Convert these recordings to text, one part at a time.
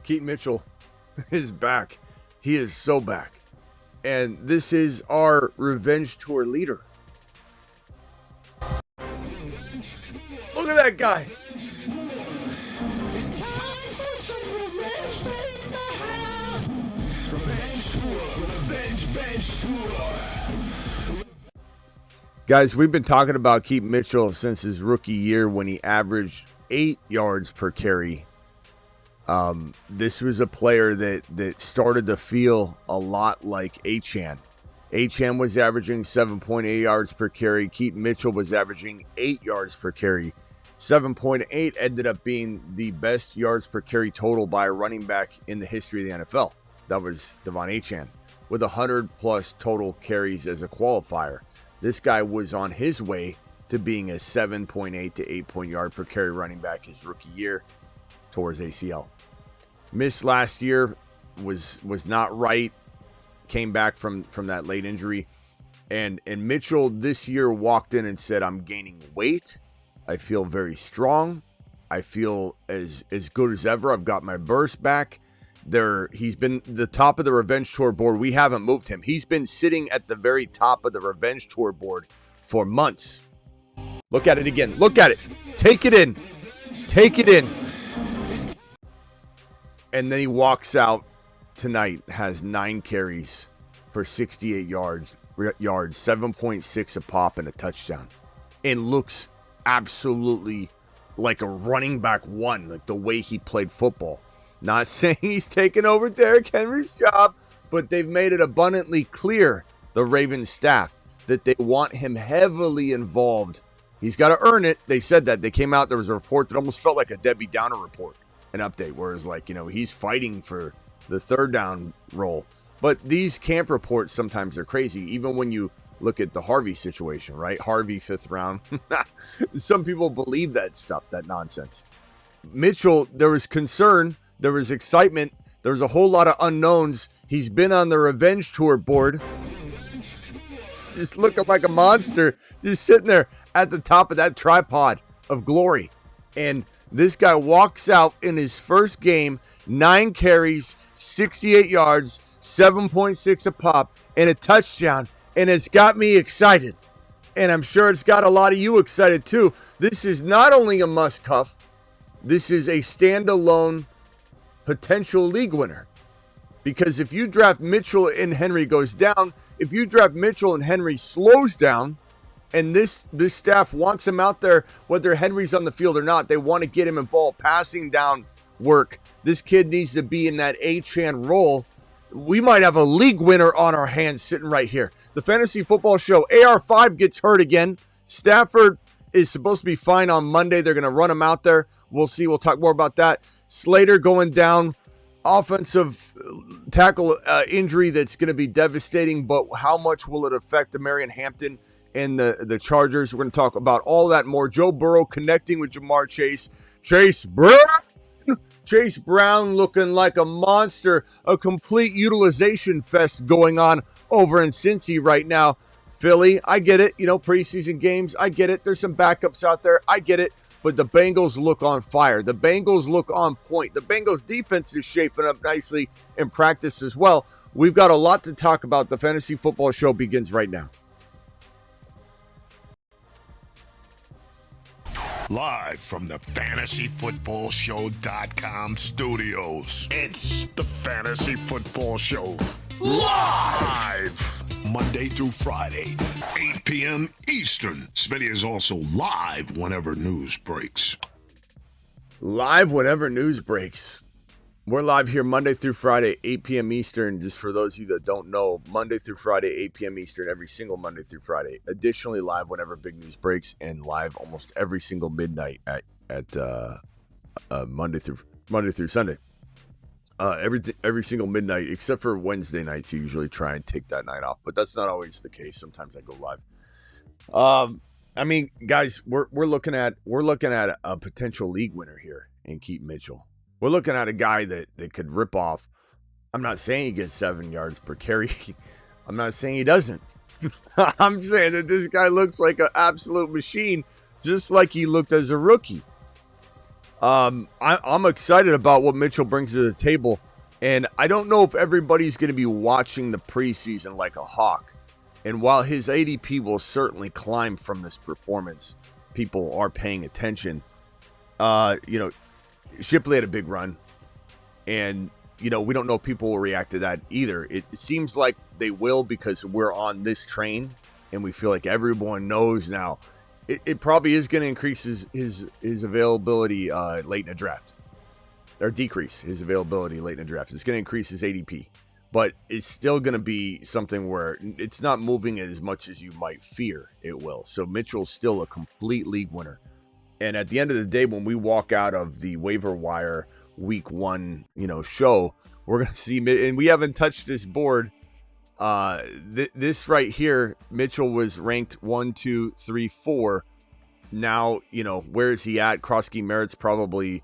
Keaton Mitchell is back. He is so back. And this is our revenge tour leader. Look at that guy. It's time for some revenge now. Revenge tour, revenge tour. Guys, we've been talking about Keaton Mitchell since his rookie year when he averaged 8 yards per carry. This was a player that started to feel a lot like Achane. Achane was averaging 7.8 yards per carry. Keaton Mitchell was averaging 8 yards per carry. 7.8 ended up being the best yards per carry total by a running back in the history of the NFL. That was Devon Achane with 100-plus total carries as a qualifier. This guy was on his way to being a 7.8 to 8 yard per carry running back his rookie year towards ACL. Missed last year, was not right, came back from that late injury. And Mitchell this year walked in and said, I'm gaining weight. I feel very strong. I feel as good as ever. I've got my burst back. He's been the top of the revenge tour board. We haven't moved him. He's been sitting at the very top of the revenge tour board for months. Look at it again. Look at it. Take it in. Take it in. And then he walks out tonight, has 9 carries for 68 yards, 7.6 a pop and a touchdown. And looks absolutely like a running back one, like the way he played football. Not saying he's taken over Derrick Henry's job, but they've made it abundantly clear, the Ravens staff, that they want him heavily involved. He's got to earn it. They said that. They came out, there was a report that almost felt like a Debbie Downer report, an update, where it's like, he's fighting for the third down role. But these camp reports sometimes are crazy, even when you look at the Harvey situation, right? Harvey, 5th round. Some people believe that stuff, that nonsense. Mitchell, there was concern. There was excitement. There was a whole lot of unknowns. He's been on the revenge tour board. Just looking like a monster. Just sitting there at the top of that tripod of glory. And this guy walks out in his first game, 9 carries, 68 yards, 7.6 a pop, and a touchdown. And it's got me excited. And I'm sure it's got a lot of you excited too. This is not only a must-cuff. This is a standalone potential league winner, because if you draft Mitchell and Henry goes down, if you draft Mitchell and Henry slows down, and this staff wants him out there, whether Henry's on the field or not, they want to get him involved, passing down work. This kid needs to be in that Achane role. We might have a league winner on our hands sitting right here. The Fantasy Football Show, AR5 gets hurt again. Stafford is supposed to be fine on Monday. They're going to run him out there. We'll see. We'll talk more about that. Slater going down, offensive tackle injury that's going to be devastating, but how much will it affect Marion Hampton and the Chargers? We're going to talk about all that more. Joe Burrow connecting with Jamar Chase. Chase Brown looking like a monster. A complete utilization fest going on over in Cincy right now. Philly, I get it. Preseason games, I get it. There's some backups out there. I get it. But the Bengals look on fire. The Bengals look on point. The Bengals defense is shaping up nicely in practice as well. We've got a lot to talk about. The Fantasy Football Show begins right now. Live from the FantasyFootballShow.com studios. It's the Fantasy Football Show. Live! Monday through Friday, 8 p.m. Eastern. Smitty is also live whenever news breaks. Live whenever news breaks. We're live here Monday through Friday, 8 p.m. Eastern. Just for those of you that don't know, Monday through Friday, 8 p.m. Eastern, every single Monday through Friday. Additionally, live whenever big news breaks, and live almost every single midnight at Monday through Sunday. Every single midnight, except for Wednesday nights. You usually try and take that night off, but that's not always the case. Sometimes I go live. Guys, we're looking at a potential league winner here in Keaton Mitchell. We're looking at a guy that could rip off. I'm not saying he gets 7 yards per carry. I'm not saying he doesn't. I'm saying that this guy looks like an absolute machine, just like he looked as a rookie. I'm excited about what Mitchell brings to the table, and I don't know if everybody's going to be watching the preseason like a hawk. And while his ADP will certainly climb from this performance, people are paying attention. Shipley had a big run, and we don't know if people will react to that either. It seems like they will because we're on this train, and we feel like everyone knows now. It probably is going to increase his availability late in the draft, or decrease his availability late in the draft. It's going to increase his ADP, but it's still going to be something where it's not moving as much as you might fear it will. So Mitchell's still a complete league winner. And at the end of the day, when we walk out of the waiver wire week 1, show, we're going to see, and we haven't touched this board. This right here, Mitchell was ranked 1, 2, 3, 4. Now, where is he at? Krosky Merritt's probably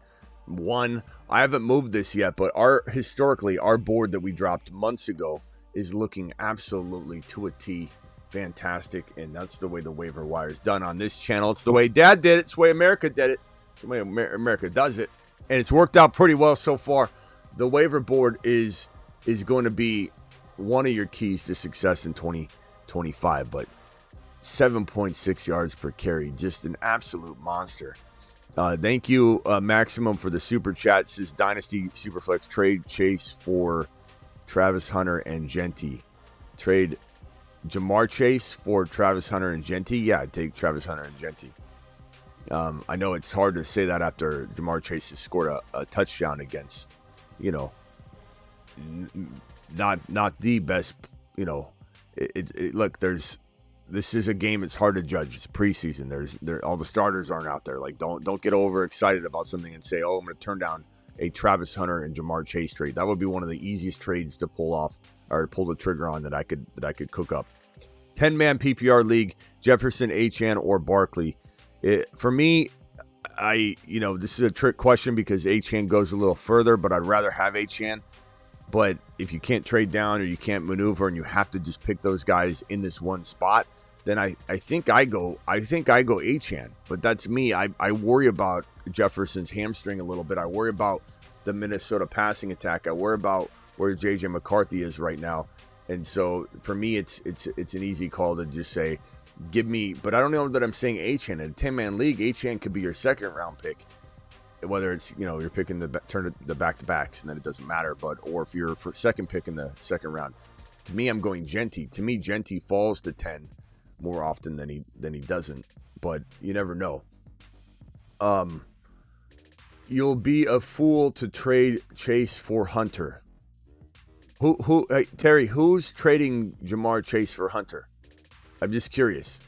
1. I haven't moved this yet, but historically, our board that we dropped months ago is looking absolutely to a T. Fantastic, and that's the way the waiver wire is done on this channel. It's the way Dad did it. It's the way America did it. It's the way America does it, and it's worked out pretty well so far. The waiver board is going to be one of your keys to success in 2025, but 7.6 yards per carry, just an absolute monster. Thank you, Maximum, for the super chat. Says Dynasty Superflex trade Chase for Travis Hunter and Genty. Trade Jamar Chase for Travis Hunter and Genty. Yeah, I'd take Travis Hunter and Genty. I know it's hard to say that after Jamar Chase has scored a touchdown against, not the best, look, this is a game it's hard to judge. It's preseason. All the starters aren't out there. Like, don't get overexcited about something and say, oh, I'm going to turn down a Travis Hunter and Jamar Chase trade. That would be one of the easiest trades to pull off or pull the trigger on that I could cook up. 10-man PPR league, Jefferson, Achane, or Barkley. For me, this is a trick question because Achane goes a little further, but I'd rather have Achane. But if you can't trade down or you can't maneuver and you have to just pick those guys in this one spot, then I think I go Achane. But that's me. I worry about Jefferson's hamstring a little bit. I worry about the Minnesota passing attack. I worry about where JJ McCarthy is right now. And so for me, it's an easy call to just say, give me, but I don't know that I'm saying Achane. In a 10-man league, Achane could be your second round pick. Whether it's, you're picking the back-to-backs and then it doesn't matter, or if you're for second pick in the second round. To me, I'm going Genty. To me, Genty falls to 10 more often than he doesn't, but you never know. You'll be a fool to trade Chase for Hunter. Hey, Terry, who's trading Jamar Chase for Hunter? I'm just curious.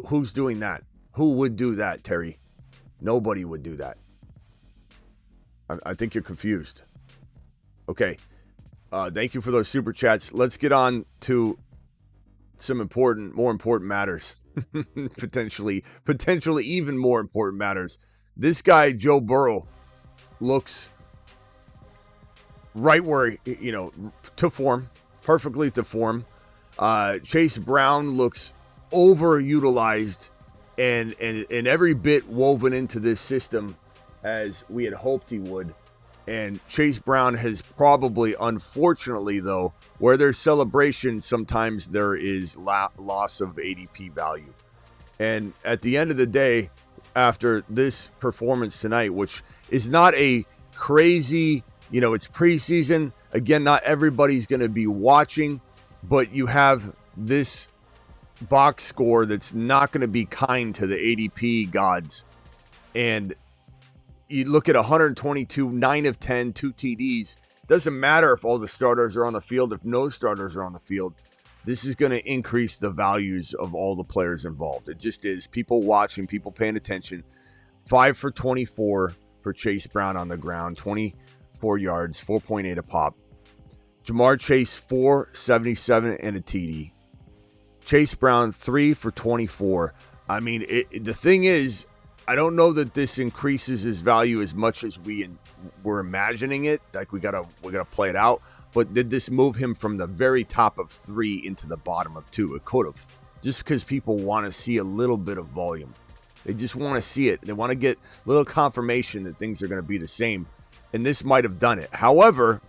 Who's doing that? Who would do that, Terry? Nobody would do that. I think you're confused. Okay. Thank you for those super chats. Let's get on to some more important matters. potentially even more important matters. This guy, Joe Burrow, looks right where, to form, perfectly to form. Chase Brown looks overutilized and every bit woven into this system as we had hoped he would. And Chase Brown has probably, unfortunately, though, where there's celebration, sometimes there is loss of ADP value. And at the end of the day, after this performance tonight, which is not a crazy, it's preseason. Again, not everybody's going to be watching, but you have this box score that's not going to be kind to the ADP gods. And you look at 122, 9 of 10, 2 TDs. Doesn't matter if all the starters are on the field, if no starters are on the field. This is going to increase the values of all the players involved. It just is. People watching, people paying attention. 5 for 24 for Chase Brown on the ground, 24 yards, 4.8 a pop. Jamar Chase, 477 and a TD. Chase Brown, 3 for 24. I mean, the thing is, I don't know that this increases his value as much as we're imagining it. Like we gotta play it out. But did this move him from the very top of 3 into the bottom of 2? It could have, just because people want to see a little bit of volume. They just want to see it. They want to get a little confirmation that things are going to be the same. And this might have done it. However,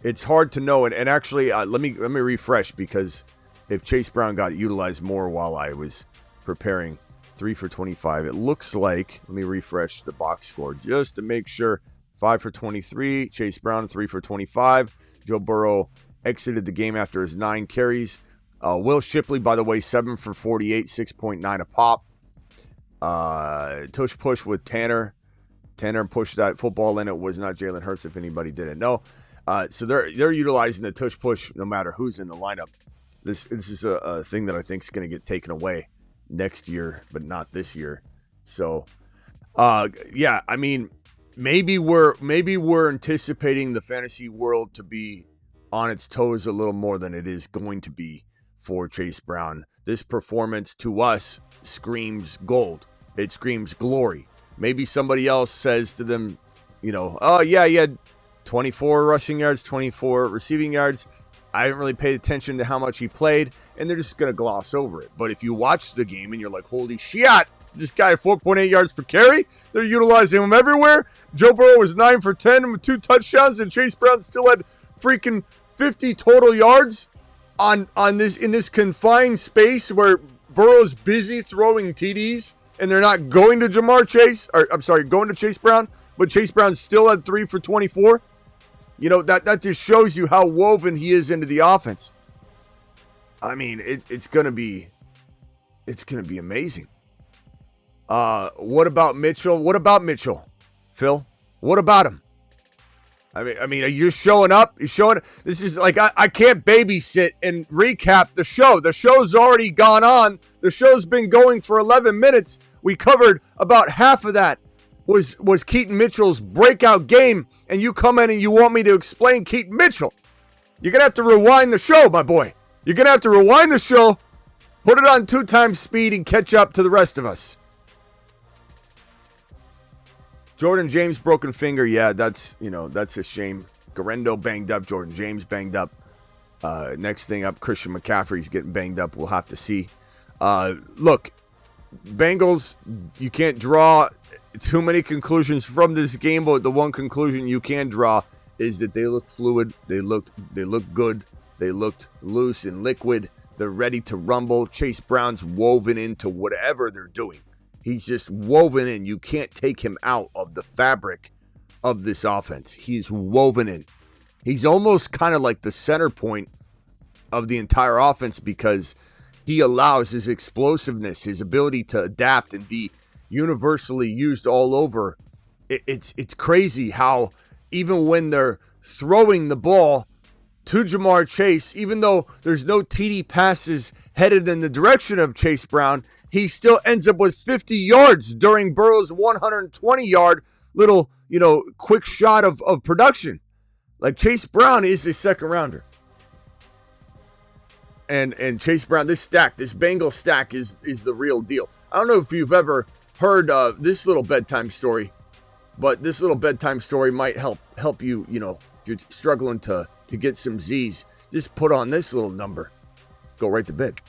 it's hard to know. And actually, let me refresh, because if Chase Brown got utilized more while I was preparing, 3 for 25, it looks like, let me refresh the box score just to make sure. 5 for 23, Chase Brown 3 for 25. Joe Burrow exited the game after his 9 carries. Will Shipley, by the way, 7 for 48, 6.9 a pop. Tush push with Tanner. Tanner pushed that football in. It was not Jalen Hurts, if anybody didn't know. So they're utilizing the tush push no matter who's in the lineup. This is a thing that I think is going to get taken away next year, but not this year. So, yeah, I mean, maybe we're anticipating the fantasy world to be on its toes a little more than it is going to be for Chase Brown. This performance to us screams gold. It screams glory. Maybe somebody else says to them, oh yeah, he had 24 rushing yards, 24 receiving yards. I haven't really paid attention to how much he played, and they're just going to gloss over it. But if you watch the game and you're like, holy shit, this guy 4.8 yards per carry, they're utilizing him everywhere. Joe Burrow was 9 for 10 with 2 touchdowns, and Chase Brown still had freaking 50 total yards in this confined space where Burrow's busy throwing TDs, and they're not going to going to Chase Brown, but Chase Brown still had 3 for 24. That just shows you how woven he is into the offense. I mean, it's gonna be amazing. What about Mitchell? Phil? What about him? I mean, are you showing up? This is like, I can't babysit and recap the show. The show's already gone on. The show's been going for 11 minutes. We covered about half of that was Keaton Mitchell's breakout game, and you come in and you want me to explain Keaton Mitchell. You're going to have to rewind the show, my boy. You're going to have to rewind the show, put it on 2 times speed, and catch up to the rest of us. Jordan James broken finger. Yeah, that's a shame. Garendo banged up. Jordan James banged up. Next thing up, Christian McCaffrey's getting banged up. We'll have to see. Look, Bengals, you can't draw too many conclusions from this game, but the one conclusion you can draw is that they look fluid. They look good. They looked loose and liquid. They're ready to rumble. Chase Brown's woven into whatever they're doing. He's just woven in. You can't take him out of the fabric of this offense. He's woven in. He's almost kind of like the center point of the entire offense, because he allows his explosiveness, his ability to adapt and be universally used all over. It's crazy how even when they're throwing the ball to Jamar Chase, even though there's no TD passes headed in the direction of Chase Brown, he still ends up with 50 yards during Burrow's 120-yard little, quick shot of production. Like, Chase Brown is a second rounder. And Chase Brown, this Bengal stack is the real deal. I don't know if you've ever heard this little bedtime story, but this little bedtime story might help you, if you're struggling to get some Z's. Just put on this little number. Go right to bed.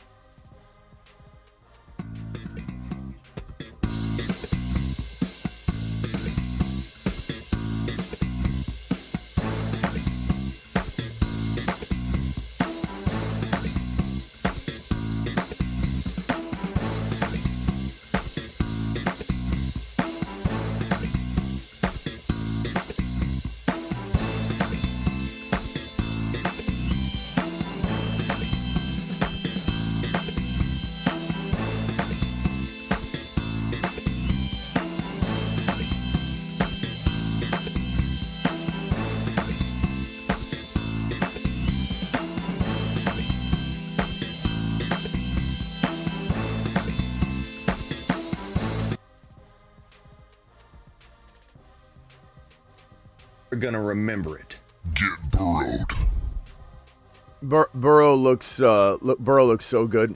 Gonna remember it. Get burrowed. Burrow looks so good.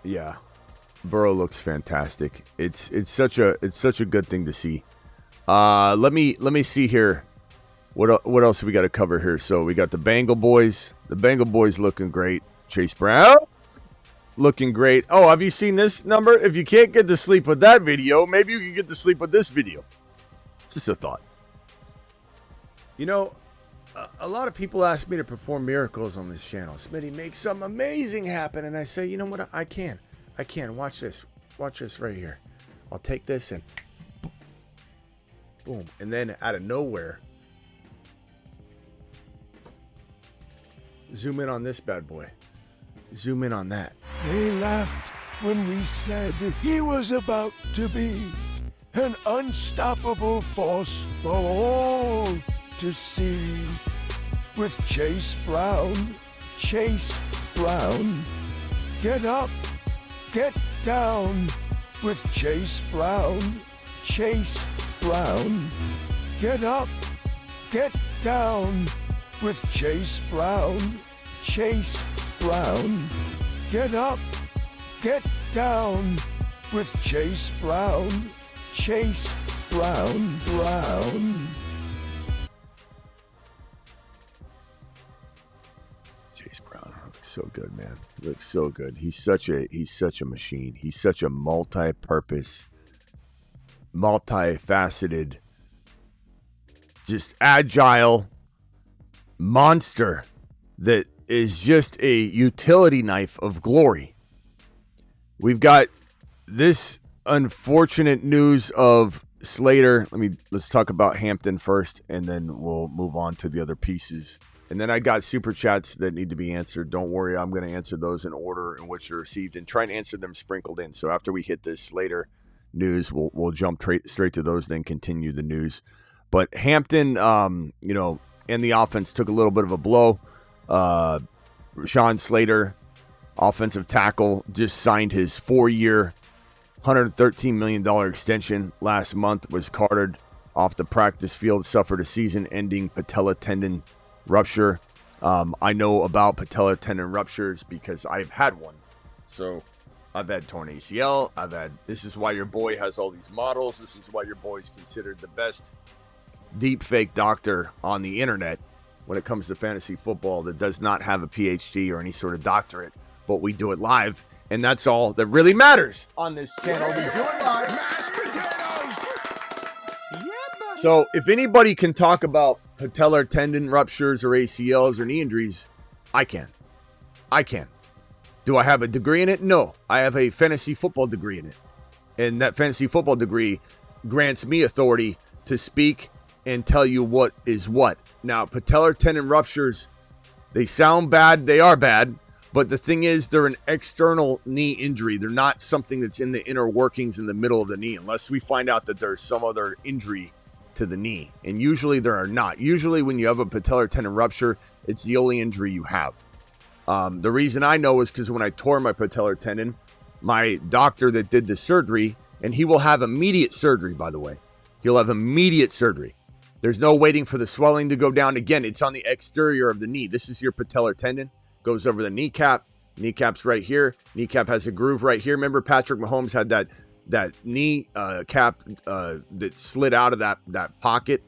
Yeah, Burrow looks fantastic. It's such a good thing to see. Let me see here. What else we got to cover here? So we got the Bengal boys. The Bengal boys looking great. Chase Brown. looking great. Oh, have you seen this number? If you can't get to sleep with that video, maybe you can get to sleep with this video. Just a thought. You know, a lot of people ask me to perform miracles on this channel. Smitty, make something amazing happen. And I say, you know what? I can. Watch this. Watch this right here. I'll take this and boom. And then out of nowhere, zoom in on this bad boy. Zoom in on that. They laughed when we said he was about to be an unstoppable force for all to see. With Chase Brown, get up, get down. With Chase Brown, get up, get down. With Chase Brown, get up, get down. With Chase Brown, Brown. Chase Brown looks so good, man. Looks so good. He's such a machine. He's such a multi-purpose, multifaceted, just agile monster that is just a utility knife of glory. We've got this unfortunate news of Slater. Let's talk about Hampton first, and then we'll move on to the other pieces. And then I got super chats that need to be answered. Don't worry, I'm going to answer those in order in which they're received and try and answer them sprinkled in. So after we hit this Slater news, we'll jump straight to those, then continue the news. But Hampton, and the offense took a little bit of a blow. Rashan Slater, offensive tackle, just signed his 4-year, $113 million extension last month, was carted off the practice field, suffered a season-ending patella tendon rupture. I know about patella tendon ruptures because I've had one. So I've had torn ACL. This is why your boy has all these models. This is why your boy's considered the best deep fake doctor on the internet when it comes to fantasy football that does not have a PhD or any sort of doctorate, but we do it live. And that's all that really matters on this channel. We do it live. Mashed potatoes! So if anybody can talk about patellar tendon ruptures or ACLs or knee injuries, I can. Do I have a degree in it? No. I have a fantasy football degree in it. And that fantasy football degree grants me authority to speak and tell you what is what. Now, patellar tendon ruptures, they sound bad. They are bad. But the thing is, they're an external knee injury. They're not something that's in the inner workings in the middle of the knee, unless we find out that there's some other injury to the knee. And usually there are not. Usually when you have a patellar tendon rupture, it's the only injury you have. The reason I know is because when I tore my patellar tendon, my doctor that did the surgery, and he will have immediate surgery, by the way. He'll have immediate surgery. There's no waiting for the swelling to go down. Again, it's on the exterior of the knee. This is your patellar tendon. Goes over the kneecap. Kneecap's right here. Kneecap has a groove right here. Remember, Patrick Mahomes had that knee cap that slid out of that pocket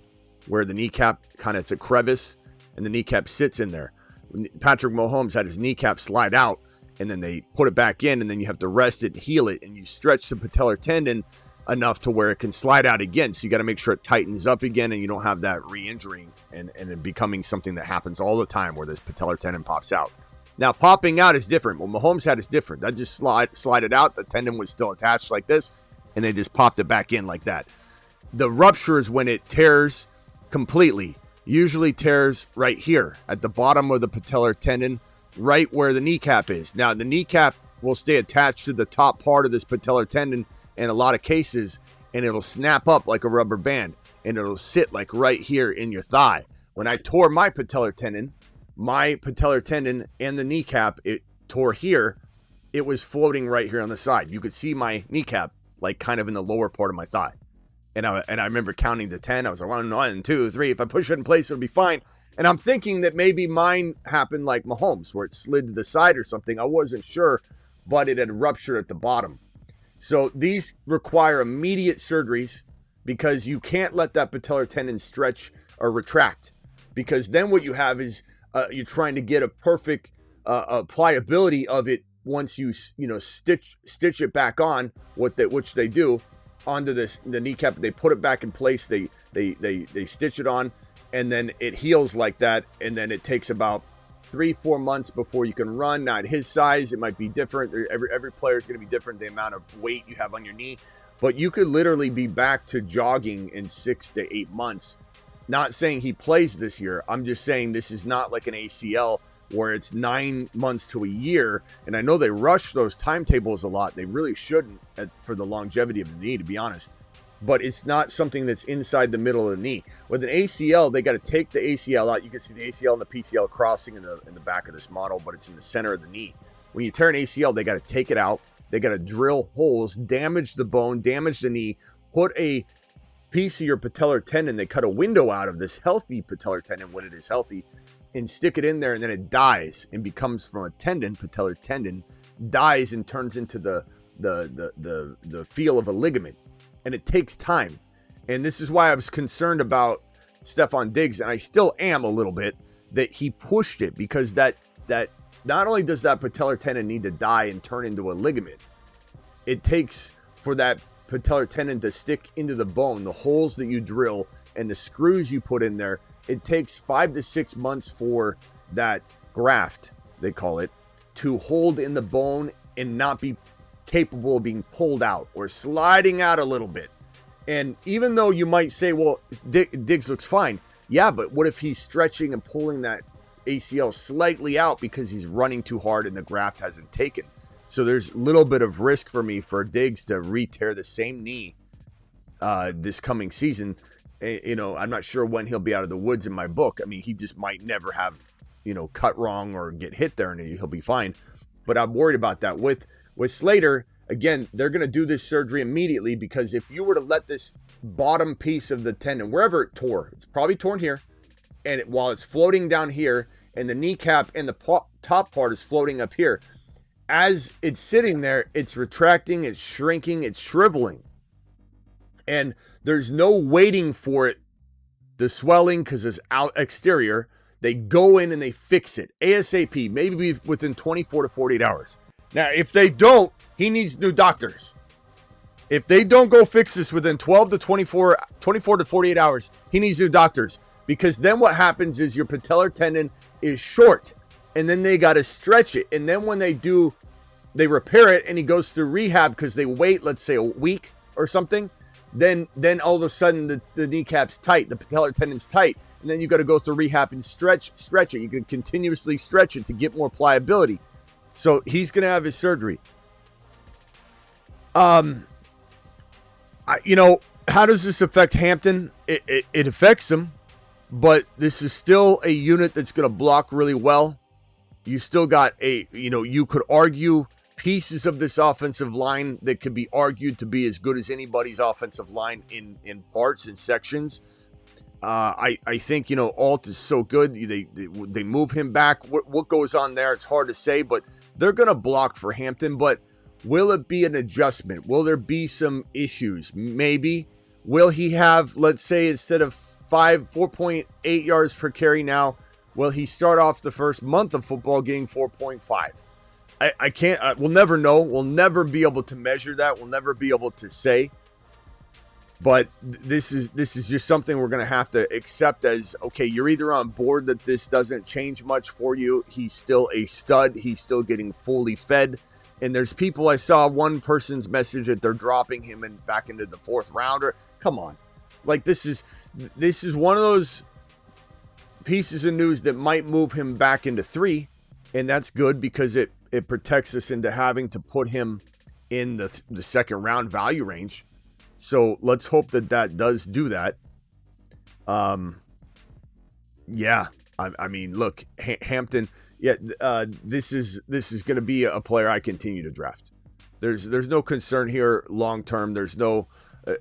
where the kneecap it's a crevice, and the kneecap sits in there. Patrick Mahomes had his kneecap slide out, and then they put it back in, and then you have to rest it and heal it, and you stretch the patellar tendon enough to where it can slide out again. So you got to make sure it tightens up again, and you don't have that re-injuring and it becoming something that happens all the time where this patellar tendon pops out. Now, popping out is different. What Mahomes had is different. That just slide it out. The tendon was still attached like this, and they just popped it back in like that. The rupture is when it tears completely. Usually tears right here at the bottom of the patellar tendon, right where the kneecap is. Now, the kneecap will stay attached to the top part of this patellar tendon in a lot of cases, and it'll snap up like a rubber band, and it'll sit like right here in your thigh. When I tore my patellar tendon and the kneecap, it tore here. It was floating right here on the side. You could see my kneecap like kind of in the lower part of my thigh. And I remember counting to 10. I was like, 1, 2, 3. If I push it in place, it'll be fine. And I'm thinking that maybe mine happened like Mahomes, where it slid to the side or something. I wasn't sure, but it had ruptured at the bottom. So these require immediate surgeries because you can't let that patellar tendon stretch or retract. Because then what you have is you're trying to get a perfect pliability of it you stitch it back on, which they do, onto the kneecap, they put it back in place, they stitch it on, and then it heals like that, and then it takes about 3-4 months before you can run. Now at his size, it might be different. Every player is going to be different, the amount of weight you have on your knee, but you could literally be back to jogging in 6 to 8 months. Not saying he plays this year. I'm just saying this is not like an ACL where it's 9 months to a year. And I know they rush those timetables a lot. They really shouldn't for the longevity of the knee, to be honest. But it's not something that's inside the middle of the knee. With an ACL, they got to take the ACL out. You can see the ACL and the PCL crossing in the back of this model, but it's in the center of the knee. When you tear an ACL, they got to take it out. They got to drill holes, damage the bone, damage the knee, put a piece of your patellar tendon. They cut a window out of this healthy patellar tendon when it is healthy, and stick it in there, and then it dies and becomes from a tendon, patellar tendon, dies and turns into the feel of a ligament. And it takes time. And this is why I was concerned about Stefon Diggs, and I still am a little bit, that he pushed it, because that not only does that patellar tendon need to die and turn into a ligament, it takes for that patellar tendon to stick into the bone, the holes that you drill and the screws you put in there. It takes 5 to 6 months for that graft, they call it, to hold in the bone and not be capable of being pulled out or sliding out a little bit. And even though you might say, well, Diggs looks fine. Yeah, but what if he's stretching and pulling that ACL slightly out because he's running too hard and the graft hasn't taken? So there's a little bit of risk for me for Diggs to re-tear the same knee this coming season. I'm not sure when he'll be out of the woods in my book. I mean, he just might never have, cut wrong or get hit there, and he'll be fine. But I'm worried about that. With Slater, again, they're going to do this surgery immediately, because if you were to let this bottom piece of the tendon, wherever it tore, it's probably torn here, and while it's floating down here, and the kneecap and the top part is floating up here, as it's sitting there, it's retracting, it's shrinking, it's shriveling. And there's no waiting for it, the swelling, because it's out exterior. They go in and they fix it ASAP, maybe within 24 to 48 hours. Now, if they don't, he needs new doctors. If they don't go fix this within 12 to 24 to 48 hours, he needs new doctors. Because then what happens is your patellar tendon is short, and then they got to stretch it. And then when they repair it and he goes through rehab because they wait, let's say a week or something, then all of a sudden the kneecap's tight, the patellar tendon's tight, and then you got to go through rehab and stretch it. You can continuously stretch it to get more pliability. So he's going to have his surgery. How does this affect Hampton? It affects him, but this is still a unit that's going to block really well. You still got you could argue pieces of this offensive line that could be argued to be as good as anybody's offensive line in parts and sections. I think, Alt is so good. They move him back. What goes on there, it's hard to say, but they're going to block for Hampton. But will it be an adjustment? Will there be some issues? Maybe. Will he have, let's say, instead of 4.8 yards per carry now, will he start off the first month of football getting 4.5? I can't, we'll never know. We'll never be able to measure that. We'll never be able to say. But this is just something we're going to have to accept as, okay, you're either on board that this doesn't change much for you. He's still a stud. He's still getting fully fed. And there's people, I saw one person's message that they're dropping him back into the 4th rounder. Come on. Like, this is one of those pieces of news that might move him back into 3. And that's good, because it protects us into having to put him in the 2nd round value range. So let's hope that does do that. Yeah, I mean, look, Hampton. Yeah, this is going to be a player I continue to draft. There's no concern here long term. There's no,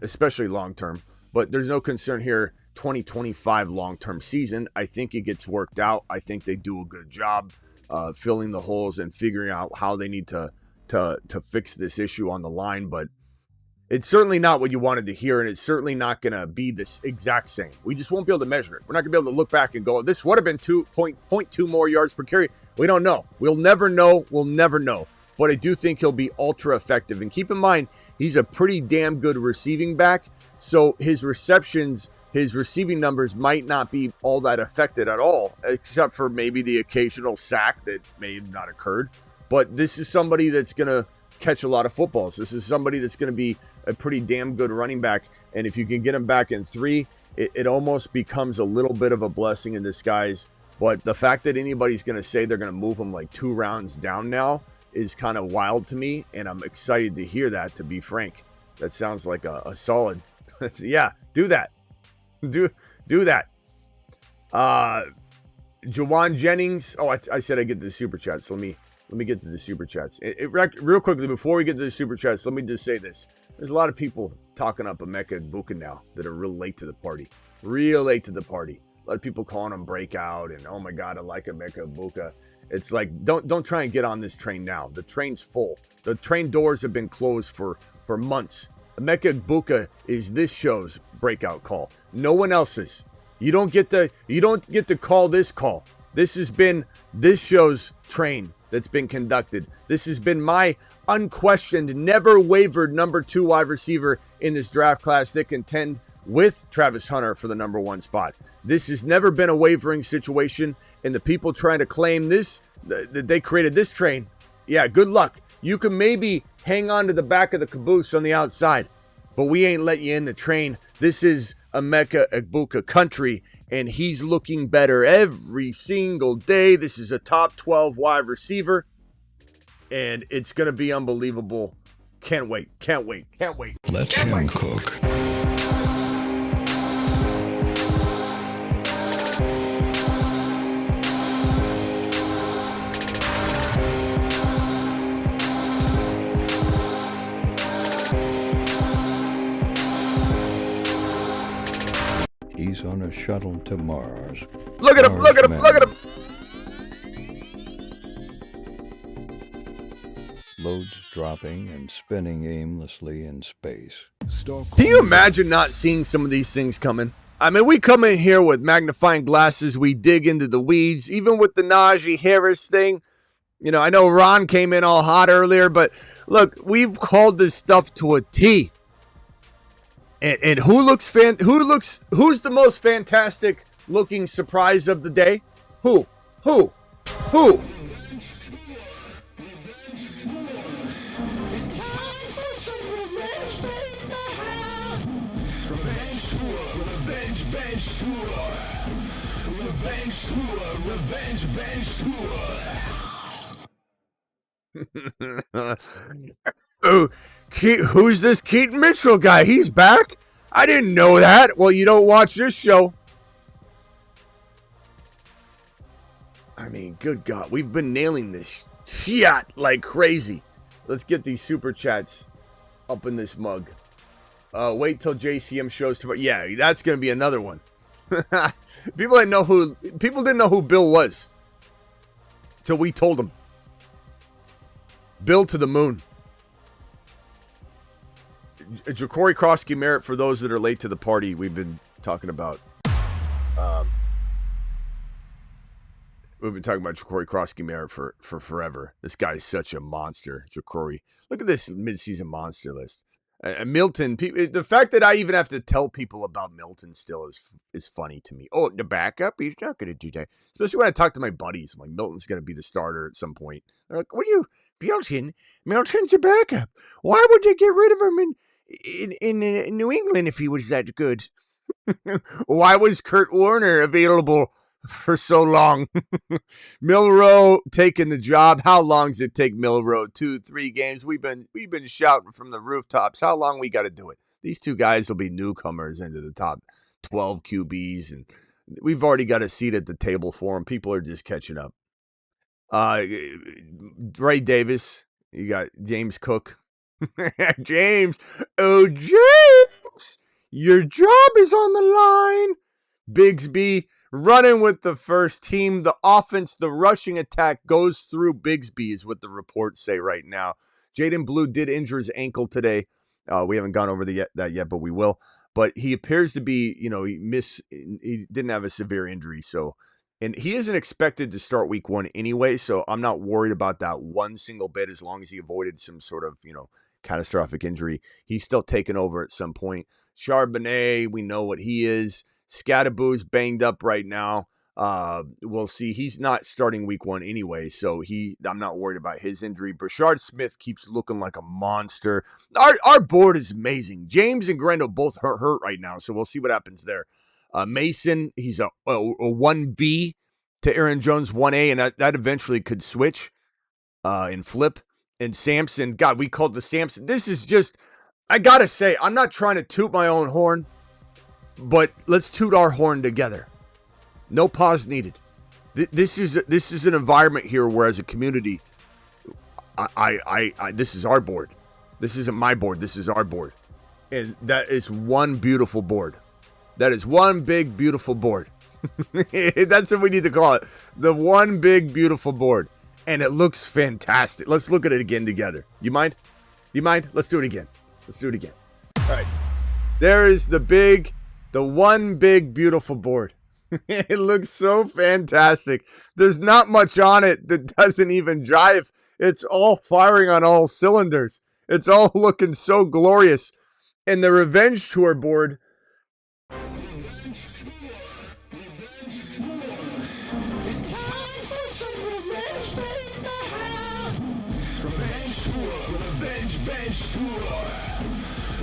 especially long term, but there's no concern here. 2025 long term season. I think it gets worked out. I think they do a good job filling the holes and figuring out how they need to fix this issue on the line. But it's certainly not what you wanted to hear, and it's certainly not going to be this exact same. We just won't be able to measure it. We're not going to be able to look back and go, this would have been 2.2 more yards per carry. We don't know. We'll never know. We'll never know. but I do think he'll be ultra effective. And keep in mind, he's a pretty damn good receiving back, so his receptions, his receiving numbers might not be all that affected at all, except for maybe the occasional sack that may have not occurred. But this is somebody that's going to catch a lot of footballs. This is somebody that's going to be a pretty damn good running back. And if you can get him back in 3, it almost becomes a little bit of a blessing in disguise. But the fact that anybody's going to say they're going to move him like 2 rounds down now is kind of wild to me. And I'm excited to hear that, to be frank. That sounds like a solid. Yeah, do that. Do that. Jawan Jennings. Oh, I said I get to the super chats. Let me get to the super chats. Real quickly, before we get to the super chats, let me just say this. There's a lot of people talking up Emeka Egbuka now that are real late to the party. Real late to the party. A lot of people calling him breakout and, oh my God, I like Emeka Egbuka. It's like, don't try and get on this train now. The train's full. The train doors have been closed for months. Emeka Egbuka is this show's breakout call. No one else's. You don't get to call this call. This has been this show's train that's been conducted. This has been my unquestioned, never wavered number 2 wide receiver in this draft class that contend with Travis Hunter for the number 1 spot. This has never been a wavering situation, and the people trying to claim this, that they created this train, yeah, good luck. You can maybe hang on to the back of the caboose on the outside, but we ain't let you in the train. This is Emeka Egbuka country, and he's looking better every single day. This is a top 12 wide receiver, and it's going to be unbelievable. Can't wait. Let him cook. He's on a shuttle to Mars. Look at him. Loads dropping and spinning aimlessly in space. Can you imagine not seeing some of these things coming? I mean, we come in here with magnifying glasses. We dig into the weeds, even with the Naji Harris thing. You know, I know Ron came in all hot earlier, but look, we've called this stuff to a T. And who's the most fantastic looking surprise of the day? Who? It's time for some revenge, Revenge tour, Oh, who's this Keaton Mitchell guy? He's back? I didn't know that. Well, you don't watch this show. I mean, good God. We've been nailing this shit like crazy. Let's get these super chats up in this mug. Wait till JCM shows tomorrow. Yeah, that's going to be another one. People didn't know who Bill was till we told them. Bill to the moon. Ja'Cory Krosky Merritt, for those that are late to the party, we've been talking about. We've been talking about Ja'Cory Krosky Merritt for forever. This guy is such a monster, Ja'Cory. Look at this midseason monster list. Milton, the fact that I even have to tell people about Milton still is funny to me. Oh, the backup? He's not going to do that. Especially when I talk to my buddies. I'm like, Milton's going to be the starter at some point. They're like, what are you, Milton? Milton's a backup. Why would they get rid of him in New England if he was that good? Why was Kurt Warner available for so long? Milrow taking the job. How long does it take Milrow? 2-3 games. We've been shouting from the rooftops. How long we got to do it? These two guys will be newcomers into the top 12 QBs, and we've already got a seat at the table for them. People are just catching up. Ray Davis. You got James Cook. James. Oh, James. Your job is on the line. Bigsby running with the first team. The offense, the rushing attack goes through Bigsby is what the reports say right now. Jaden Blue did injure his ankle today. We haven't gone over that yet, but we will. But he appears to be, he didn't have a severe injury. So And he isn't expected to start week 1 anyway, so I'm not worried about that one single bit as long as he avoided some sort of, catastrophic injury. He's still taking over at some point. Charbonnet, we know what he is. Scadaboo's banged up right now. We'll see. He's not starting week 1 anyway, so I'm not worried about his injury. Brashard Smith keeps looking like a monster. Our board is amazing. James and Grendel both hurt right now, so we'll see what happens there. Mason, he's a 1B to Aaron Jones 1A, and that eventually could switch and flip. And Samson, God, we called the Samson. This is just, I gotta say, I'm not trying to toot my own horn, but let's toot our horn together. No pause needed. This is an environment here where, as a community, this is our board. This isn't my board. This is our board, and that is one beautiful board. That is one big beautiful board. That's what we need to call it. The one big beautiful board, and it looks fantastic. Let's look at it again together. You mind? Let's do it again. All right. There is the one big beautiful board. It looks so fantastic. There's not much on it that doesn't even jive. It's all firing on all cylinders. It's all looking so glorious. And the Revenge Tour board. It's time for some revenge, baby. Revenge tour, revenge tour.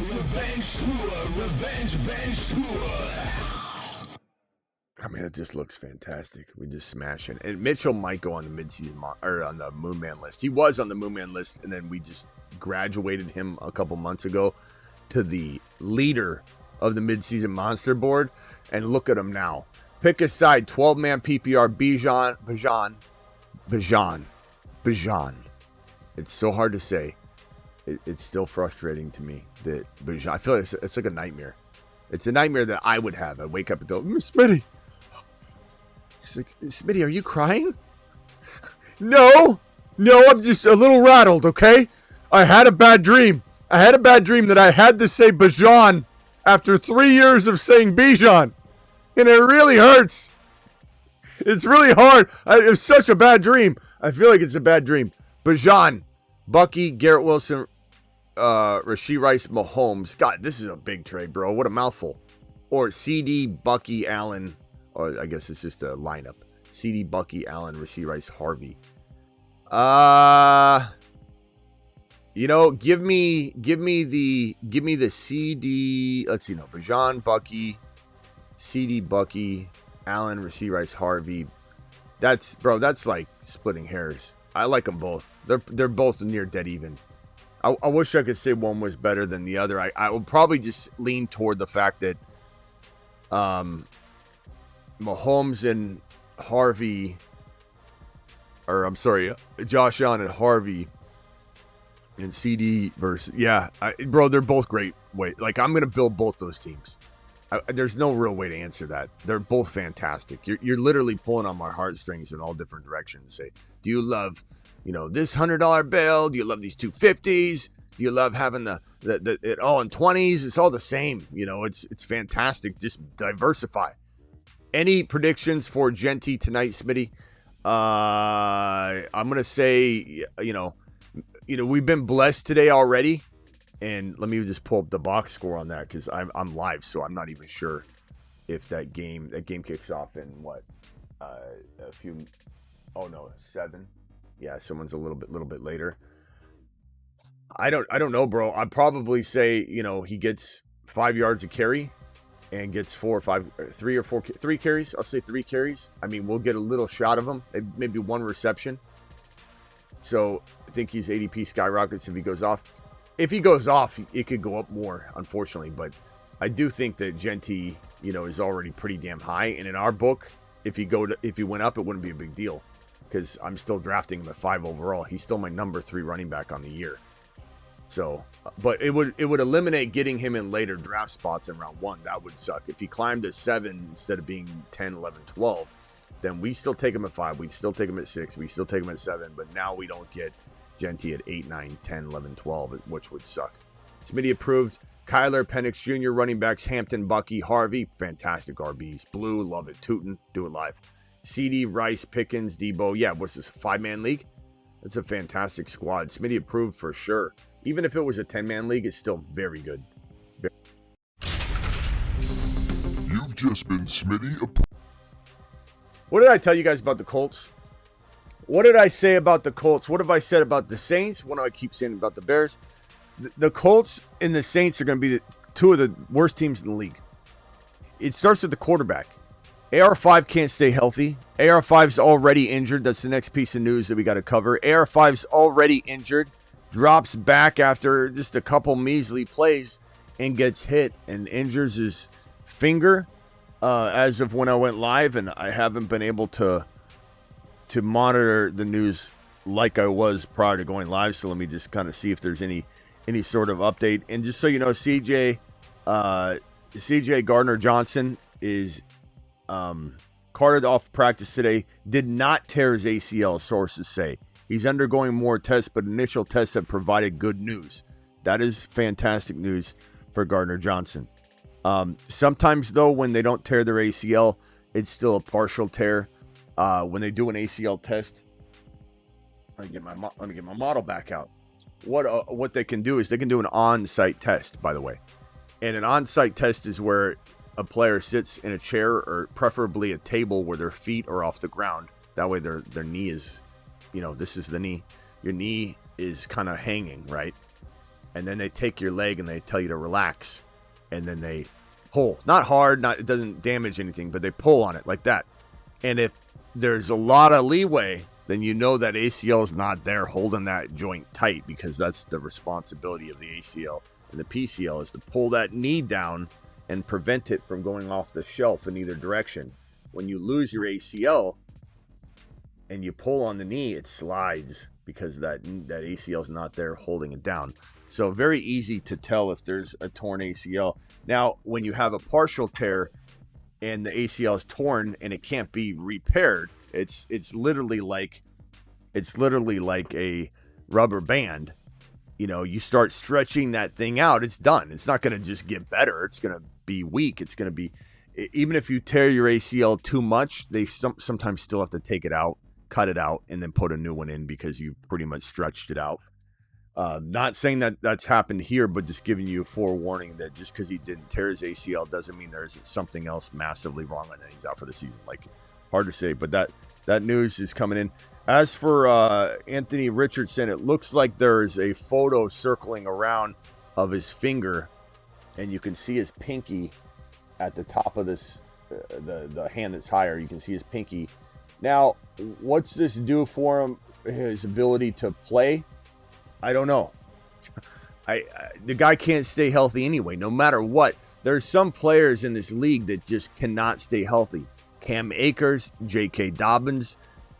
Revenge tour, revenge tour. I mean, it just looks fantastic. We just smashing. And Mitchell might go on the midseason or on the Moon Man list. He was on the Moon Man list, and then we just graduated him a couple months ago to the leader of the midseason monster board. And look at him now. Pick a side. 12-man PPR. Bijan. It's so hard to say. It's still frustrating to me that Bijan. I feel like it's like a nightmare. It's a nightmare that I would have. I wake up and go, Smitty. Smitty, are you crying? No, I'm just a little rattled, okay? I had a bad dream. That I had to say Bijan after 3 years of saying Bijan. And it really hurts. It's really hard. It was such a bad dream. I feel like it's a bad dream. Bijan, Bucky, Garrett Wilson, Rashee Rice, Mahomes. God, this is a big trade, bro. What a mouthful. Or CD, Bucky, Allen. Or I guess it's just a lineup. CD, Bucky, Allen, Rashee Rice, Harvey. Give me the CD. Let's see, Bijan, Bucky, CD, Bucky, Allen, Rashee Rice, Harvey. That's like splitting hairs. I like them both. They're both near dead even. I wish I could say one was better than the other. I would probably just lean toward the fact that Mahomes and Harvey, Josh Allen and Harvey and CD versus, they're both great. Like, I'm going to build both those teams. There's no real way to answer that. They're both fantastic. You're literally pulling on my heartstrings in all different directions. Say, do you love, this $100 bill? Do you love these 250s? Do you love having the it all in 20s? It's all the same. It's fantastic. Just diversify. Any predictions for Genty tonight, Smitty? I'm gonna say, we've been blessed today already. And let me just pull up the box score on that because I'm live, so I'm not even sure if that game kicks off in what a few. Oh no, 7. Yeah, someone's a little bit later. I don't know, bro. I'd probably say he gets 5 yards a carry and gets 3 carries. I'll say 3 carries. I mean, we'll get a little shot of him, maybe 1 reception. So I think his ADP skyrockets if he goes off. If he goes off, it could go up more, unfortunately. But I do think that Genty, is already pretty damn high. And in our book, if he went up, it wouldn't be a big deal because I'm still drafting him at 5 overall. He's still my number 3 running back on the year. So, but it would eliminate getting him in later draft spots in round 1. That would suck. If he climbed to 7 instead of being 10, 11, 12, then we still take him at 5. We still take him at 6. We still take him at 7. But now we don't get Genty at 8, 9, 10, 11, 12, which would suck. Smitty approved. Kyler, Penix Jr., running backs, Hampton, Bucky, Harvey, fantastic RBs. Blue, love it. Tootin', do it live. CD, Rice, Pickens, Debo. Yeah, what's this, 5-man league? That's a fantastic squad. Smitty approved for sure. Even if it was a 10-man league, it's still very good. You've just been Smitty. What did I tell you guys about the Colts? What did I say about the Colts? What have I said about the Saints? What do I keep saying about the Bears? The Colts and the Saints are going to be two of the worst teams in the league. It starts with the quarterback. AR5 can't stay healthy. AR5's already injured. That's the next piece of news that we got to cover. AR5's already injured. Drops back after just a couple measly plays and gets hit and injures his finger as of when I went live, and I haven't been able to monitor the news like I was prior to going live. So let me just kind of see if there's any sort of update. And just so you know, CJ Gardner-Johnson is carted off practice today. Did not tear his ACL, sources say. He's undergoing more tests, but initial tests have provided good news. That is fantastic news for Gardner-Johnson. Sometimes, though, when they don't tear their ACL, it's still a partial tear. When they do an ACL test, let me get my model back out. What they can do is they can do an on-site test, by the way. And an on-site test is where a player sits in a chair or preferably a table where their feet are off the ground. That way their knee is, this is the knee. Your knee is kind of hanging, right? And then they take your leg and they tell you to relax. And then they pull. Not hard, it doesn't damage anything, but they pull on it like that. And if there's a lot of leeway, then you know that ACL is not there holding that joint tight, because that's the responsibility of the ACL and the PCL is to pull that knee down and prevent it from going off the shelf in either direction. When you lose your ACL and you pull on the knee, it slides because that ACL is not there holding it down. So very easy to tell if there's a torn ACL. Now, when you have a partial tear and the ACL is torn and it can't be repaired, it's literally like a rubber band. You start stretching that thing out, it's done. It's not going to just get better. It's going to be weak. It's going to be, even if you tear your ACL too much, they sometimes still have to take it out, cut it out, and then put a new one in because you've pretty much stretched it out. Not saying that that's happened here, but just giving you a forewarning that just because he didn't tear his ACL doesn't mean there isn't something else massively wrong and he's out for the season. Like, hard to say, but that news is coming in. As for Anthony Richardson, it looks like there's a photo circling around of his finger, and you can see his pinky at the top of this, the hand that's higher. You can see his pinky. Now, what's this do for him? His ability to play? I don't know. The guy can't stay healthy anyway, no matter what. There's some players in this league that just cannot stay healthy. Cam Akers, J.K. Dobbins.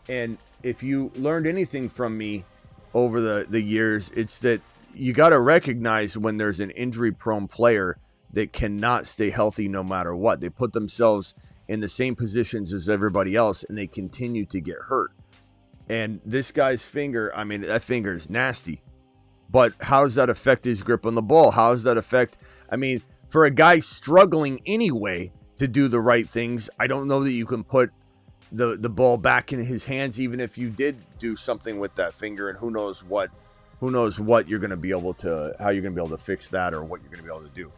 And if you learned anything from me over the years, it's that you got to recognize when there's an injury-prone player that cannot stay healthy no matter what. They put themselves in the same positions as everybody else, and they continue to get hurt. And this guy's finger, that finger is nasty. But how does that affect his grip on the ball? How does that affect, for a guy struggling anyway to do the right things, I don't know that you can put the ball back in his hands, even if you did do something with that finger, and who knows what you're going to be able to, how you're going to be able to fix that, or what you're going to be able to do.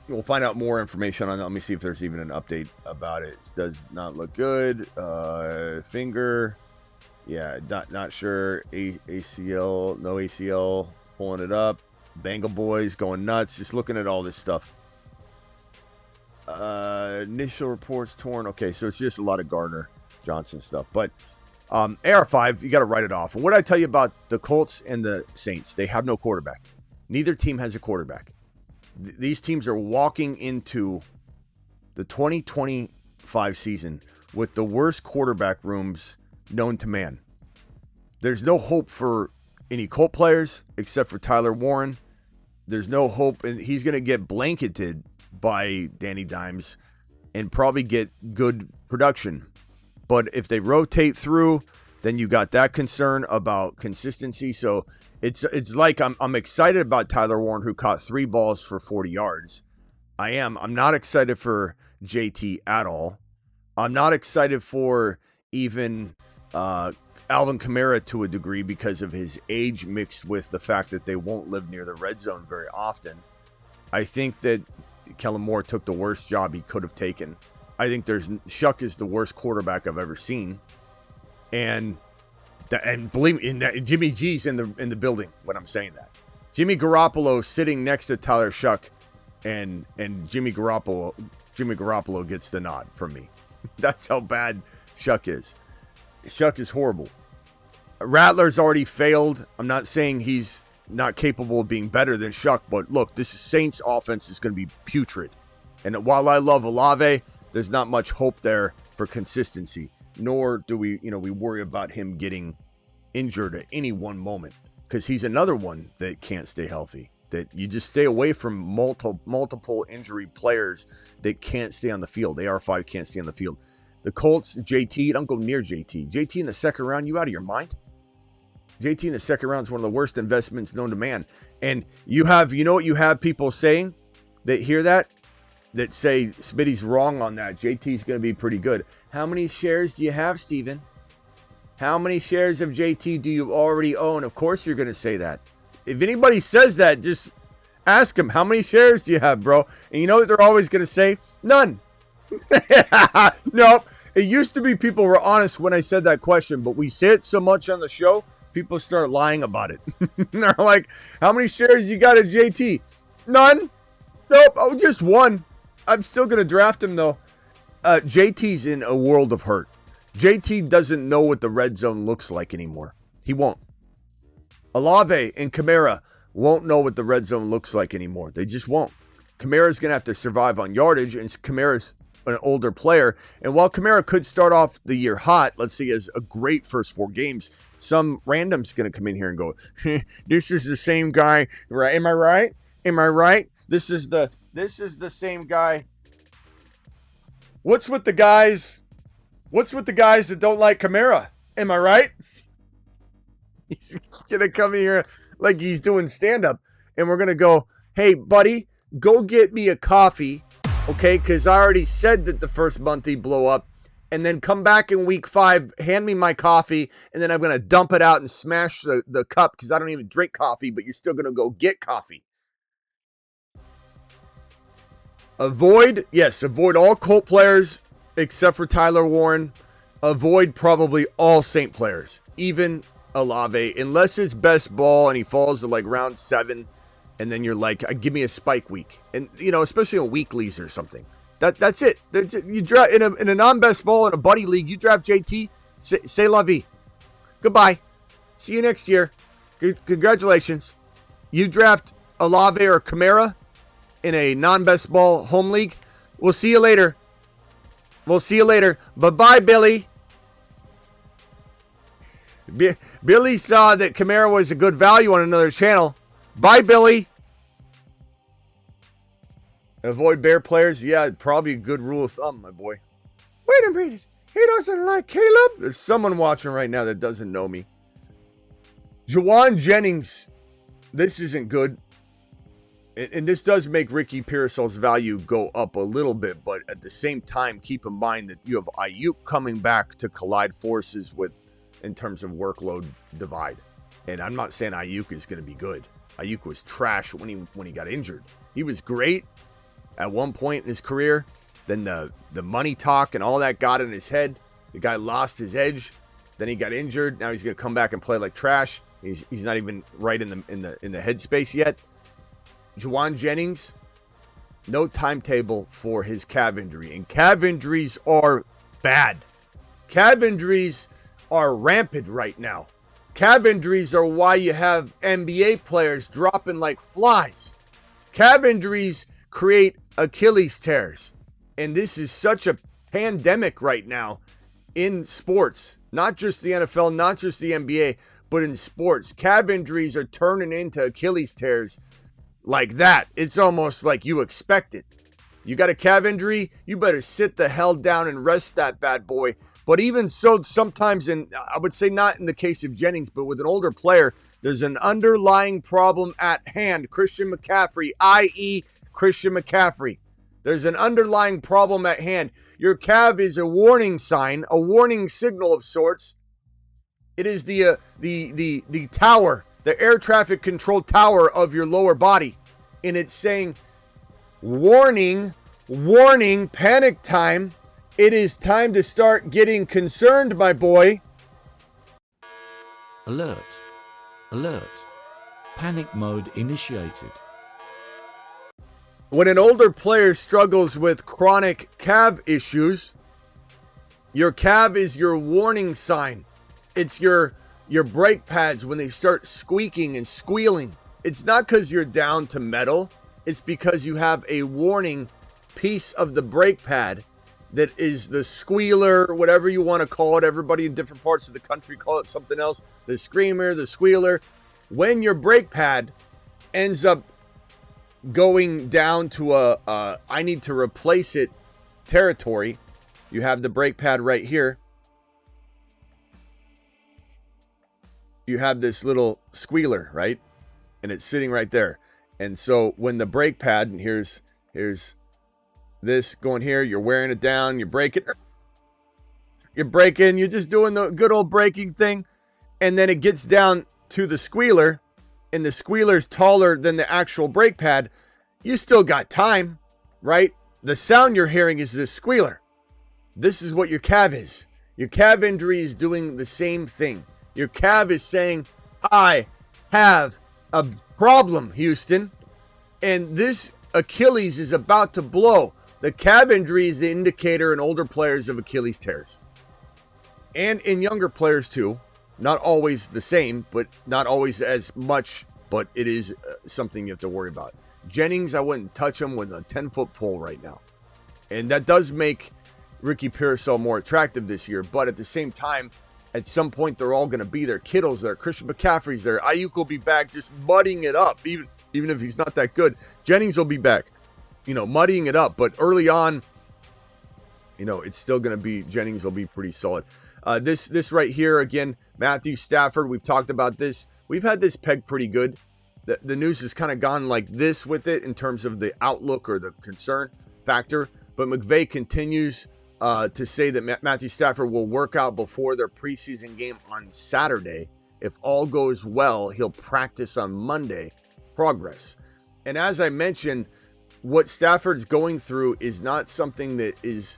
We'll find out more information on it. Let me see if there's even an update about it. It does not look good. Finger. Yeah, not sure. ACL, no ACL. Pulling it up. Bengal boys going nuts. Just looking at all this stuff. Initial reports torn. Okay, so it's just a lot of Gardner Johnson stuff. But AR5, you got to write it off. And what did I tell you about the Colts and the Saints? They have no quarterback. Neither team has a quarterback. These teams are walking into the 2025 season with the worst quarterback rooms known to man. There's no hope for any Colt players except for Tyler Warren. There's no hope, and he's going to get blanketed by Danny Dimes and probably get good production. But if they rotate through, then you got that concern about consistency. So it's like I'm excited about Tyler Warren, who caught 3 balls for 40 yards. I'm not excited for JT at all. I'm not excited for even Alvin Kamara to a degree because of his age mixed with the fact that they won't live near the red zone very often. I think that Kellen Moore took the worst job he could have taken. I think Shuck is the worst quarterback I've ever seen. And believe me, Jimmy G's in the building when I'm saying that. Jimmy Garoppolo sitting next to Tyler Shuck, and Jimmy Garoppolo gets the nod from me. That's how bad Shuck is. Shuck is horrible. Rattler's already failed. I'm not saying he's not capable of being better than Shuck, but look, this Saints offense is going to be putrid. And while I love Olave, there's not much hope there for consistency. Nor do we worry about him getting injured at any one moment, because he's another one that can't stay healthy. That you just stay away from multiple injury players that can't stay on the field. AR5 can't stay on the field. The Colts, JT, don't go near JT. JT in the second round, you out of your mind? JT in the second round is one of the worst investments known to man. And you know what you have people saying that hear that say Smitty's wrong on that. JT's going to be pretty good. How many shares do you have, Steven? How many shares of JT do you already own? Of course you're going to say that. If anybody says that, just ask them, how many shares do you have, bro? And you know what they're always going to say? None. Nope. It used to be people were honest when I said that question, but we say it so much on the show, people start lying about it. They're like, how many shares you got of JT? None. Nope. Oh, just one. I'm still going to draft him, though. JT's in a world of hurt. JT doesn't know what the red zone looks like anymore. He won't. Olave and Kamara won't know what the red zone looks like anymore. They just won't. Kamara's going to have to survive on yardage, and Kamara's an older player. And while Kamara could start off the year hot, let's say as a great first 4 games, some random's going to come in here and go, this is the same guy, right? Am I right? Am I right? This is the same guy. What's with the guys that don't like Kamara? Am I right? He's going to come in here like he's doing stand-up. And we're going to go, hey, buddy, go get me a coffee, okay? Because I already said that the first month he'd blow up. And then come back in week 5, hand me my coffee, and then I'm going to dump it out and smash the cup because I don't even drink coffee, but you're still going to go get coffee. Avoid all Colt players except for Tyler Warren. Avoid probably all Saint players, even Olave, unless it's best ball and he falls to like round 7, and then you're like, give me a spike week, and especially in weeklies or something. That's it. You draft in a non-best ball in a buddy league. You draft JT, say la vie, goodbye, see you next year. Congratulations. You draft Olave or Kamara in a non-best ball home league. We'll see you later. Bye-bye, Billy. Billy saw that Kamara was a good value on another channel. Bye, Billy. Avoid bear players. Yeah, probably a good rule of thumb, my boy. Wait a minute. He doesn't like Caleb? There's someone watching right now that doesn't know me. Juwan Jennings. This isn't good. And this does make Ricky Pearsall's value go up a little bit, but at the same time, keep in mind that you have Ayuk coming back to collide forces with, in terms of workload divide. And I'm not saying Ayuk is going to be good. Ayuk was trash when he got injured. He was great at one point in his career. Then the money talk and all that got in his head. The guy lost his edge. Then he got injured. Now he's going to come back and play like trash. He's not even right in the headspace yet. Juwan Jennings, no timetable for his calf injury. And calf injuries are bad. Calf injuries are rampant right now. Calf injuries are why you have NBA players dropping like flies. Calf injuries create Achilles tears. And this is such a pandemic right now in sports. Not just the NFL, not just the NBA, but in sports. Calf injuries are turning into Achilles tears like that. It's almost like you expect it. You got a calf injury, you better sit the hell down and rest that bad boy. But even so, sometimes, I would say not in the case of Jennings, but with an older player, there's an underlying problem at hand. Christian McCaffrey, i.e. Christian McCaffrey. There's an underlying problem at hand. Your calf is a warning sign, a warning signal of sorts. It is the tower, the air traffic control tower of your lower body. And it's saying, warning, warning, panic time. It is time to start getting concerned, my boy. Alert. Alert. Panic mode initiated. When an older player struggles with chronic calf issues, your calf is your warning sign. It's your brake pads when they start squeaking and squealing. It's not because you're down to metal. It's because you have a warning piece of the brake pad that is the squealer, whatever you want to call it. Everybody in different parts of the country call it something else. The screamer, the squealer. When your brake pad ends up going down to a I need to replace it territory, you have the brake pad right here. You have this little squealer, right? And it's sitting right there. And so when the brake pad, and here's this going here, you're wearing it down, you're braking, you're just doing the good old braking thing. And then it gets down to the squealer, and the squealer's taller than the actual brake pad. You still got time, right? The sound you're hearing is this squealer. This is what your calf is. Your calf injury is doing the same thing. Your calf is saying, I have a problem, Houston. And this Achilles is about to blow. The calf injury is the indicator in older players of Achilles tears. And in younger players too. Not always the same, but not always as much. But it is something you have to worry about. Jennings, I wouldn't touch him with a 10-foot pole right now. And that does make Ricky Pearsall more attractive this year. But at the same time, at some point, they're all going to be there. Kittle's there. Christian McCaffrey's there. Ayuk will be back just muddying it up, even if he's not that good. Jennings will be back, muddying it up. But early on, it's still going to be, Jennings will be pretty solid. This right here, again, Matthew Stafford, we've talked about this. We've had this pegged pretty good. The news has kind of gone like this with it in terms of the outlook or the concern factor. But McVay continues to say that Matthew Stafford will work out before their preseason game on Saturday. If all goes well, he'll practice on Monday. Progress. And as I mentioned, what Stafford's going through is not something that is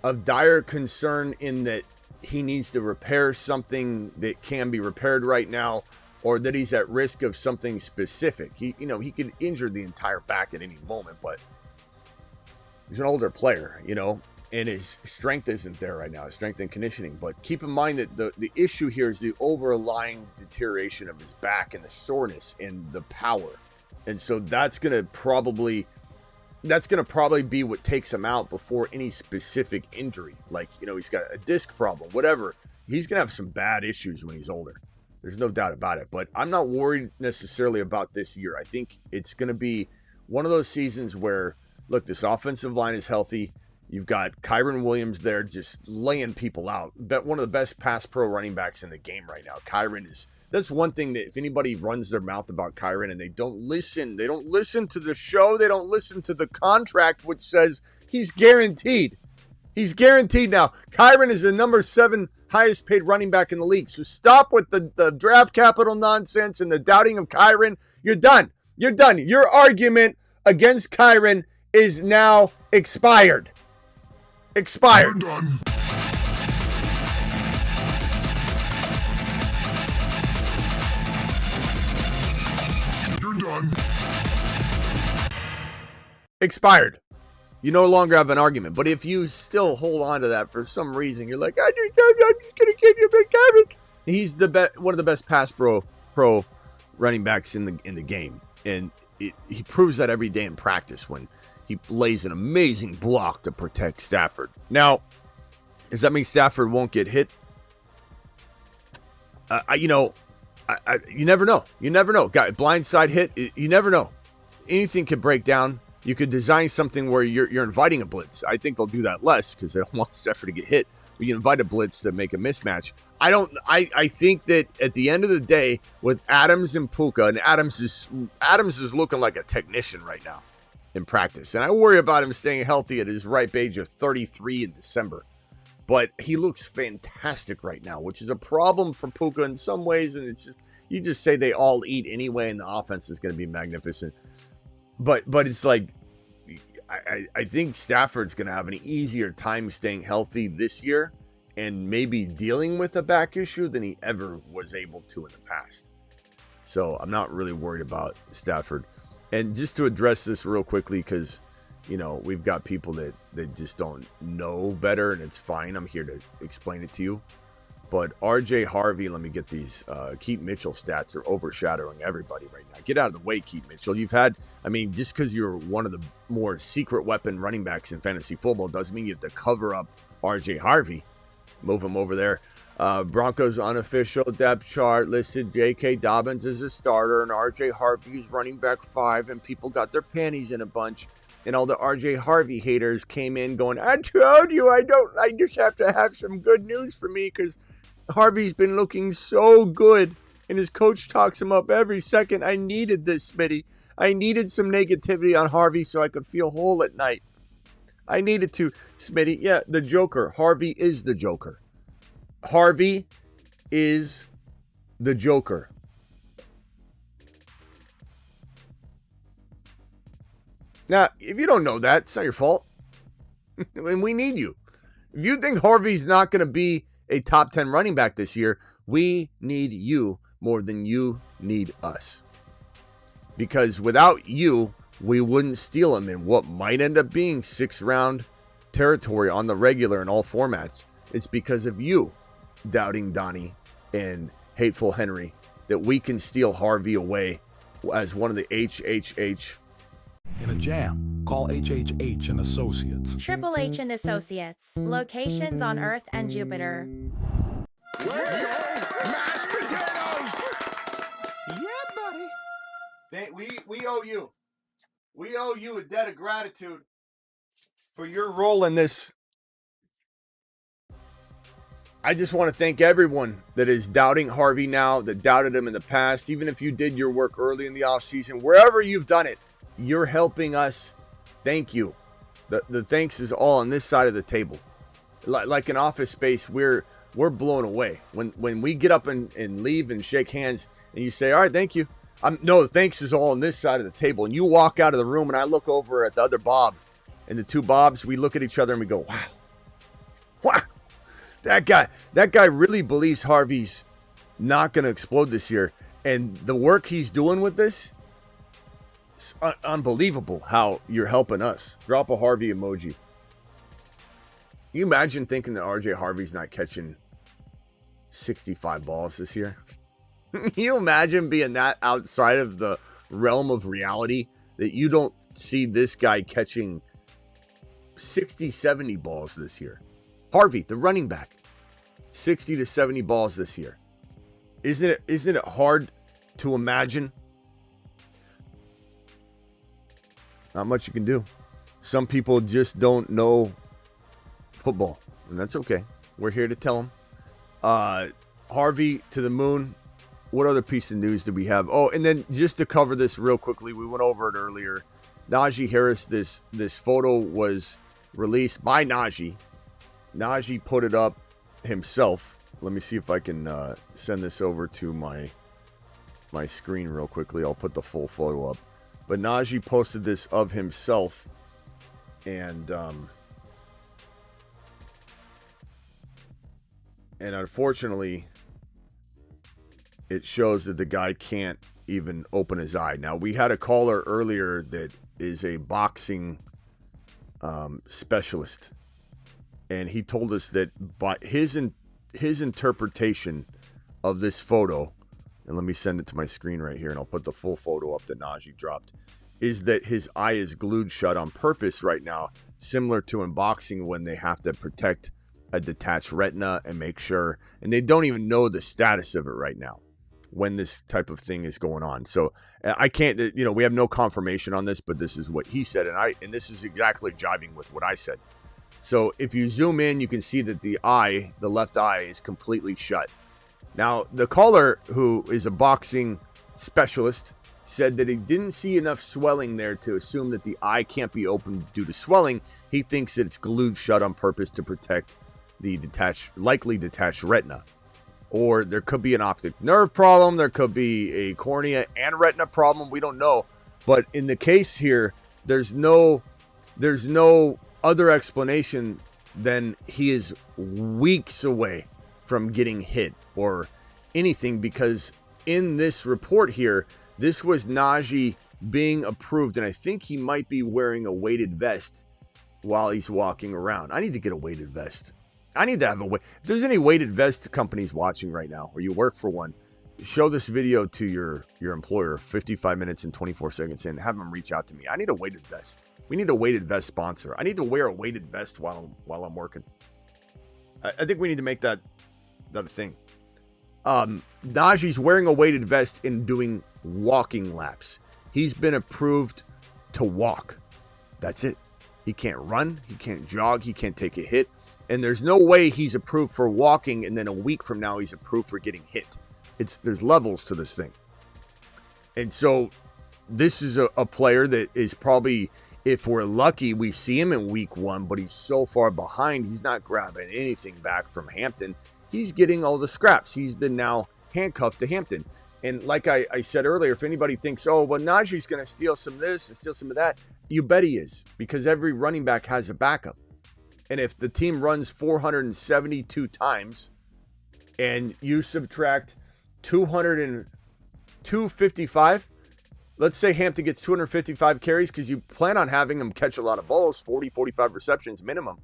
of dire concern in that he needs to repair something that can be repaired right now, or that he's at risk of something specific. He could injure the entire back at any moment, but he's an older player, and his strength isn't there right now, his strength and conditioning. But keep in mind that the issue here is the overlying deterioration of his back and the soreness and the power. And so that's going to probably be what takes him out before any specific injury. Like, he's got a disc problem, whatever. He's going to have some bad issues when he's older. There's no doubt about it. But I'm not worried necessarily about this year. I think it's going to be one of those seasons where, look, this offensive line is healthy. You've got Kyren Williams there just laying people out. One of the best pass pro running backs in the game right now. That's one thing that if anybody runs their mouth about Kyren and they don't listen to the show, they don't listen to the contract, which says he's guaranteed. He's guaranteed now. Kyren is the number 7 highest paid running back in the league. So stop with the draft capital nonsense and the doubting of Kyren. You're done. You're done. Your argument against Kyren is now expired. Expired. You're done. You're done. Expired. You no longer have an argument. But if you still hold on to that for some reason, you're like, I'm just going to give you a Kyren. He's one of the best pass pro running backs in the game. And he proves that every day in practice when he lays an amazing block to protect Stafford. Now, does that mean Stafford won't get hit? You never know. You never know. Blindside hit, you never know. Anything could break down. You could design something where you're inviting a blitz. I think they'll do that less because they don't want Stafford to get hit. But you invite a blitz to make a mismatch. I think that at the end of the day, with Adams and Puka, and Adams is looking like a technician right now. in practice. And I worry about him staying healthy at his ripe age of 33 in December. But he looks fantastic right now, which is a problem for Puka in some ways. And it's just, you just say they all eat anyway, and the offense is going to be magnificent. But it's like, I think Stafford's going to have an easier time staying healthy this year and maybe dealing with a back issue than he ever was able to in the past. So I'm not really worried about Stafford. And just to address this real quickly, because, you know, we've got people that just don't know better, and it's fine. I'm here to explain it to you. But RJ Harvey, let me get these. Keaton Mitchell stats are overshadowing everybody right now. Get out of the way, Keaton Mitchell. You've had, I mean, just because you're one of the more secret weapon running backs in fantasy football doesn't mean you have to cover up RJ Harvey. Move him over there. Broncos unofficial depth chart listed J.K. Dobbins as a starter and RJ Harvey is running back 5, and people got their panties in a bunch. And all the RJ Harvey haters came in going, I told you I just have to have some good news for me because Harvey's been looking so good. And his coach talks him up every second. I needed this, Smitty. I needed some negativity on Harvey so I could feel whole at night. I needed to, Smitty. Yeah, the Joker. Harvey is the Joker. Harvey is the Joker. Now, if you don't know that, it's not your fault. And we need you. If you think Harvey's not going to be a top 10 running back this year, we need you more than you need us. Because without you, we wouldn't steal him in what might end up being 6th-round territory on the regular in all formats. It's because of you, Doubting Donnie and Hateful Henry, that we can steal Harvey away as one of the HHH. In a jam, call HHH and Associates. Triple H and Associates. Locations on Earth and Jupiter. Let's go! Mashed potatoes! Yeah, buddy. We owe you. We owe you a debt of gratitude for your role in this. I just want to thank everyone that is doubting Harvey now, that doubted him in the past. Even if you did your work early in the offseason, wherever you've done it, you're helping us. Thank you. The thanks is all on this side of the table. Like in Office Space, we're blown away. When we get up and leave and shake hands and you say, all right, thank you. No, the thanks is all on this side of the table. And you walk out of the room and I look over at the other Bob and the two Bobs, we look at each other and we go, wow. Wow. That guy really believes Harvey's not going to explode this year. And the work he's doing with this, it's unbelievable how you're helping us. Drop a Harvey emoji. Can you imagine thinking that RJ Harvey's not catching 65 balls this year? Can you imagine being that outside of the realm of reality that you don't see this guy catching 60, 70 balls this year? Harvey, the running back, 60 to 70 balls this year. Isn't it hard to imagine? Not much you can do. Some people just don't know football, and that's okay. We're here to tell them. Harvey to the moon. What other piece of news do we have? Oh, and then just to cover this real quickly, we went over it earlier. Naji Harris, this photo was released by Naji. Naji put it up himself. Let me see if I can send this over to my screen real quickly. I'll put the full photo up. But Naji posted this of himself, and unfortunately, it shows that the guy can't even open his eye. Now, we had a caller earlier that is a boxing specialist, and he told us that by his interpretation of this photo, and let me send it to my screen right here, and I'll put the full photo up that Naji dropped, is that his eye is glued shut on purpose right now, similar to in boxing when they have to protect a detached retina and make sure, and they don't even know the status of it right now when this type of thing is going on. So I can't, we have no confirmation on this, but this is what he said, and this is exactly jiving with what I said. So if you zoom in, you can see that the left eye is completely shut. Now, the caller, who is a boxing specialist, said that he didn't see enough swelling there to assume that the eye can't be opened due to swelling. He thinks that it's glued shut on purpose to protect the likely detached retina. Or there could be an optic nerve problem. There could be a cornea and retina problem. We don't know. But in the case here, there's no other explanation than he is weeks away from getting hit or anything, because in this report here, this was Naji being approved, and I think he might be wearing a weighted vest while he's walking around. I need to get a weighted vest. I need to have a weight. If there's any weighted vest companies watching right now, or you work for one, show this video to your employer 55 minutes and 24 seconds in. Have them reach out to me. I need a weighted vest. We need a weighted vest sponsor. I need to wear a weighted vest while I'm working. I think we need to make that a thing. Naji's wearing a weighted vest and doing walking laps. He's been approved to walk. That's it. He can't run. He can't jog. He can't take a hit. And there's no way he's approved for walking and then a week from now he's approved for getting hit. There's levels to this thing. And so this is a player that is probably, if we're lucky, we see him in week 1, but he's so far behind, he's not grabbing anything back from Hampton. He's getting all the scraps. He's the now handcuffed to Hampton. And like I said earlier, if anybody thinks, oh, well, Naji's going to steal some of this and steal some of that, you bet he is, because every running back has a backup. And if the team runs 472 times and you subtract 255, let's say Hampton gets 255 carries because you plan on having him catch a lot of balls, 40, 45 receptions minimum.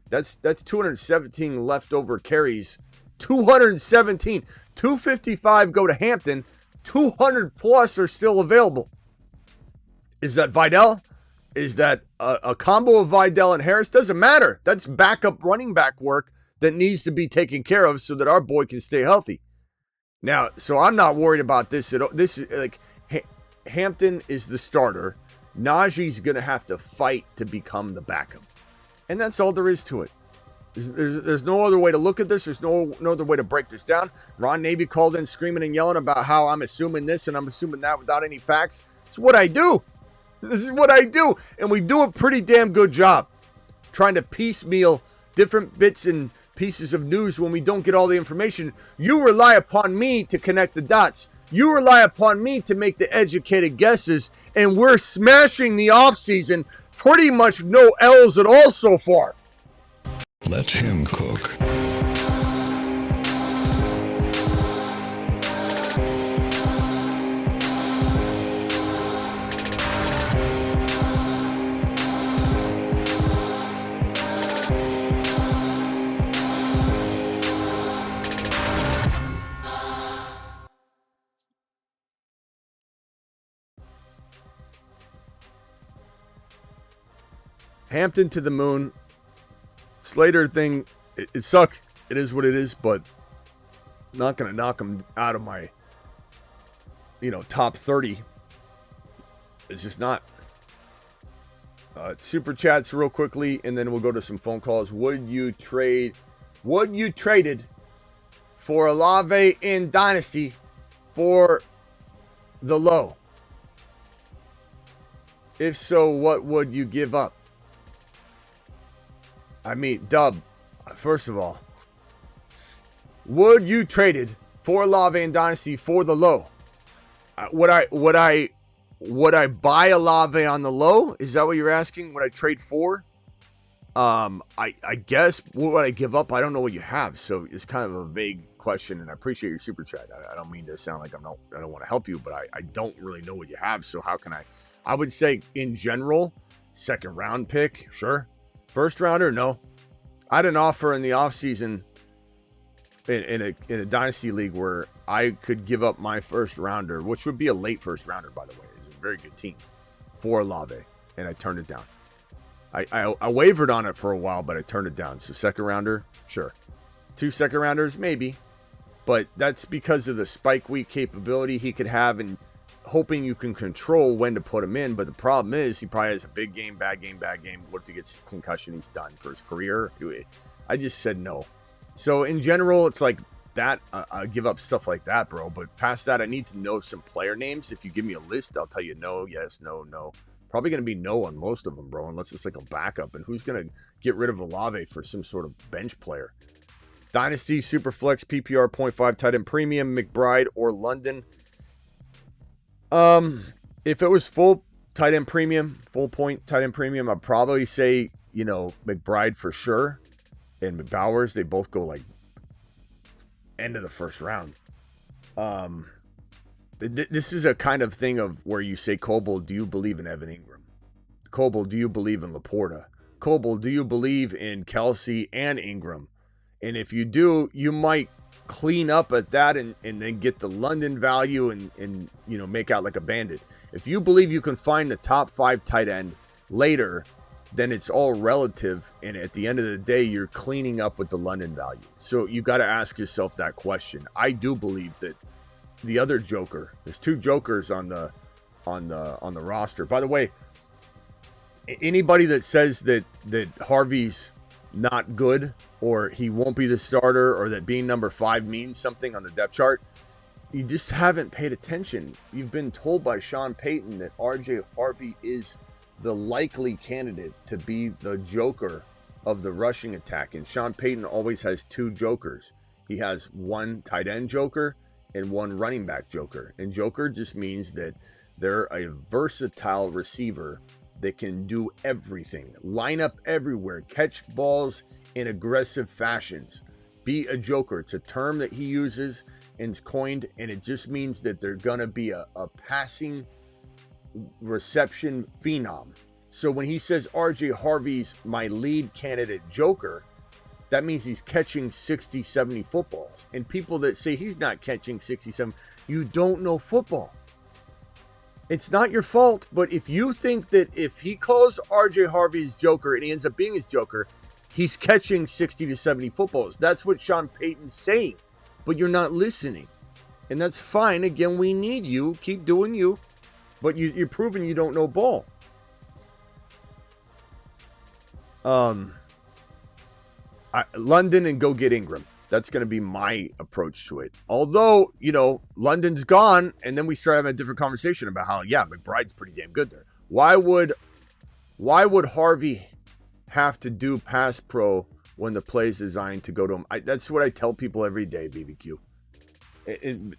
That's 217 leftover carries. 217. 255 go to Hampton. 200 plus are still available. Is that Vidal? Is that a combo of Vidal and Harris? Doesn't matter. That's backup running back work that needs to be taken care of so that our boy can stay healthy. Now, so I'm not worried about this at all. This is like Hampton is the starter. Naji's going to have to fight to become the backup. And that's all there is to it. There's no other way to look at this. There's no other way to break this down. Ron Navy called in screaming and yelling about how I'm assuming this and I'm assuming that without any facts. It's what I do. This is what I do. And we do a pretty damn good job trying to piecemeal different bits and pieces of news when we don't get all the information. You rely upon me to connect the dots. You rely upon me to make the educated guesses. And we're smashing the offseason. Pretty much no L's at all so far. Let him cook. Hampton to the moon. Slater thing, it sucks. It is what it is, but not going to knock him out of my, top 30. It's just not. Super chats real quickly, and then we'll go to some phone calls. Would you traded for Olave in Dynasty for the low? If so, what would you give up? I mean, Dub, first of all, would you traded for Olave in Dynasty for the low? Would I buy Olave on the low? Is that what you're asking? Would I trade for? I guess. What would I give up? I don't know what you have, so it's kind of a vague question. And I appreciate your super chat. I don't mean to sound like I don't want to help you, but I don't really know what you have. So how can I? I would say in general, second round pick, sure. First rounder, no. I had an offer in the offseason in a dynasty league where I could give up my first rounder, which would be a late first rounder, by the way. It's a very good team, for Olave, and I turned it down. I wavered on it for a while, but I turned it down. So second rounder, sure. 2 second rounders, maybe. But that's because of the spike week capability he could have and hoping you can control when to put him in. But the problem is he probably has a big game, bad game, bad game. What if he gets concussion? He's done for his career. I just said no. So in general, it's like that, I give up stuff like that, bro. But past that, I need to know some player names. If you give me a list, I'll tell you no, yes, no, no. Probably going to be no on most of them, bro, unless it's like a backup. And who's going to get rid of Olave for some sort of bench player? Dynasty, Superflex, PPR, 0.5, tight end premium, McBride, or London. If it was full tight end premium, full point tight end premium, I'd probably say, you know, McBride for sure. And Bowers, they both go like end of the first round. This is a kind of thing of where you say, Coble, do you believe in Evan Ingram? Coble, do you believe in Laporta? Coble, do you believe in Kelsey and Ingram? And if you do, you might clean up at that and then get the London value and you know, make out like a bandit. If you believe you can find the top 5 tight end later, then it's all relative. And at the end of the day, you're cleaning up with the London value. So you got to ask yourself that question. I do believe that the other joker, there's 2 jokers on the roster. By the way, anybody that says that Harvey's not good or he won't be the starter or that being number 5 means something on the depth chart, you just haven't paid attention. You've been told by Sean Payton that RJ Harvey is the likely candidate to be the joker of the rushing attack. And Sean Payton always has 2 jokers. He has 1 tight end joker and 1 running back joker. And joker just means that they're a versatile receiver that can do everything. Line up everywhere, catch balls in aggressive fashions. Be a joker. It's a term that he uses and is coined, and it just means that they're going to be a passing reception phenom. So when he says RJ Harvey's my lead candidate joker, that means he's catching 60, 70 footballs. And people that say he's not catching 67, you don't know football. It's not your fault, but if you think that if he calls RJ Harvey his joker and he ends up being his joker, he's catching 60 to 70 footballs. That's what Sean Payton's saying, but you're not listening. And that's fine. Again, we need you. Keep doing you, but you're proving you don't know ball. London and go get Ingram. That's going to be my approach to it. Although, you know, London's gone, and then we start having a different conversation about how, yeah, McBride's pretty damn good there. Why would Harvey have to do pass pro when the play is designed to go to him? That's what I tell people every day, BBQ.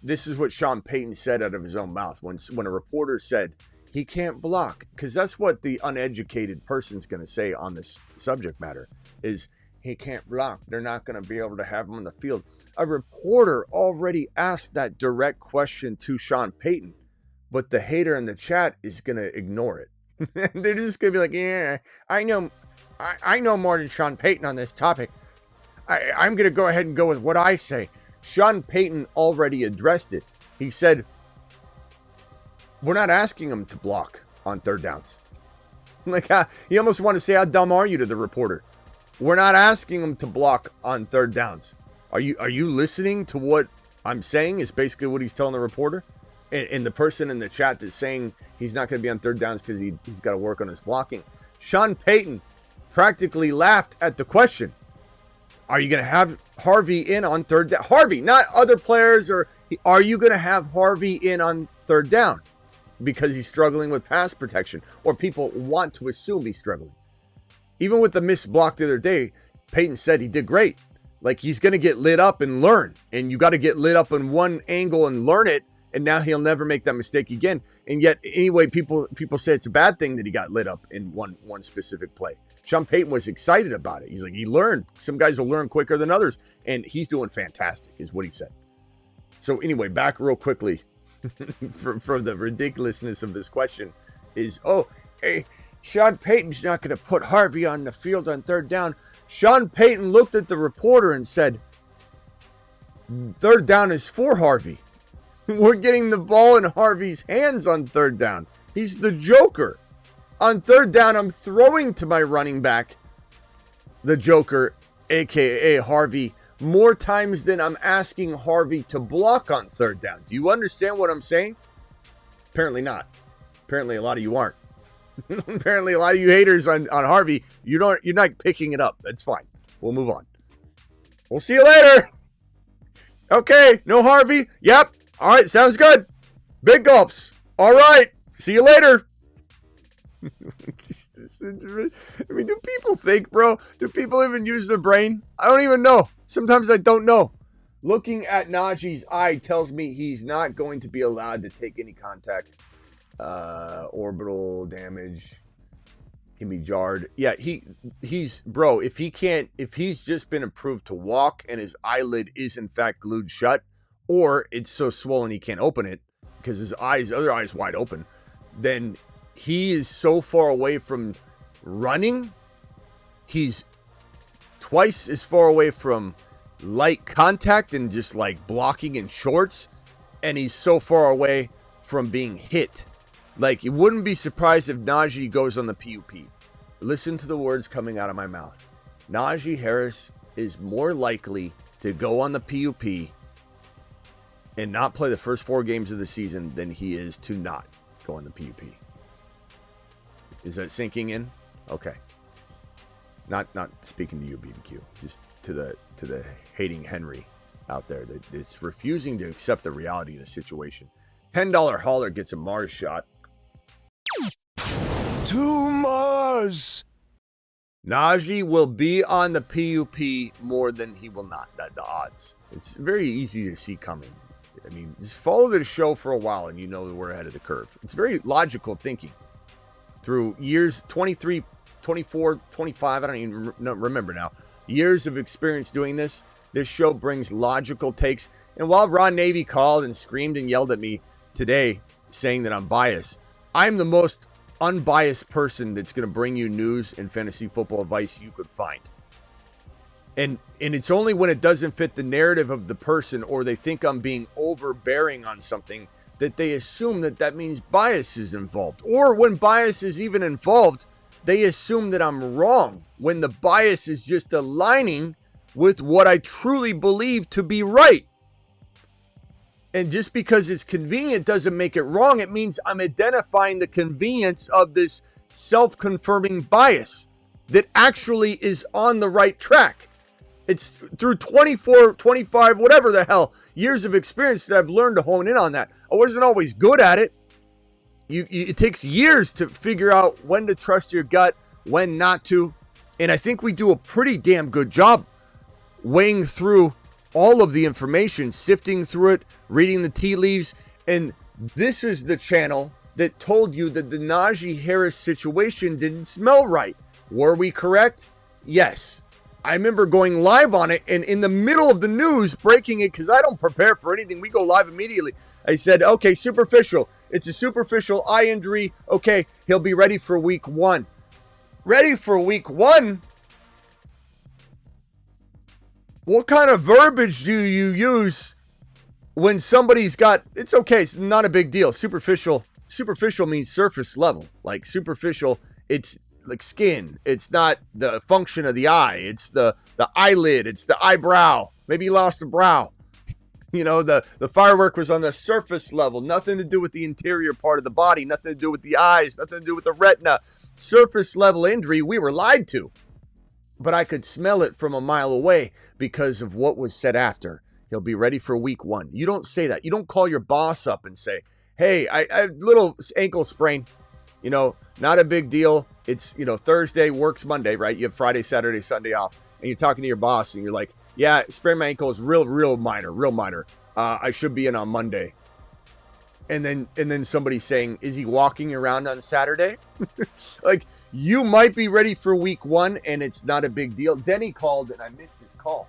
This is what Sean Payton said out of his own mouth when a reporter said he can't block, because that's what the uneducated person's going to say on this subject matter is, he can't block. They're not going to be able to have him on the field. A reporter already asked that direct question to Sean Payton, but the hater in the chat is going to ignore it. They're just going to be like, yeah, I know more than Sean Payton on this topic. I'm going to go ahead and go with what I say. Sean Payton already addressed it. He said, we're not asking him to block on 3rd downs. Like, you almost want to say, how dumb are you to the reporter? We're not asking him to block on 3rd downs. Are you listening to what I'm saying is basically what he's telling the reporter? And the person in the chat that's saying he's not going to be on 3rd downs because he's got to work on his blocking. Sean Payton practically laughed at the question. Are you going to have Harvey in on 3rd down? Harvey, not other players. Or are you going to have Harvey in on 3rd down because he's struggling with pass protection? Or people want to assume he's struggling. Even with the missed block the other day, Payton said he did great. Like, he's going to get lit up and learn. And you got to get lit up in one angle and learn it. And now he'll never make that mistake again. And yet, anyway, people say it's a bad thing that he got lit up in one specific play. Sean Payton was excited about it. He's like, he learned. Some guys will learn quicker than others. And he's doing fantastic, is what he said. So anyway, back real quickly from the ridiculousness of this question is, hey, Sean Payton's not going to put Harvey on the field on 3rd down. Sean Payton looked at the reporter and said, 3rd down is for Harvey. We're getting the ball in Harvey's hands on 3rd down. He's the joker. On 3rd down, I'm throwing to my running back, the joker, a.k.a. Harvey, more times than I'm asking Harvey to block on 3rd down. Do you understand what I'm saying? Apparently not. Apparently a lot of you aren't. Apparently a lot of you haters on Harvey, you're not picking it up. That's fine. We'll move on. We'll see you later. Okay, no Harvey. Yep. All right, sounds good. Big gulps. All right. See you later. I mean, do people think, bro? Do people even use their brain? I don't even know. Sometimes I don't know. Looking at Naji's eye tells me he's not going to be allowed to take any contact. Orbital damage can be jarred. Yeah, he's bro, if he's just been approved to walk and his eyelid is in fact glued shut, or it's so swollen he can't open it because his other eye's wide open, then he is so far away from running. He's twice as far away from light contact and just like blocking in shorts, and he's so far away from being hit. Like, you wouldn't be surprised if Naji goes on the PUP. Listen to the words coming out of my mouth. Naji Harris is more likely to go on the PUP and not play the first 4 games of the season than he is to not go on the PUP. Is that sinking in? Okay. Not speaking to you, BBQ. Just to the hating Henry out there that is refusing to accept the reality of the situation. $10 hauler gets a Mars shot. To Mars. Naji will be on the PUP more than he will not. The odds. It's very easy to see coming. I mean, just follow the show for a while and you know that we're ahead of the curve. It's very logical thinking. Through years, 23, 24, 25, I don't even remember now. Years of experience doing this. This show brings logical takes. And while Ron Navy called and screamed and yelled at me today saying that I'm biased, I'm the most unbiased person that's going to bring you news and fantasy football advice you could find. And it's only when it doesn't fit the narrative of the person or they think I'm being overbearing on something that they assume that means bias is involved. Or when bias is even involved, they assume that I'm wrong when the bias is just aligning with what I truly believe to be right. And just because it's convenient doesn't make it wrong. It means I'm identifying the convenience of this self-confirming bias that actually is on the right track. It's through 24, 25, whatever the hell, years of experience that I've learned to hone in on that. I wasn't always good at it. It takes years to figure out when to trust your gut, when not to. And I think we do a pretty damn good job weighing through all of the information, sifting through it, reading the tea leaves. And this is the channel that told you that the Naji Harris situation didn't smell right. Were we correct? Yes. I remember going live on it and in the middle of the news breaking it because I don't prepare for anything. We go live immediately. I said, okay, superficial. It's a superficial eye injury. Okay, he'll be ready for week 1. Ready for week 1? What kind of verbiage do you use when somebody's got, it's okay, it's not a big deal. Superficial means surface level. Like superficial, it's like skin. It's not the function of the eye. It's the eyelid. It's the eyebrow. Maybe you lost a brow. You know, the firework was on the surface level. Nothing to do with the interior part of the body. Nothing to do with the eyes. Nothing to do with the retina. Surface level injury, we were lied to. But I could smell it from a mile away because of what was said after. He'll be ready for week 1. You don't say that. You don't call your boss up and say, hey, I little ankle sprain. You know, not a big deal. It's, you know, Thursday, works Monday, right? You have Friday, Saturday, Sunday off. And you're talking to your boss and you're like, yeah, sprained my ankle is real minor. I should be in on Monday. And then somebody saying, is he walking around on Saturday? Like, you might be ready for week 1 and it's not a big deal. Denny called and I missed his call.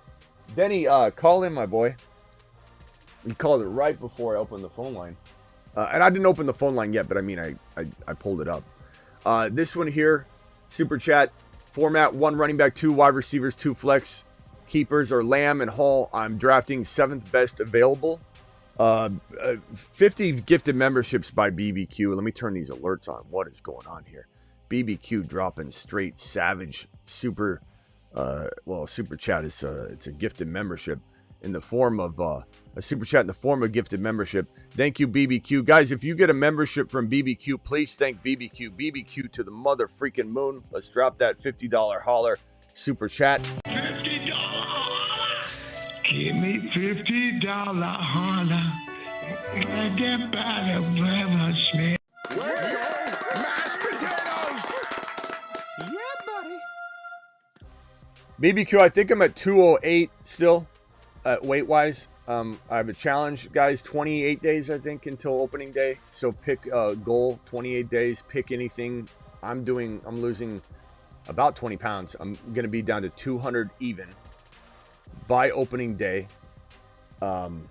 Denny, call in, my boy. He called it right before I opened the phone line. And I didn't open the phone line yet, but I mean, I pulled it up. This one here, super chat format: 1 running back, 2 wide receivers, 2 flex. Keepers are Lamb and Hall. I'm drafting 7th best available. 50 gifted memberships by BBQ. Let me turn these alerts on. What is going on here? BBQ dropping straight savage super. Super chat is it's a gifted membership in the form of a super chat in the form of gifted membership. Thank you, BBQ. Guys, if you get a membership from BBQ, please thank BBQ. BBQ to the mother freaking moon. Let's drop that $50 holler super chat. Give me $50 holler. I get by the brother Smith. Let's go, mashed potatoes! Yeah, buddy. BBQ, I think I'm at 208 still, weight-wise. I have a challenge, guys, 28 days, I think, until opening day. So pick a goal, 28 days, pick anything. I'm losing about 20 pounds. I'm going to be down to 200 even by opening day. I'm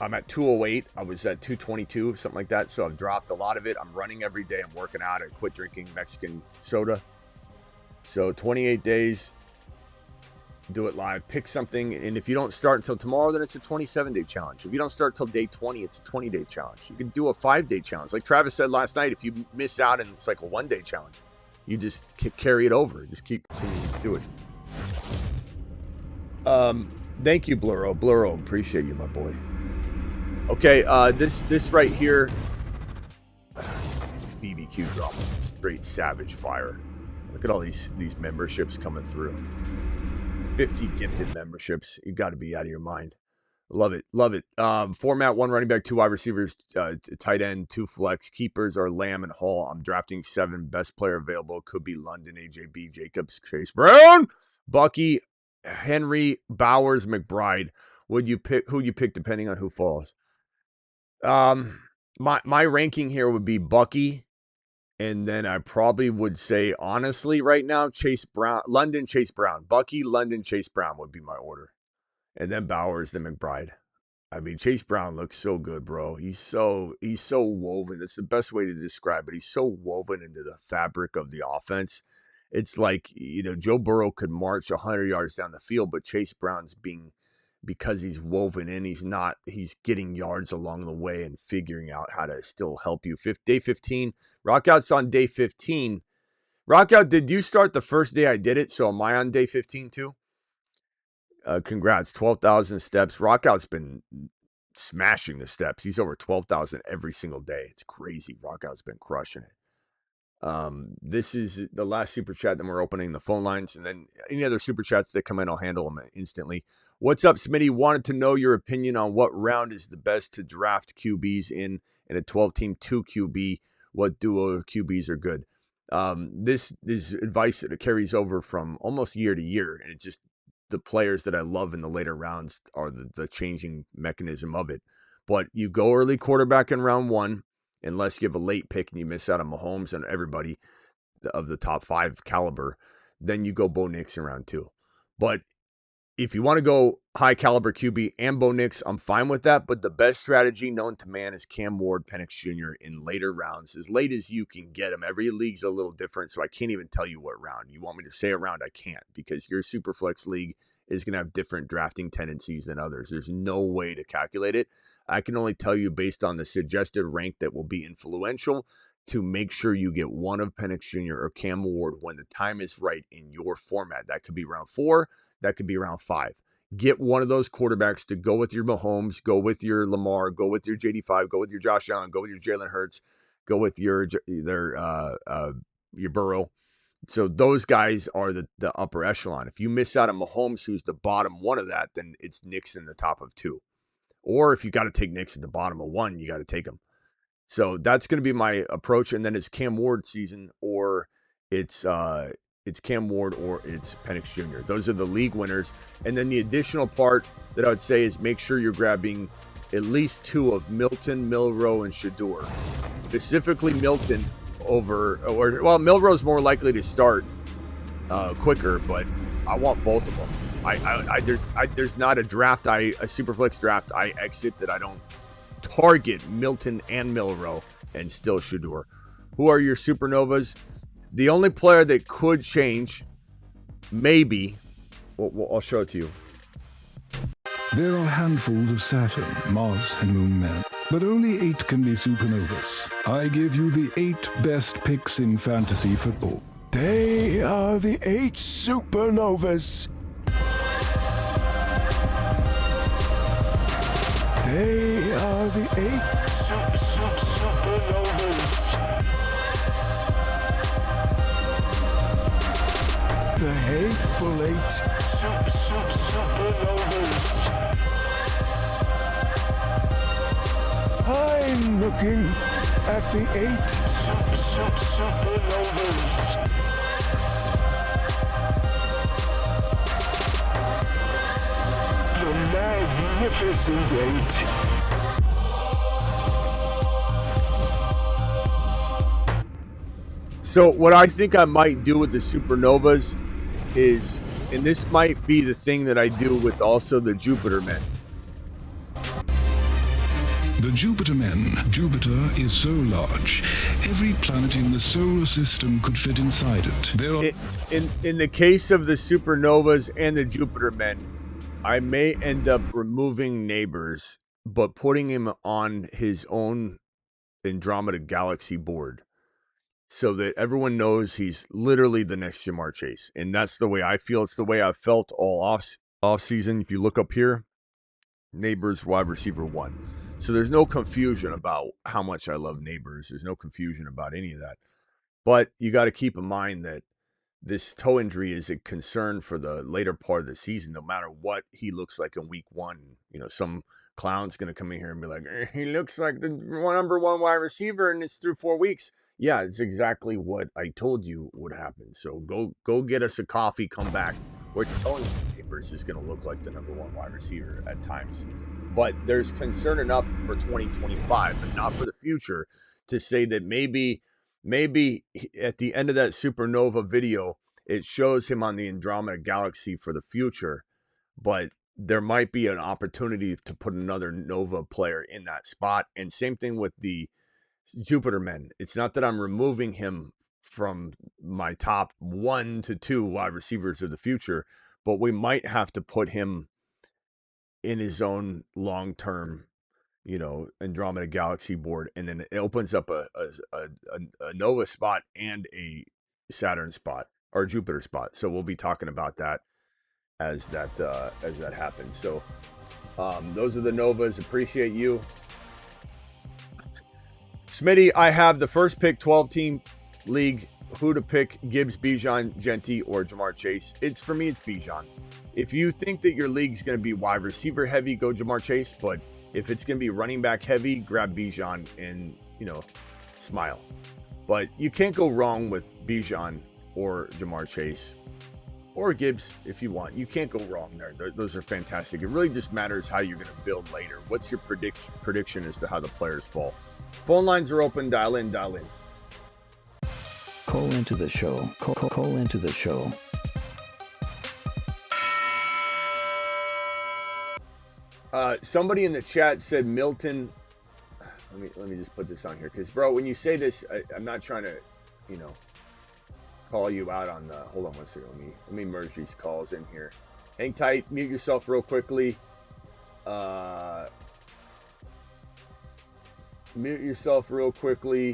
at 208. I was at 222, something like that. So I've dropped a lot of it. I'm running every day. I'm working out. I quit drinking Mexican soda. So 28 days. Do it live. Pick something. And if you don't start until tomorrow, then it's a 27-day challenge. If you don't start till day 20, it's a 20-day challenge. You can do a 5-day challenge. Like Travis said last night, if you miss out and it's like a 1-day challenge, you just carry it over. Just keep continuing to do it. Thank you, Burrow. Appreciate you, my boy. Okay, this right here, BBQ drop, straight savage fire. Look at all these memberships coming through. 50 gifted memberships. You got to be out of your mind. Love it. Format: 1 running back, 2 wide receivers, tight end, 2 flex. Keepers are Lamb and Hall. I'm drafting 7. Best player available could be London, AJB, Jacobs, Chase Brown, Bucky, Henry, Bowers, McBride. Would you pick? Who you pick depending on who falls? My ranking here would be Bucky, and then I probably would say, honestly, right now, Chase Brown, London, Chase Brown, Bucky, London, Chase Brown would be my order, and then Bowers, then McBride. I mean, Chase Brown looks so good, bro. He's so woven. That's the best way to describe it. He's so woven into the fabric of the offense. It's like, Joe Burrow could march 100 yards down the field, but Chase Brown's because he's woven in, he's getting yards along the way and figuring out how to still help you. Day 15, Rockout's on day 15. Rockout, did you start the first day I did it? So am I on day 15 too? Congrats, 12,000 steps. Rockout's been smashing the steps. He's over 12,000 every single day. It's crazy. Rockout's been crushing it. This is the last super chat, then we're opening the phone lines, and then any other super chats that come in, I'll handle them instantly. What's up, Smitty? Wanted to know your opinion on what round is the best to draft QBs in a 12-team 2 QB. What duo of QBs are good? This is advice that carries over from almost year to year, and it's just the players that I love in the later rounds are the changing mechanism of it. But you go early quarterback in round 1, unless you have a late pick and you miss out on Mahomes and everybody of the top 5 caliber, then you go Bo Nix in round 2. But if you want to go high caliber QB and Bo Nix, I'm fine with that. But the best strategy known to man is Cam Ward, Penix Jr. in later rounds, as late as you can get them. Every league's a little different, so I can't even tell you what round. You want me to say a round? I can't, because your Superflex league is going to have different drafting tendencies than others. There's no way to calculate it. I can only tell you based on the suggested rank that will be influential to make sure you get one of Penix Jr. or Cam Ward when the time is right in your format. That could be round 4. That could be round 5. Get one of those quarterbacks to go with your Mahomes, go with your Lamar, go with your JD5, go with your Josh Allen, go with your Jalen Hurts, go with your Burrow. So those guys are the upper echelon. If you miss out on Mahomes, who's the bottom one of that, then it's Nix in the top of 2. Or if you got to take Nix at the bottom of 1, you got to take him. So that's going to be my approach. And then it's Cam Ward season, or it's Cam Ward, or it's Penix Jr. Those are the league winners. And then the additional part that I would say is make sure you're grabbing at least 2 of Milton, Milroe, and Shedeur. Specifically Milton Milroe's more likely to start quicker, but I want both of them. There's not a draft, a Superflex draft I exit that I don't target Milton and Milroe and still Shedeur. Who are your supernovas? The only player that could change, maybe, I'll show it to you. There are handfuls of Saturn, Mars, and Moon men, but only 8 can be supernovas. I give you the 8 best picks in fantasy football. They are the 8 supernovas. They are the 8 supernovas. the hateful eight. Supernovas. I'm looking at the eight supernovas. The magnificent eight. So what I think I might do with the supernovas is, and this might be the thing that I do with also the Jupiter men. The Jupiter men. Jupiter is so large, every planet in the solar system could fit inside it. There are... In the case of the supernovas and the Jupiter men, I may end up removing Neighbors, but putting him on his own Andromeda Galaxy board, so that everyone knows he's literally the next Jamar Chase. And that's the way I feel. It's the way I've felt all off season. If you look up here, Neighbors wide receiver 1. So there's no confusion about how much I love Neighbors. There's no confusion about any of that. But you got to keep in mind that this toe injury is a concern for the later part of the season, no matter what he looks like in week 1. You know, some clown's going to come in here and be like, he looks like the number 1 wide receiver and it's through 4 weeks. Yeah, it's exactly what I told you would happen. So go get us a coffee, come back. We're telling you Neighbors is going to look like the number 1 wide receiver at times. But there's concern enough for 2025, but not for the future, to say that maybe at the end of that Supernova video, it shows him on the Andromeda Galaxy for the future, but there might be an opportunity to put another Nova player in that spot. And same thing with the Jupiter men. It's not that I'm removing him from my top 1 to 2 wide receivers of the future, but we might have to put him in his own long-term, Andromeda Galaxy board, and then it opens up a Nova spot and a Saturn spot or Jupiter spot. So we'll be talking about that as that happens. So those are the Novas. Appreciate you, Smitty. I have the first pick, 12-team league. Who to pick? Gibbs, Bijan, Genty, or Jamar Chase? For me, it's Bijan. If you think that your league's going to be wide receiver heavy, go Jamar Chase. But if it's going to be running back heavy, grab Bijan and, smile. But you can't go wrong with Bijan or Jamar Chase or Gibbs if you want. You can't go wrong there. Those are fantastic. It really just matters how you're going to build later. What's your prediction as to how the players fall? Phone lines are open. Dial in, dial in. Call into the show. Call into the show. Somebody in the chat said Milton. Let me just put this on here, because bro, when you say this, I'm not trying to, call you out on the. Hold on one second. Let me merge these calls in here. Hang tight. Mute yourself real quickly. Mute yourself real quickly.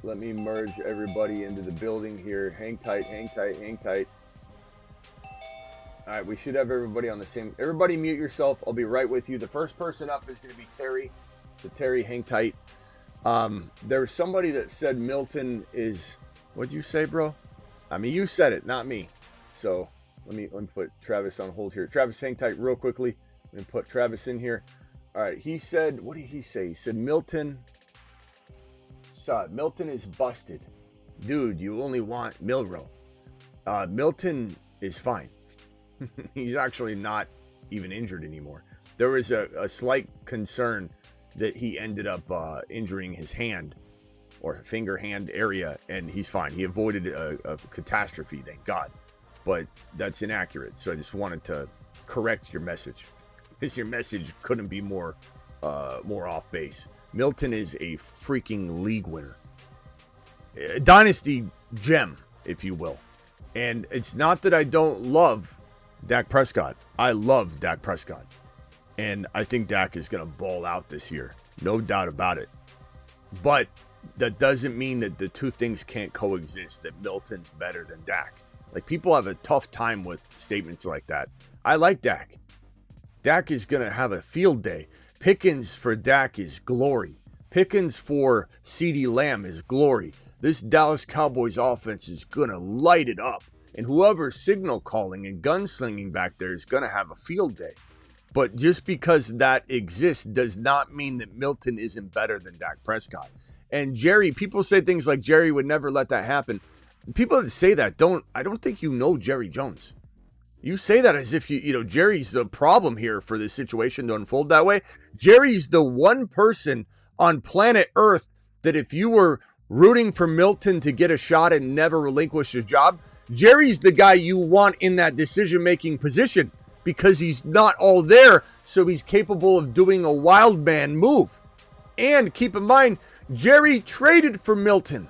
Let me merge everybody into the building here. Hang tight. All right, we should have everybody on the same. Everybody mute yourself. I'll be right with you. The first person up is going to be Terry. So Terry, hang tight. There was somebody that said Milton is. What'd you say, bro? I mean, you said it, not me. So let me put Travis on hold here. Travis, hang tight real quickly. Let me put Travis in here. All right, he said, what did he say? He said Milton is busted. Dude, you only want Milrow. Milton is fine. He's actually not even injured anymore. There was a slight concern that he ended up injuring his hand or finger hand area, and he's fine. He avoided a catastrophe, thank God. But that's inaccurate. So I just wanted to correct your message, because your message couldn't be more off base. Milton is a freaking league winner, a dynasty gem, if you will. And it's not that I don't love Dak Prescott. I love Dak Prescott. And I think Dak is going to ball out this year. No doubt about it. But that doesn't mean that the two things can't coexist, that Milton's better than Dak. Like, people have a tough time with statements like that. I like Dak. Dak is going to have a field day. Pickens for Dak is glory. Pickens for CeeDee Lamb is glory. This Dallas Cowboys offense is going to light it up. And whoever's signal calling and gunslinging back there is going to have a field day. But just because that exists does not mean that Milton isn't better than Dak Prescott. And Jerry, people say things like Jerry would never let that happen. People that say that I don't think you know Jerry Jones. You say that as if Jerry's the problem here for this situation to unfold that way. Jerry's the one person on planet Earth that if you were rooting for Milton to get a shot and never relinquish his job, Jerry's the guy you want in that decision-making position because he's not all there, so he's capable of doing a wild man move. And keep in mind, Jerry traded for Milton.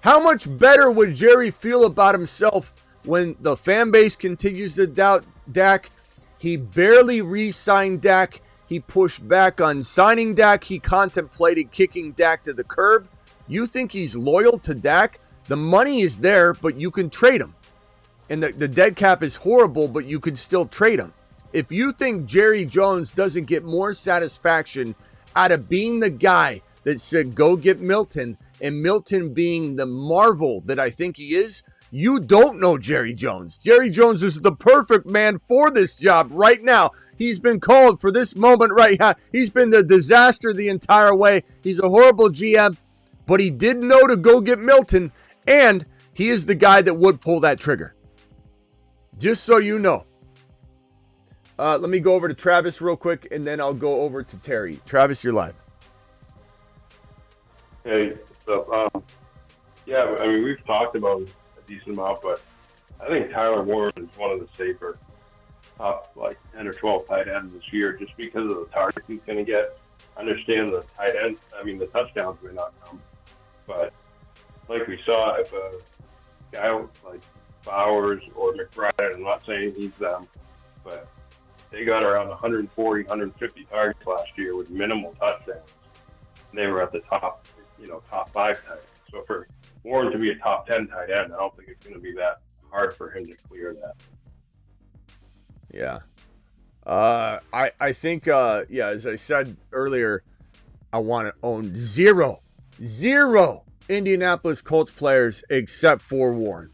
How much better would Jerry feel about himself when the fan base continues to doubt Dak? He barely re-signed Dak. He pushed back on signing Dak. He contemplated kicking Dak to the curb. You think he's loyal to Dak? The money is there, but you can trade him. And the dead cap is horrible, but you could still trade him. If you think Jerry Jones doesn't get more satisfaction out of being the guy that said, go get Milton, and Milton being the marvel that I think he is, you don't know Jerry Jones. Jerry Jones is the perfect man for this job right now. He's been called for this moment right now. He's been the disaster the entire way. He's a horrible GM, but he did know to go get Milton, and he is the guy that would pull that trigger. Just so you know. Let me go over to Travis real quick, and then I'll go over to Terry. Travis, you're live. Hey, so, yeah, I mean, we've talked about it a decent amount, but I think Tyler Warren is one of the safer top, 10 or 12 tight ends this year just because of the targets he's going to get. I understand the tight end, the touchdowns may not come, but like we saw, if a guy like Bowers or McBride, I'm not saying he's them, but they got around 140, 150 targets last year with minimal touchdowns. And they were at the top, top 5 tight ends. So for Warren to be a top 10 tight end, I don't think it's going to be that hard for him to clear that. Yeah. I think, as I said earlier, I want to own zero Indianapolis Colts players except for Warren.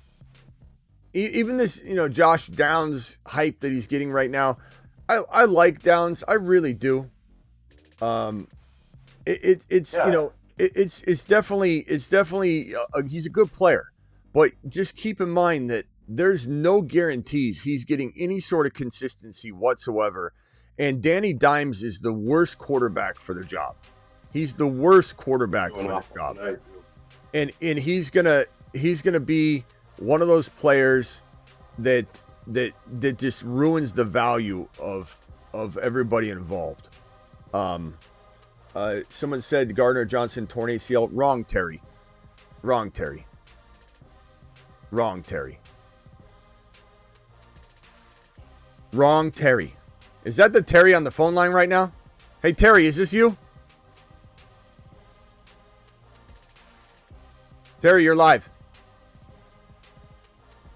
Even this, Josh Downs hype that he's getting right now, I like Downs. I really do. It's definitely he's a good player, but just keep in mind that there's no guarantees he's getting any sort of consistency whatsoever. And Danny Dimes is the worst quarterback for the job. He's the worst quarterback for the job. And he's gonna be one of those players that just ruins the value of everybody involved. Someone said Gardner Johnson torn ACL. Wrong, Terry. Wrong, Terry. Is that the Terry on the phone line right now? Hey, Terry, is this you? Terry, you're live.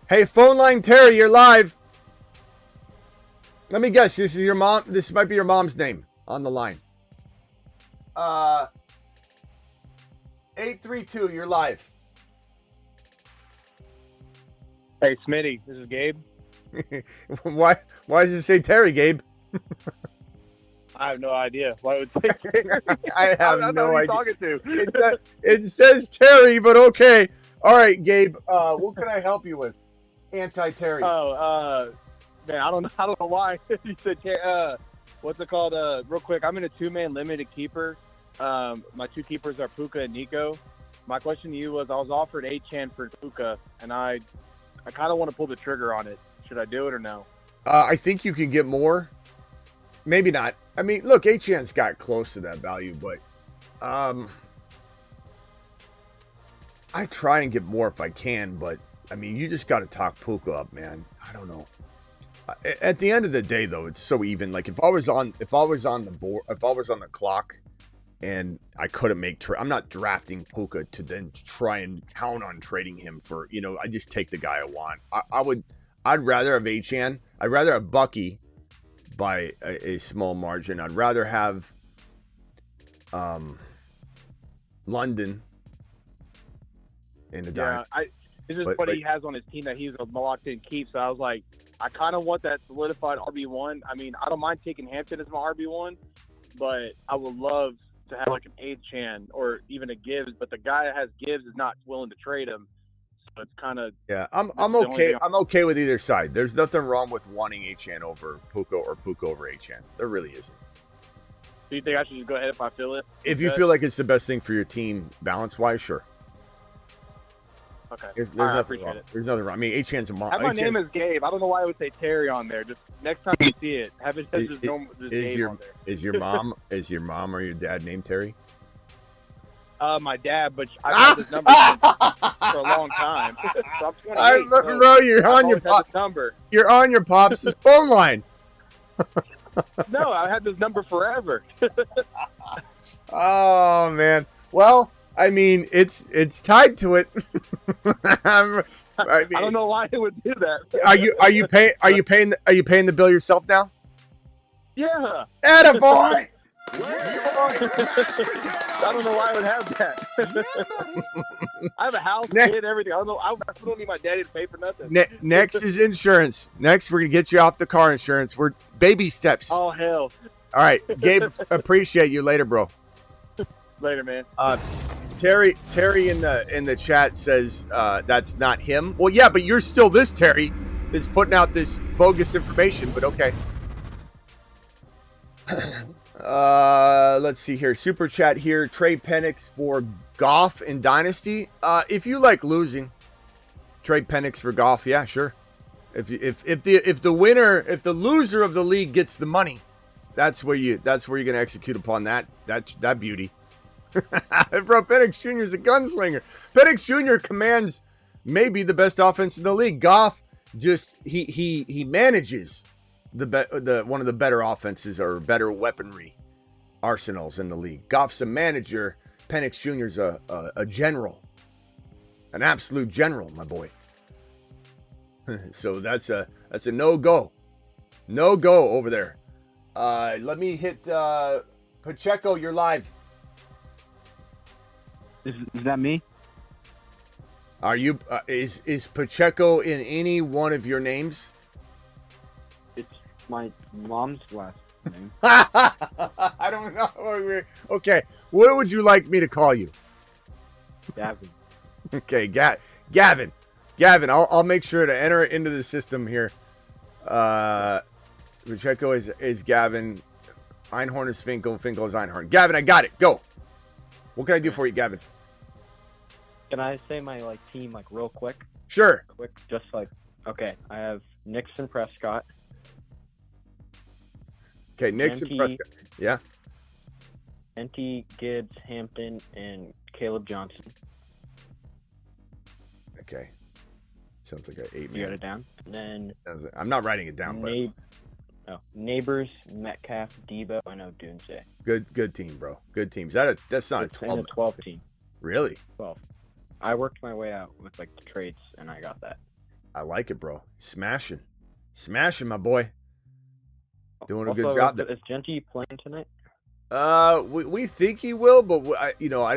Hey, phone line Terry, you're live. Let me guess, this is your mom. This might be your mom's name on the line. 832, you're live. Hey, Smitty, this is Gabe. Why does it say Terry, Gabe? I have no idea. Why would it say Terry? I have no idea. Talking to. It says Terry, but okay. All right, Gabe. What can I help you with? Anti-Terry. Oh, man, I don't know why you said what's it called? Real quick, I'm in a 2-man limited keeper. My 2 keepers are Puka and Nico. My question to you was, I was offered Achane for Puka, and I kind of want to pull the trigger on it. Should I do it or no? I think you can get more. Maybe not. I mean, look, Achane's got close to that value, but I try and get more if I can, but I mean, you just got to talk Puka up, man. I don't know. At the end of the day, though, it's so even. Like if I was on the clock, and I couldn't make I'm not drafting Puka to then try and count on trading him for. I just take the guy I want. I'd rather have Achane. I'd rather have Bucky by a small margin. I'd rather have London. in the Yeah, it's just what he has on his team that he's a locked in keep. So I was like, I kind of want that solidified RB1. I mean, I don't mind taking Hampton as my RB1, but I would love to have like an Achan or even a Gibbs. But the guy that has Gibbs is not willing to trade him. So it's kind of I'm okay. I'm okay with either side. There's nothing wrong with wanting Achan over Puka or Puka over Achan. There really isn't. Do you think I should just go ahead if I feel it? If you feel like it's the best thing for your team balance-wise, sure. Okay. There's All right, nothing wrong. There's nothing wrong. I mean, Achan's a mom. My name is Gabe. I don't know why I would say Terry on there. Just next time you see it, have it says Gabe on there. Is your mom or your dad named Terry? My dad, but I've had this number for a long time. So I'm 28, bro, you're on your number. You're on your pops' phone line. No, I had this number forever. Oh man. Well, I mean, it's tied to it. I don't know why it would do that. Are you paying the bill yourself now? Yeah. Attaboy! I don't know why I would have that. I have a house, kid, everything. I don't know. I don't need my daddy to pay for nothing. Next is insurance. Next, we're gonna get you off the car insurance. We're baby steps. Oh hell! All right, Gabe. Appreciate you. Later, bro. Later, man. Terry in the chat says that's not him. Well, yeah, but you're still this Terry that's putting out this bogus information. But okay. Let's see here. Super chat here. Trade Penix for Goff in Dynasty. If you like losing, trade Penix for Goff. Yeah, sure. If the loser of the league gets the money, that's where you're gonna execute upon that beauty. Bro, Penix Jr. is a gunslinger. Penix Jr. commands maybe the best offense in the league. Goff just he manages the one of the better offenses or better weaponry arsenals in the league. Goff's a manager. Penix Jr. is a general, an absolute general, my boy. So that's a no-go over there. Let me hit Pacheco. You're live. Is that me? Are you? Is Pacheco in any one of your names? It's my mom's last name. I don't know. Okay, what would you like me to call you? Gavin. Okay, Gavin. I'll make sure to enter it into the system here. Pacheco is Gavin. Einhorn is Finkel. Finkel is Einhorn. Gavin, I got it. Go. What can I do for you, Gavin? Can I say my team real quick? Sure. Just okay. I have Nixon Prescott. Okay, Nixon Prescott. Yeah. NT, Gibbs, Hampton, and Caleb Johnson. Okay. Sounds like an 8-man. You got it down? And then I'm not writing it down, but Neighbors, Metcalf, Debo, I know Doomsday. Good team, bro. Good teams. That's not a 12. And a 12 team. Really? 12. I worked my way out with the trades, and I got that. I like it, bro. Smashing, my boy. Doing a good Also, job there. Is Genty playing tonight? We think he will, but I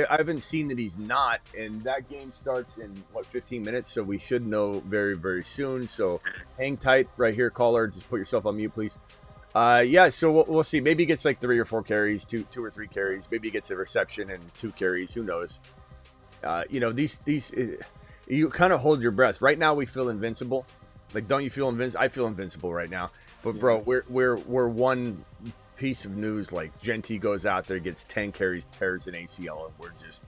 haven't seen that he's not, and that game starts in 15 minutes, so we should know very, very soon. So hang tight right here, caller. Just put yourself on mute, please. Yeah, so we'll see. Maybe he gets 3 or 4 carries, two or 3 carries. Maybe he gets a reception and 2 carries. Who knows? These you kind of hold your breath. Right now, we feel invincible. Don't you feel invincible? I feel invincible right now. But bro, we're one piece of news. Genty goes out there, gets 10 carries, tears an ACL, and we're just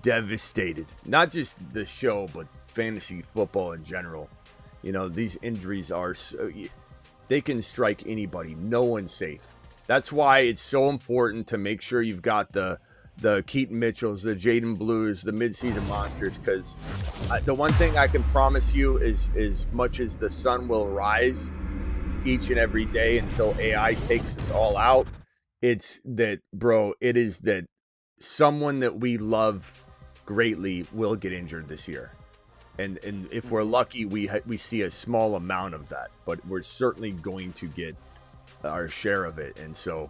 devastated. Not just the show, but fantasy football in general. These injuries are they can strike anybody. No one's safe. That's why it's so important to make sure you've got the Keaton Mitchells, the Jaden Blues, the midseason monsters, because the one thing I can promise you is, as much as the sun will rise each and every day until AI takes us all out, it's that, bro, it is that someone that we love greatly will get injured this year. And if we're lucky, we see a small amount of that, but we're certainly going to get our share of it. And so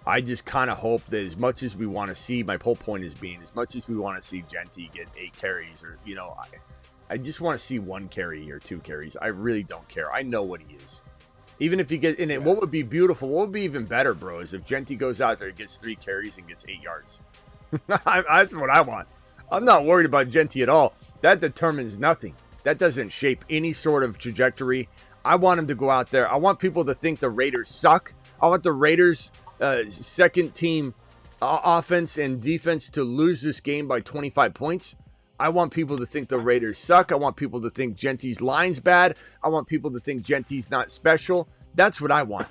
I just kind of hope that as much as we want to see, my whole point is being, as much as we want to see Genty get 8 carries or, I just want to see 1 carry or 2 carries. I really don't care. I know what he is. Even if he gets in it, what would be beautiful, what would be even better, bro, is if Genty goes out there and gets 3 carries and gets 8 yards. That's what I want. I'm not worried about Genty at all. That determines nothing. That doesn't shape any sort of trajectory. I want him to go out there. I want people to think the Raiders suck. I want the Raiders' second team offense and defense to lose this game by 25 points. I want people to think the Raiders suck. I want people to think Genty's line's bad. I want people to think Genty's not special. That's what I want.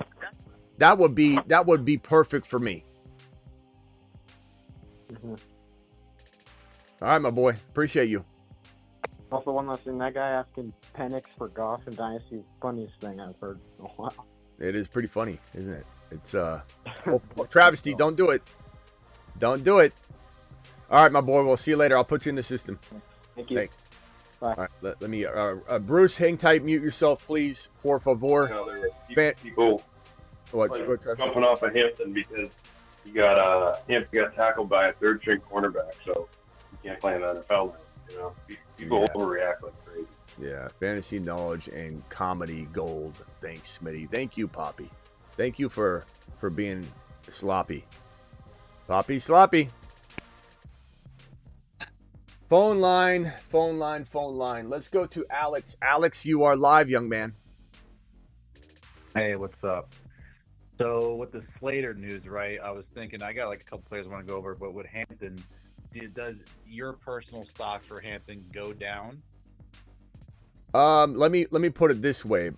That would be perfect for me. Mm-hmm. All right, my boy. Appreciate you. Also, one last thing. That guy asking Penix for Goff and Dynasty is the funniest thing I've heard in a while. It is pretty funny, isn't it? It's travesty. Don't do it. Don't do it. All right, my boy. We'll see you later. I'll put you in the system. Thank you. Thanks. Bye. All right, let me. Bruce, hang tight. Mute yourself, please. Por favor. There were people jumping off of Hampton because Hampton got tackled by a third-string cornerback, so you can't play in the NFL now. People overreact like crazy. Yeah, fantasy knowledge and comedy gold. Thanks, Smitty. Thank you, Poppy. Thank you for being sloppy. Poppy sloppy. Phone line. Let's go to Alex. Alex, you are live, young man. Hey, what's up? So with the Slater news, right, I was thinking, I got like a couple players I want to go over, but with Hampton, does your personal stock for Hampton go down? Let me put it this way.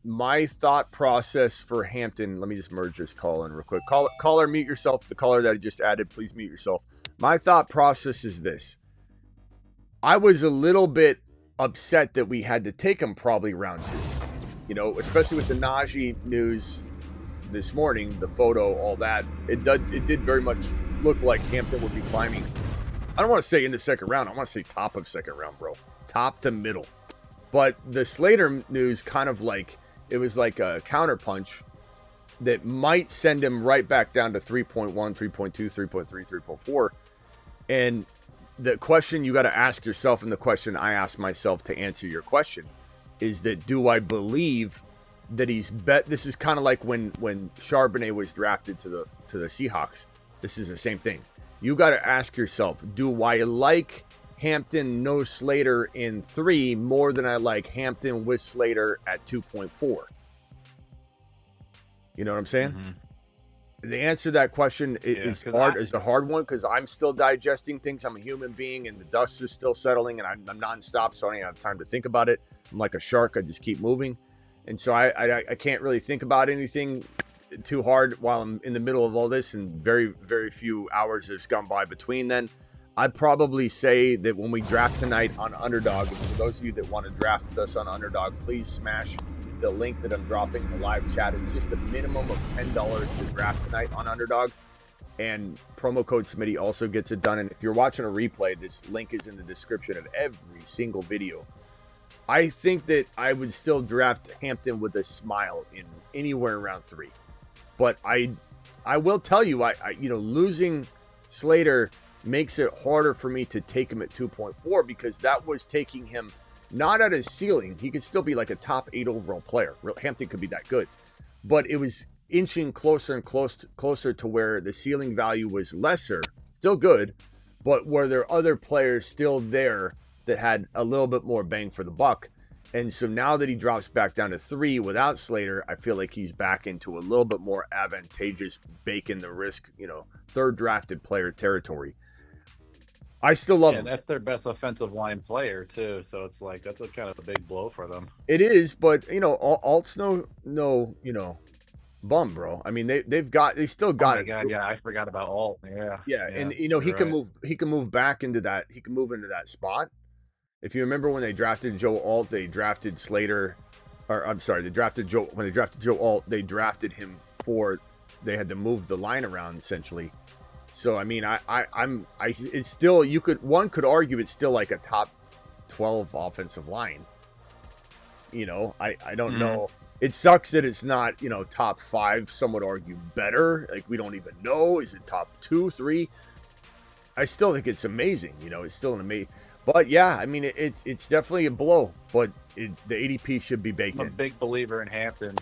My thought process for Hampton, let me just merge this call in real quick. Caller, mute yourself. The caller that I just added, please mute yourself. My thought process is this. I was a little bit upset that we had to take him probably round 2. Especially with the Naji news this morning, the photo, all that. It did very much look like Hampton would be climbing. I don't want to say in the second round. I want to say top of second round, bro. Top to middle. But the Slater news kind of it was like a counterpunch that might send him right back down to 3.1, 3.2, 3.3, 3.4. And the question you got to ask yourself, and the question I asked myself to answer your question, is that do I believe that this is kind of like when Charbonnet was drafted to the Seahawks. This is the same thing. You got to ask yourself, do I like Hampton no Slater in 3 more than I like Hampton with Slater at 2.4? You know what I'm saying? Mm-hmm. The answer to that question is a hard one because I'm still digesting things. I'm a human being and the dust is still settling and I'm nonstop, so I don't have time to think about it. I'm like a shark. I just keep moving. And so I can't really think about anything too hard while I'm in the middle of all this, and very, very few hours have gone by between then. I'd probably say that when we draft tonight on Underdog, and for those of you that want to draft with us on Underdog, please smash the link that I'm dropping in the live chat. It's just a minimum of $10 to draft tonight on Underdog. And promo code Smitty also gets it done. And if you're watching a replay, this link is in the description of every single video. I think that I would still draft Hampton with a smile in anywhere around 3. But I will tell you, losing Slater makes it harder for me to take him at 2.4 because that was taking him not at his ceiling. He could still be like a top 8 overall player. Hampton could be that good. But it was inching closer and closer to where the ceiling value was lesser, still good, but were there other players still there that had a little bit more bang for the buck. And so now that he drops back down to 3 without Slater, I feel like he's back into a little bit more advantageous bake in the risk, third drafted player territory. I still love him. That's their best offensive line player too. So it's like, that's a kind of a big blow for them. It is, but Alt's no, bum, bro. I mean, they still got it. God, yeah, I forgot about Alt. Yeah, and he can move back into that. He can move into that spot. If you remember when they drafted Joe Alt, they drafted Slater, or I'm sorry, when they drafted Joe Alt, they drafted him they had to move the line around essentially. So I mean, it's still, one could argue it's still like a top 12 offensive line. I don't know It sucks that it's not, top 5. Some would argue better. Like, we don't even know. Is it top 2, 3? I still think it's amazing. It's still an amazing. But yeah, I mean, it's definitely a blow. But the ADP should be baked in. I'm a big believer in Hampton.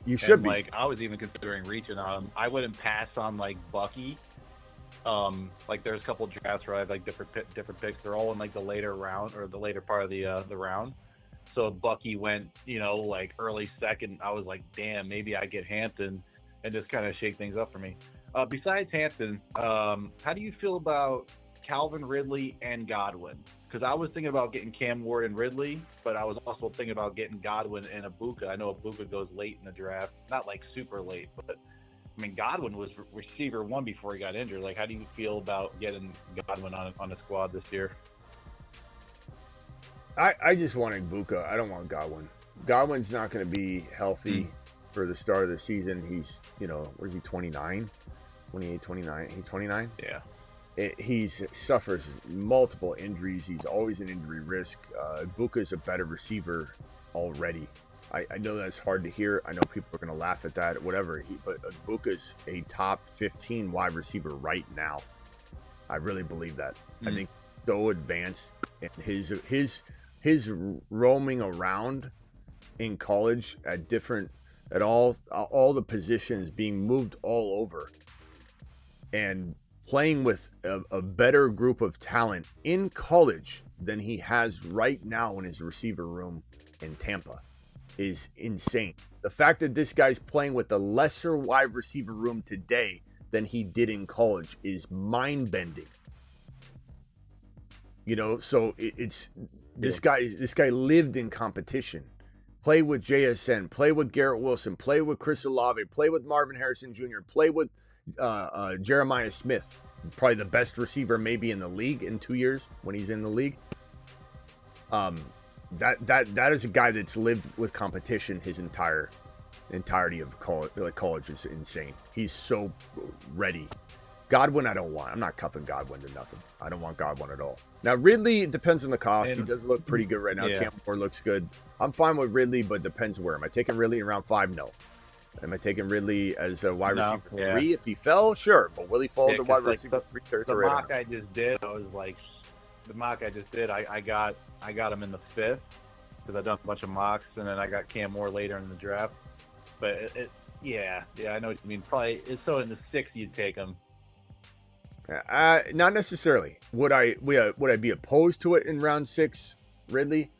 You should be. Like, I was even considering reaching on him. I wouldn't pass on like Bucky. Like there's a couple drafts where I have like different picks. They're all in like the later round or the later part of the round. So if Bucky went, like early second, I was like, damn, maybe I get Hampton and just kind of shake things up for me. Besides Hampton, how do you feel about Calvin Ridley and Godwin? Because I was thinking about getting Cam Ward and Ridley, but I was also thinking about getting Godwin and Egbuka. I know Egbuka goes late in the draft, not like super late, but I mean Godwin was receiver 1 before he got injured. Like, how do you feel about getting Godwin on the squad this year? I just want Egbuka. I don't want Godwin. Godwin's not going to be healthy for the start of the season. He's, what is he, 29? 28, 29? He's 29? Yeah. He suffers multiple injuries. He's always an injury risk. Egbuka's a better receiver already. I know that's hard to hear. I know people are going to laugh at that, whatever. But Egbuka's a top 15 wide receiver right now. I really believe that. I think so advanced, and his roaming around in college at all the positions, being moved all over, and playing with a better group of talent in college than he has right now in his receiver room in Tampa is insane. The fact that this guy's playing with a lesser wide receiver room today than he did in college is mind-bending. So it's this guy lived in competition. Play with JSN, play with Garrett Wilson, play with Chris Olave, play with Marvin Harrison Jr., play with Jeremiah Smith, probably the best receiver maybe in the league in 2 years when he's in the league. That is a guy that's lived with competition his entirety of college. Like, college is insane. He's so ready. Godwin, I don't want. I'm not cuffing Godwin to nothing. I don't want Godwin at all. Now, Ridley, it depends on the cost. He does look pretty good right now. Yeah. Cam Ward looks good. I'm fine with Ridley, but depends where. Am I taking Ridley in round 5? No. Am I taking Ridley as a wide receiver 3? If he fell, sure. But will he fall to wide receiver 3 territory? The mock I just did, I got him in the 5th because I've done a bunch of mocks, and then I got Cam Moore later in the draft. But yeah, I know what you mean. Probably so in the 6th you'd take him. Not necessarily. Would I be opposed to it in round 6, Ridley?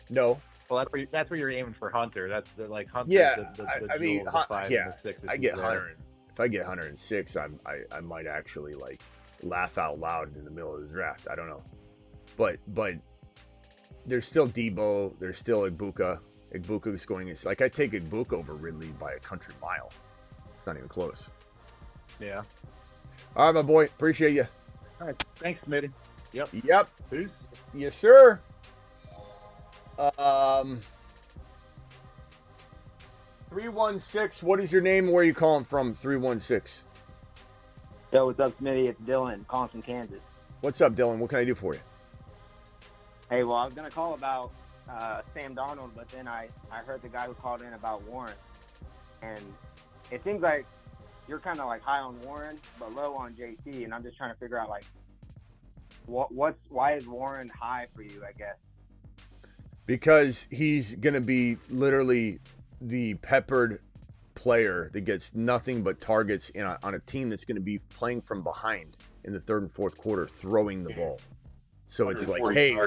No. Well, that's where you're aiming for Hunter. That's like Hunter. Yeah, I mean, yeah. I get Hunter. If I get Hunter in 6, I might actually like laugh out loud in the middle of the draft. I don't know, but there's still Debo. There's still Egbuka. Egbuka is going. It's like I take Egbuka over Ridley by a country mile. It's not even close. Yeah. All right, my boy. Appreciate you. All right. Thanks, Smitty. Yep. Peace. Yes, sir. 316. What is your name? Where are you calling from? 316. Yo, what's up, Smitty? It's Dylan calling from Kansas. What's up, Dylan? What can I do for you? Hey, well, I was gonna call about Sam Darnold, but then I heard the guy who called in about Warren, and it seems like you're kind of like high on Warren but low on JC, and I'm just trying to figure out like why is Warren high for you, I guess. Because he's going to be literally the peppered player that gets nothing but targets on a team that's going to be playing from behind in the 3rd and 4th quarter, throwing the ball. So it's like, hey,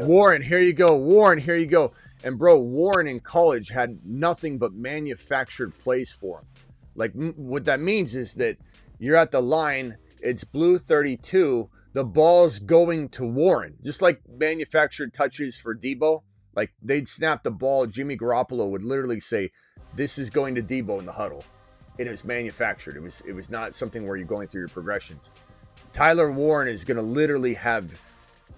Warren, here you go. Warren, here you go. And, bro, Warren in college had nothing but manufactured plays for him. Like, what that means is that you're at the line, it's blue 32, the ball's going to Warren. Just like manufactured touches for Debo. Like, they'd snap the ball, Jimmy Garoppolo would literally say, this is going to Debo in the huddle. It is manufactured. It was not something where you're going through your progressions. Tyler Warren is going to literally have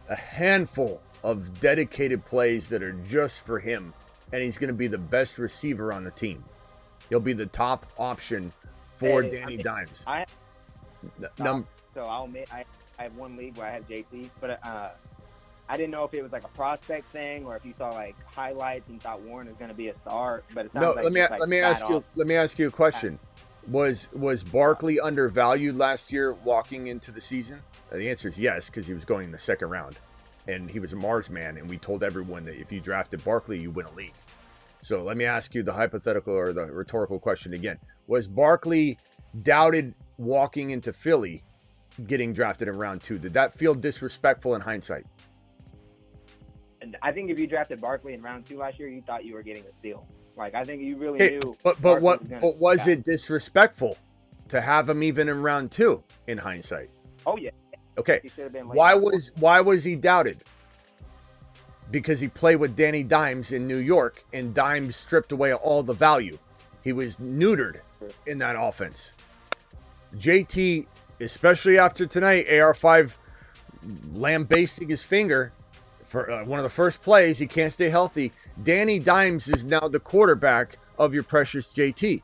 a handful of dedicated plays that are just for him, and he's going to be the best receiver on the team. He'll be the top option for Danny Dimes. So I'll admit I have one league where I have JC, but I didn't know if it was like a prospect thing or if you saw like highlights and thought Warren was going to be a star. But it sounds No, like let me ask you a question. Was Barkley undervalued last year walking into the season? The answer is yes, because he was going in the second round, and he was a Mars man, and we told everyone that if you drafted Barkley, you win a league. So let me ask you the hypothetical or the rhetorical question again. Was Barkley doubted walking into Philly, getting drafted in round 2? Did that feel disrespectful in hindsight? And I think if you drafted Barkley in round 2 last year, you thought you were getting a steal. Like, I think you really knew. But was it disrespectful to have him even in round 2 in hindsight? Oh yeah. Okay. He should have been Why was he doubted? Because he played with Danny Dimes in New York, and Dimes stripped away all the value. He was neutered in that offense. JT, especially after tonight, AR5 lambasting his finger for one of the first plays. He can't stay healthy. Danny Dimes is now the quarterback of your precious JT.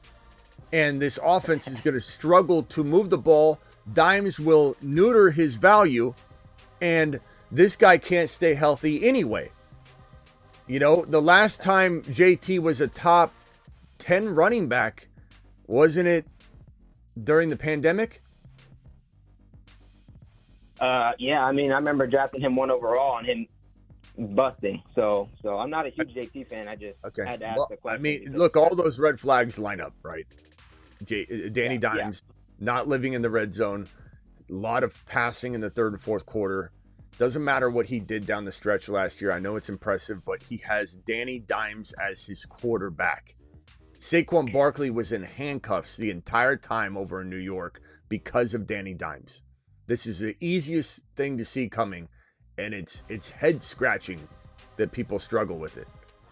And this offense is going to struggle to move the ball. Dimes will neuter his value, and this guy can't stay healthy anyway. You know, the last time JT was a top 10 running back, wasn't it during the pandemic? Yeah, I mean, I remember drafting him 1 overall and him busting. So I'm not a huge JT fan. I just had to ask the question. I mean, look, all those red flags line up, right? Danny Dimes not living in the red zone, a lot of passing in the third and fourth quarter. Doesn't matter what he did down the stretch last year. I know it's impressive, but he has Danny Dimes as his quarterback. Saquon Barkley was in handcuffs the entire time over in New York because of Danny Dimes. This is the easiest thing to see coming, and it's head scratching that people struggle with it.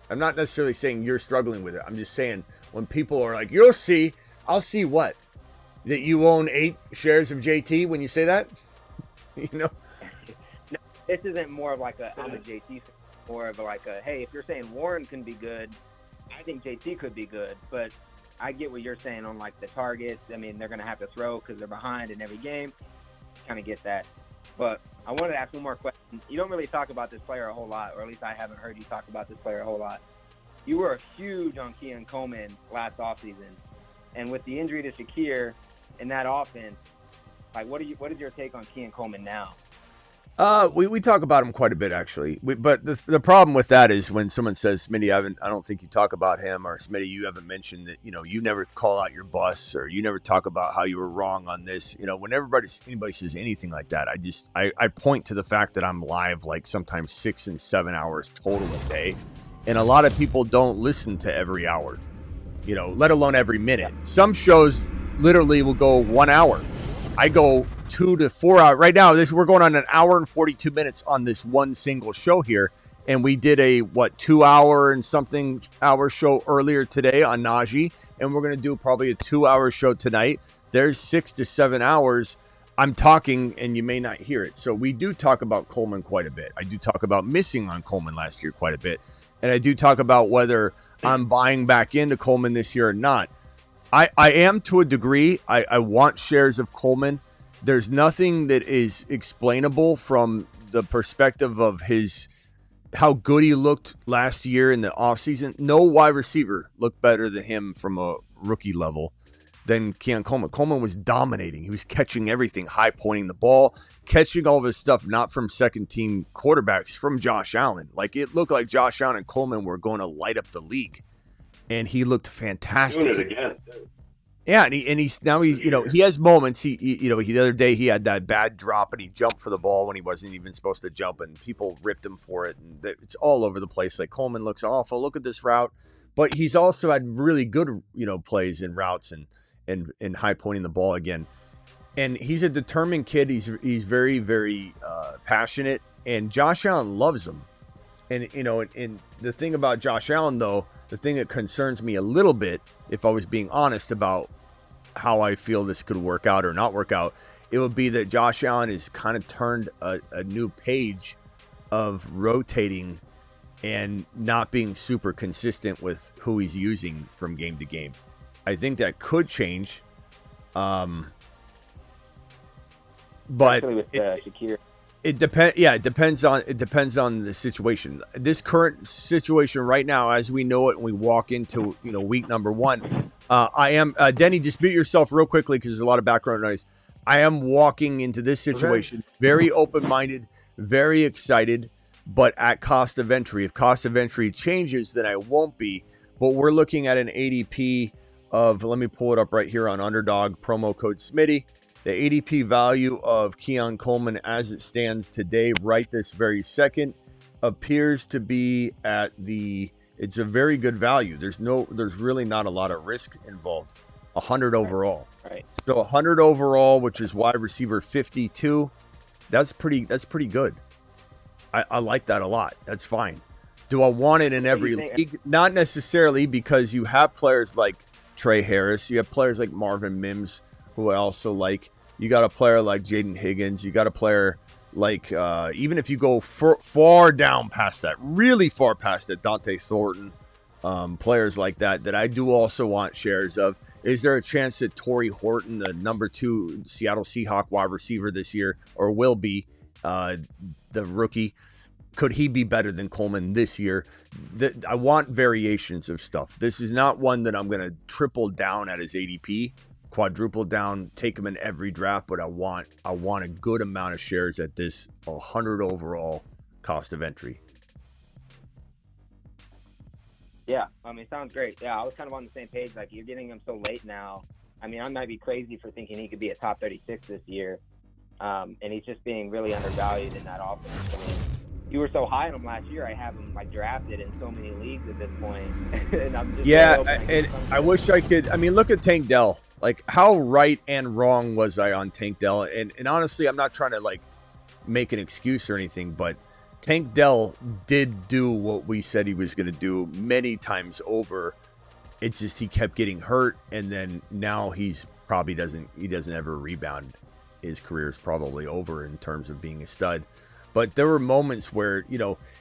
I'm not necessarily saying you're struggling with it. I'm just saying when people are like, "You'll see," I'll see what? That you own 8 shares of JT when you say that? You know? No, this isn't more of like I'm a JT fan, more of like hey, if you're saying Warren can be good, I think JT could be good. But I get what you're saying on like the targets. I mean, they're going to have to throw because they're behind in every game. Kind of get that. But I wanted to ask one more question. You don't really talk about this player a whole lot, or at least I haven't heard you talk about this player a whole lot. You were huge on Keon Coleman last offseason. And with the injury to Shakir in that offense, like what is your take on Keon Coleman now? We talk about him quite a bit, actually. But the problem with that is when someone says, "Smitty, I don't think you talk about him," or "Smitty, you haven't mentioned that, you never call out your boss, or you never talk about how you were wrong on this." When anybody says anything like that, I point to the fact that I'm live like sometimes 6 and 7 hours total a day, and a lot of people don't listen to every hour, let alone every minute. Some shows literally will go 1 hour. I go 2 to 4 hours. Right now, we're going on 1 hour and 42 minutes on this one single show here. And we did a, 2 hour and something hour show earlier today on Naji. And we're going to do probably a 2 hour show tonight. There's 6 to 7 hours. I'm talking and you may not hear it. So we do talk about Coleman quite a bit. I do talk about missing on Coleman last year quite a bit. And I do talk about whether I'm buying back into Coleman this year or not. I am to a degree. I want shares of Coleman. There's nothing that is explainable from the perspective of how good he looked last year in the offseason. No wide receiver looked better than him from a rookie level than Keon Coleman. Coleman was dominating. He was catching everything, high pointing the ball, catching all of his stuff, not from second team quarterbacks, from Josh Allen. Like, it looked like Josh Allen and Coleman were going to light up the league. And he looked fantastic. Doing it again. Yeah, and he has moments. The other day he had that bad drop and he jumped for the ball when he wasn't even supposed to jump, and people ripped him for it. And it's all over the place. Like, Coleman looks awful. Look at this route, but he's also had really good plays in routes and high pointing the ball again. And he's a determined kid. He's very, very passionate, and Josh Allen loves him. And and the thing about Josh Allen, though, the thing that concerns me a little bit, if I was being honest about how I feel this could work out or not work out, it would be that Josh Allen has kind of turned a new page of rotating and not being super consistent with who he's using from game to game. I think that could change. But Shakir. It depends. Yeah, it depends on the situation. This current situation right now, as we know it, and we walk into week number 1. I am Denny. Just mute yourself real quickly because there's a lot of background noise. I am walking into this situation very open-minded, very excited, but at cost of entry. If cost of entry changes, then I won't be. But we're looking at an ADP of, let me pull it up right here on Underdog, promo code Smitty. The ADP value of Keon Coleman as it stands today, right this very second, appears to be it's a very good value. There's really not a lot of risk involved. 100 overall. Right. So 100 overall, which is wide receiver 52. That's pretty good. I like that a lot. That's fine. Do I want it in every league? Not necessarily, because you have players like Trey Harris. You have players like Marvin Mims, who I also like. You got a player like Jaden Higgins. You got a player like, even if you go far down past that, really far past that, Dante Thornton, players like that I do also want shares of. Is there a chance that Torrey Horton, the number 2 Seattle Seahawk wide receiver this year, or will be the rookie, could he be better than Coleman this year? I want variations of stuff. This is not one that I'm going to triple down at his ADP, quadruple down, take him in every draft, but I want a good amount of shares at this 100 overall cost of entry. Yeah, I mean, sounds great. Yeah, I was kind of on the same page. Like, you're getting him so late now. I mean, I might be crazy for thinking he could be a top 36 this year, and he's just being really undervalued in that offense. I mean, you were so high on him last year. I have him drafted in so many leagues at this point, and I'm just and I wish I could. I mean, look at Tank Dell. Like, how right and wrong was I on Tank Dell? And honestly, I'm not trying to make an excuse or anything, but Tank Dell did do what we said he was going to do many times over. It's just he kept getting hurt, and then now he's probably doesn't ever rebound. His career is probably over in terms of being a stud. But there were moments where,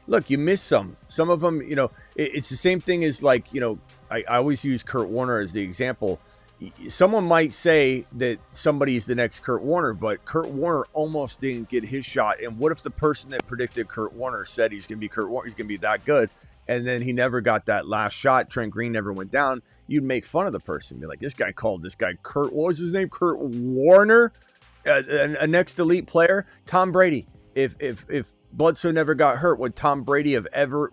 look, you miss some of them. It's the same thing as I always use Kurt Warner as the example. Someone might say that somebody's the next Kurt Warner, but Kurt Warner almost didn't get his shot. And what if the person that predicted Kurt Warner said he's going to be Kurt Warner, he's going to be that good, and then he never got that last shot? Trent Green never went down. You'd make fun of the person, be like, this guy called this guy Kurt. What was his name? Kurt Warner, a next elite player. Tom Brady. If Bledsoe never got hurt, would Tom Brady have ever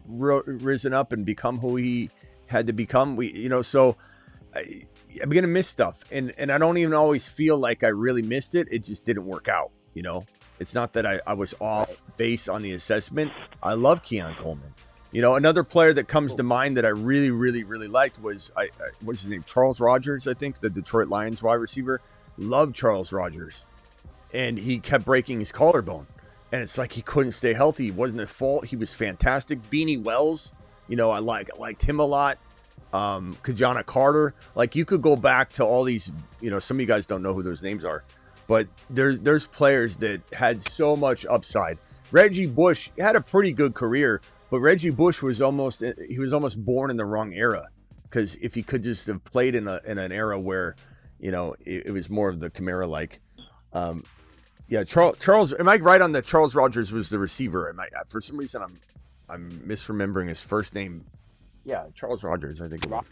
risen up and become who he had to become? So. I'm going to miss stuff. And I don't even always feel like I really missed it. It just didn't work out. It's not that I was off base on the assessment. I love Keon Coleman. Another player that comes to mind that I really, really, really liked was, what's his name? Charles Rogers, I think, the Detroit Lions wide receiver. Loved Charles Rogers. And he kept breaking his collarbone. And it's like he couldn't stay healthy. It wasn't his fault. He was fantastic. Beanie Wells, I liked him a lot. Kajana Carter, you could go back to all these, some of you guys don't know who those names are, but there's players that had so much upside. Reggie Bush had a pretty good career, but Reggie Bush was almost born in the wrong era, because if he could just have played in an era where, it was more of the Camara Charles, am I right on that? Charles Rogers was the receiver? For some reason I'm misremembering his first name. Yeah, Charles Rogers, I think it was.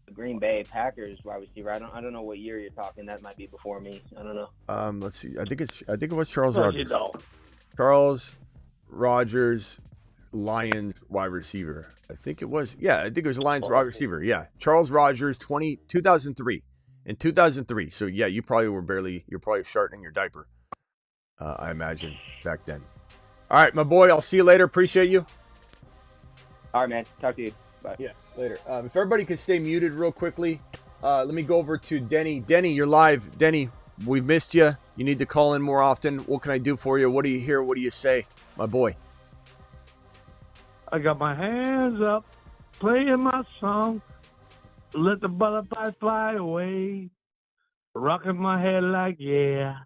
The Green Bay Packers wide receiver. I don't know what year you're talking. That might be before me. I don't know. Let's see. I think it was Charles Rogers. Charles Rogers, Lions wide receiver. I think it was. Yeah, I think it was Lions wide receiver. Yeah, Charles Rogers, 2003. In 2003. So yeah, you're probably sharting your diaper. I imagine back then. All right, my boy. I'll see you later. Appreciate you. All right, man. Talk to you. Bye. Yeah, later. If everybody could stay muted real quickly, let me go over to Denny. Denny, you're live. Denny, we've missed you. You need to call in more often. What can I do for you? What do you hear? What do you say, my boy? I got my hands up, playing my song. Let the butterflies fly away. Rocking my head like, yeah.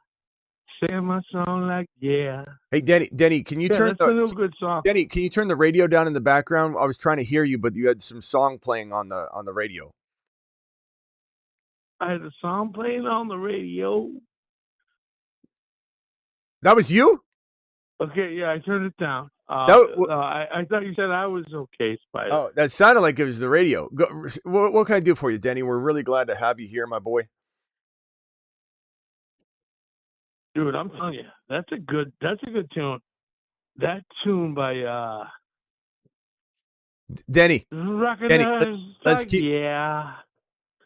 Sing my song like, yeah. Hey, Denny, can you turn that's a real good song. Denny, can you turn the radio down in the background? I was trying to hear you, but you had some song playing on the radio. I had a song playing on the radio. That was you? Okay, yeah, I turned it down. That I thought you said I was okay, Spider. Oh, that sounded like it was the radio. What can I do for you, Denny? We're really glad to have you here, my boy. Dude, I'm telling you, that's a good tune. That tune by Denny.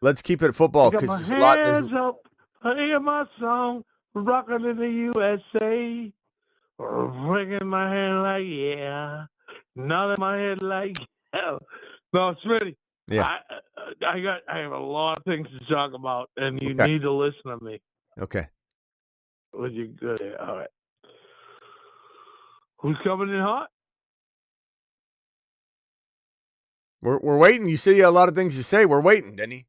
Let's keep it football because because there's there's a lot. hands up, playing my song, rocking in the USA, ringing my hand like yeah, nodding my head like yeah. No, Smitty. Yeah. I have a lot of things to talk about, and you need to listen to me. Okay. Would you good? All right. Who's coming in hot? We're waiting. You say you got a lot of things to say. We're waiting, Denny.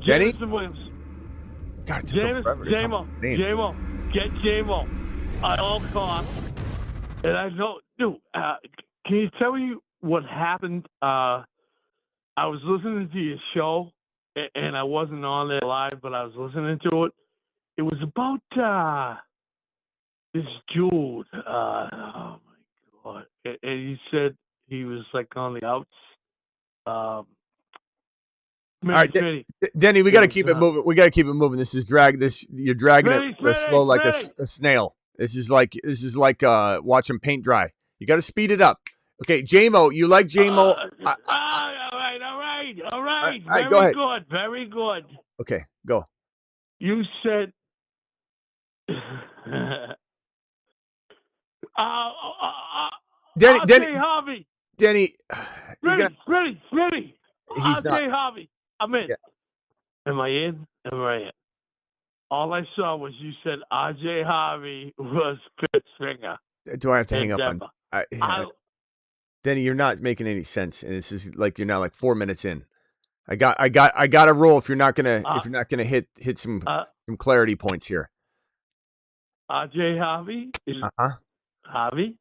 Denny? Jameson Williams. God, J-Mo. Get J-Mo at all costs. And I know, dude, can you tell me what happened? I was listening to your show, and I wasn't on there live, but I was listening to it. It was about this dude. Oh, my God. And he said he was, like, on the outs. All right, Denny, we got to keep it moving. We got to keep it moving. You're dragging it slow like a snail. This is like watching paint dry. You got to speed it up. Okay, J-Mo, you like J-Mo? All right. Go ahead. Very good. Okay, go. You said Denny, Harvey. Denny, Smitty. Harvey. I'm in. Yeah. Am I in? Am I in? All I saw was you said R.J. Harvey was Pittsfinger. Do I have to hang up on? Denny, you're not making any sense, and this is like you're now like 4 minutes in. I got a rule if you're not gonna hit some clarity points here. R.J. Harvey is Harvey.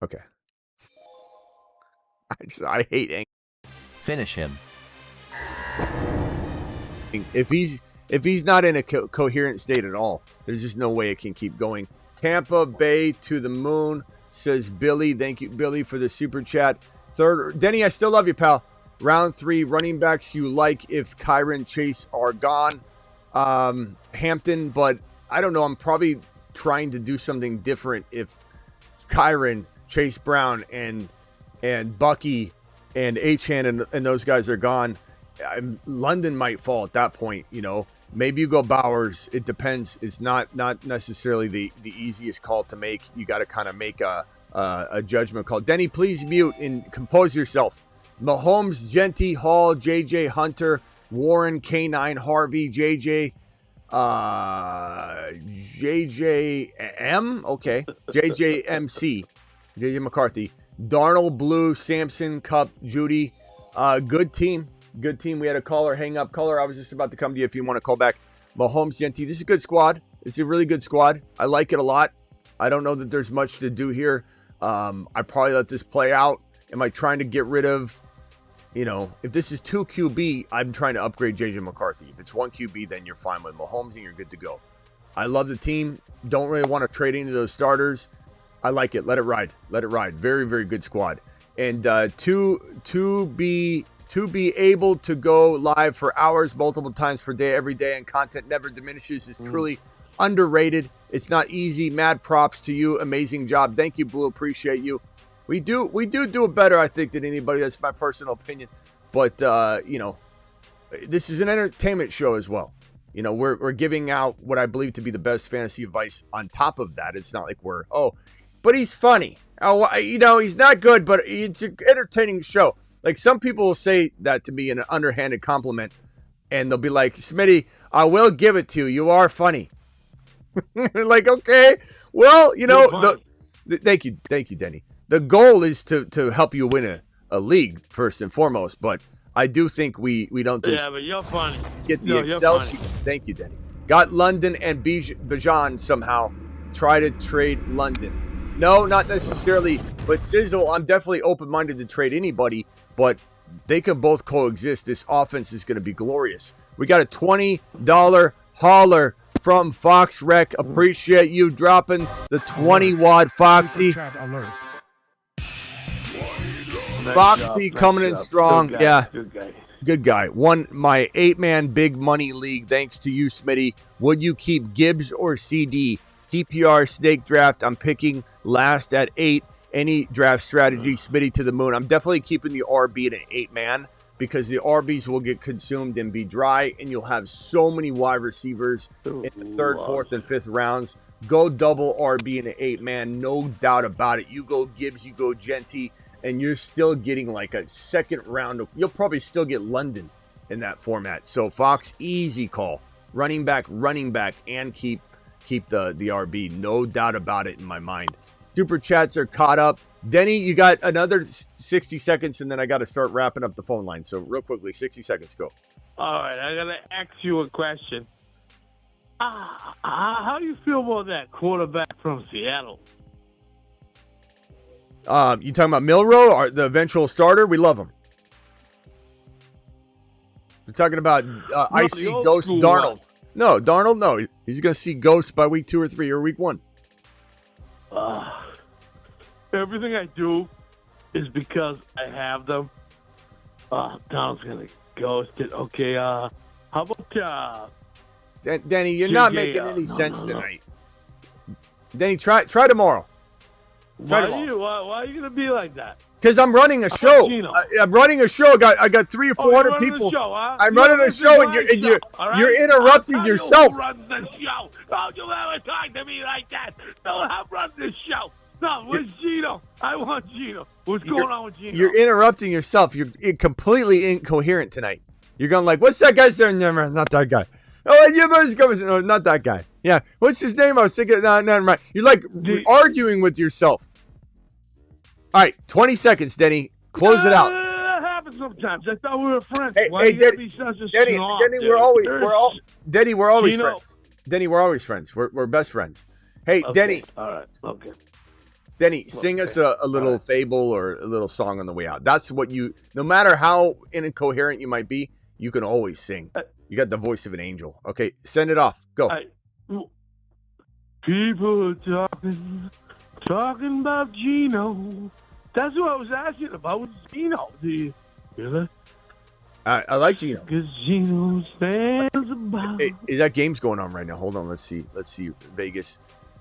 Okay. I hate Finish him. If he's not in a coherent state at all, there's just no way it can keep going. Tampa Bay to the moon, says Billy. Thank you, Billy, for the super chat. Third, Denny, I still love you, pal. Round 3, running backs you like if Kyron, Chase are gone. Hampton, but I don't know. I'm probably trying to do something different if Kyron, Chase Brown, and Bucky and H-Han and those guys are gone. London might fall at that point, you know. Maybe you go Bowers. It depends. It's not necessarily the easiest call to make. You got to kind of make a judgment call. Denny, please mute and compose yourself. Mahomes, Genty, Hall, JJ, Hunter, Warren, K9, Harvey, JJ M. Okay, JJ McCarthy, Darnold, Blue, Sampson, Cup, Judy. Good team. We had a caller hang up. Caller, I was just about to come to you if you want to call back. Mahomes, Genty. This is a good squad. It's a really good squad. I like it a lot. I don't know that there's much to do here. I probably let this play out. Am I trying to get rid of, if this is 2 QB, I'm trying to upgrade JJ McCarthy. If it's 1 QB, then you're fine with Mahomes and you're good to go. I love the team. Don't really want to trade any of those starters. I like it. Let it ride. Very, very good squad. And to be able to go live for hours, multiple times per day, every day, and content never diminishes is truly underrated. It's not easy. Mad props to you. Amazing job. Thank you, Blue. Appreciate you. We do it better, I think, than anybody. That's my personal opinion. But, this is an entertainment show as well. We're giving out what I believe to be the best fantasy advice on top of that. It's not like but he's funny. He's not good, but it's an entertaining show. Like, some people will say that to me in an underhanded compliment, and they'll be like, Smitty, I will give it to you. You are funny. Like, okay. Well, thank you, Denny. The goal is to help you win a league, first and foremost, but I do think we don't just but you're funny. Get the Excel sheet. Thank you, Denny. Got London and Bijan somehow. Try to trade London. No, not necessarily, but Sizzle, I'm definitely open-minded to trade anybody, but they can both coexist. This offense is going to be glorious. We got a $20 hauler from Fox Rec. Appreciate you dropping the 20-watt Foxy. Chat alert. Foxy coming in strong. Good guy, Yeah. Good guy. Good guy. Won my 8-man big money league thanks to you, Smitty. Would you keep Gibbs or CD? PPR snake draft. I'm picking last at 8. Any draft strategy, Smitty to the moon. I'm definitely keeping the RB at an 8-man because the RBs will get consumed and be dry, and you'll have so many wide receivers in the 3rd, 4th, and 5th rounds. Go double RB in an 8-man, no doubt about it. You go Gibbs, you go Genty, and you're still getting like a 2nd round. You'll probably still get London in that format. So Fox, easy call. Running back, and keep the RB. No doubt about it in my mind. Super chats are caught up. Denny, you got another 60 seconds, and then I got to start wrapping up the phone line. So real quickly, 60 seconds, go. All right, I got to ask you a question. How do you feel about that quarterback from Seattle? You talking about Milroe, or the eventual starter? We love him. We're talking about I see Ghost Darnold. One. No, Darnold, no. He's going to see Ghost by week 2 or 3 or week 1. Everything I do is because I have them. Donald's going to ghost it. Okay, how about... Denny, you're not making any sense tonight. Denny, try tomorrow. Why are you going to be like that? Because I'm running a show. I'm running a show. I got 300 or 400 people. Show, huh? I'm running a show, and you're interrupting yourself. You run the show. Don't you ever talk to me like that. Don't have run the show. No, where's Gino? I want Gino. What's going on with Gino? You're interrupting yourself. You're completely incoherent tonight. You're going like, what's that guy's name? No, not that guy. Oh, yeah, no, not that guy. Yeah, what's his name? I was thinking, no, never mind. You're like arguing with yourself. All right, 20 seconds, Denny. Close it out. That happens sometimes. I thought we were friends. Hey, Why you Denny, be such a Denny, snob, Denny, dude? we're always Gino. friends. Denny, we're always friends. We're best friends. Hey, Okay, Denny. All right. Okay. Denny, sing us a little fable or a little song on the way out. That's what no matter how incoherent you might be, you can always sing. You got the voice of an angel. Okay, send it off. Go. People are talking about Gino. That's what I was asking about with Gino. Do you hear that? I like Gino. Because Gino stands about. Hey, is that game's going on right now? Hold on. Let's see. Vegas.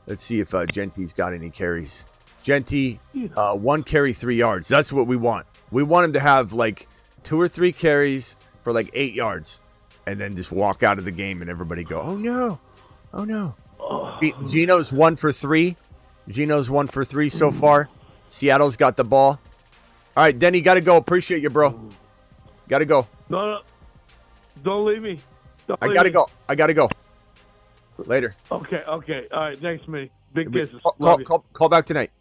Let's see if Genty's got any carries. Genty, 1 carry, 3 yards. That's what we want. We want him to have like 2 or 3 carries for like 8 yards, and then just walk out of the game and everybody go, oh no. Gino's 1 for 3. Gino's 1 for 3 so far. Seattle's got the ball. All right, Denny, got to go. Appreciate you, bro. Got to go. No. Don't leave me. I got to go. Later. Okay. All right. Thanks, me. Big kisses. Call back tonight.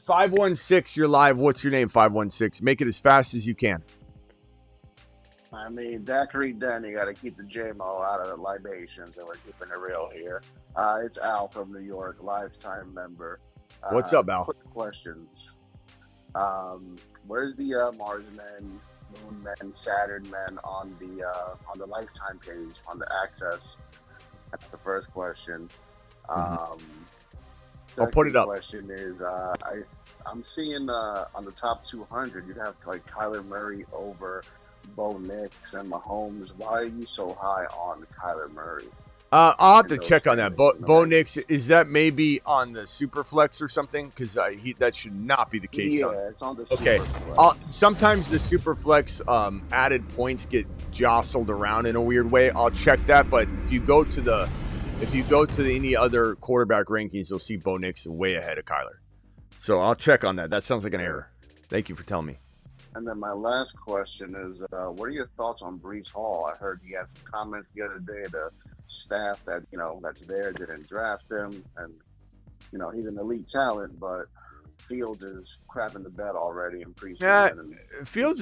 516, you're live. What's your name, 516? Make it as fast as you can. I mean, Daiquiri Denny got to keep the JMO out of the libations, and we're keeping it real here. It's Al from New York, lifetime member. What's up, Al? Quick questions. Where's the Mars Men, Moon Men, Saturn Men on the lifetime page on the access? That's the first question. I'll put it up. Question is, I'm seeing on the top 200, you'd have like Kyler Murray over Bo Nix and Mahomes. Why are you so high on Kyler Murray? I'll have to check on that. Bo Nix, is that maybe on the Superflex or something? Because that should not be the case. Yeah, it's on the Superflex. Sometimes the Superflex added points get jostled around in a weird way. I'll check that. But if you go to any other quarterback rankings, you'll see Bo Nix way ahead of Kyler. So I'll check on that. That sounds like an error. Thank you for telling me. And then my last question is, what are your thoughts on Breece Hall? I heard you had some comments the other day. The staff that that's there didn't draft him, and he's an elite talent, but Fields is crapping the bed already in preseason. Fields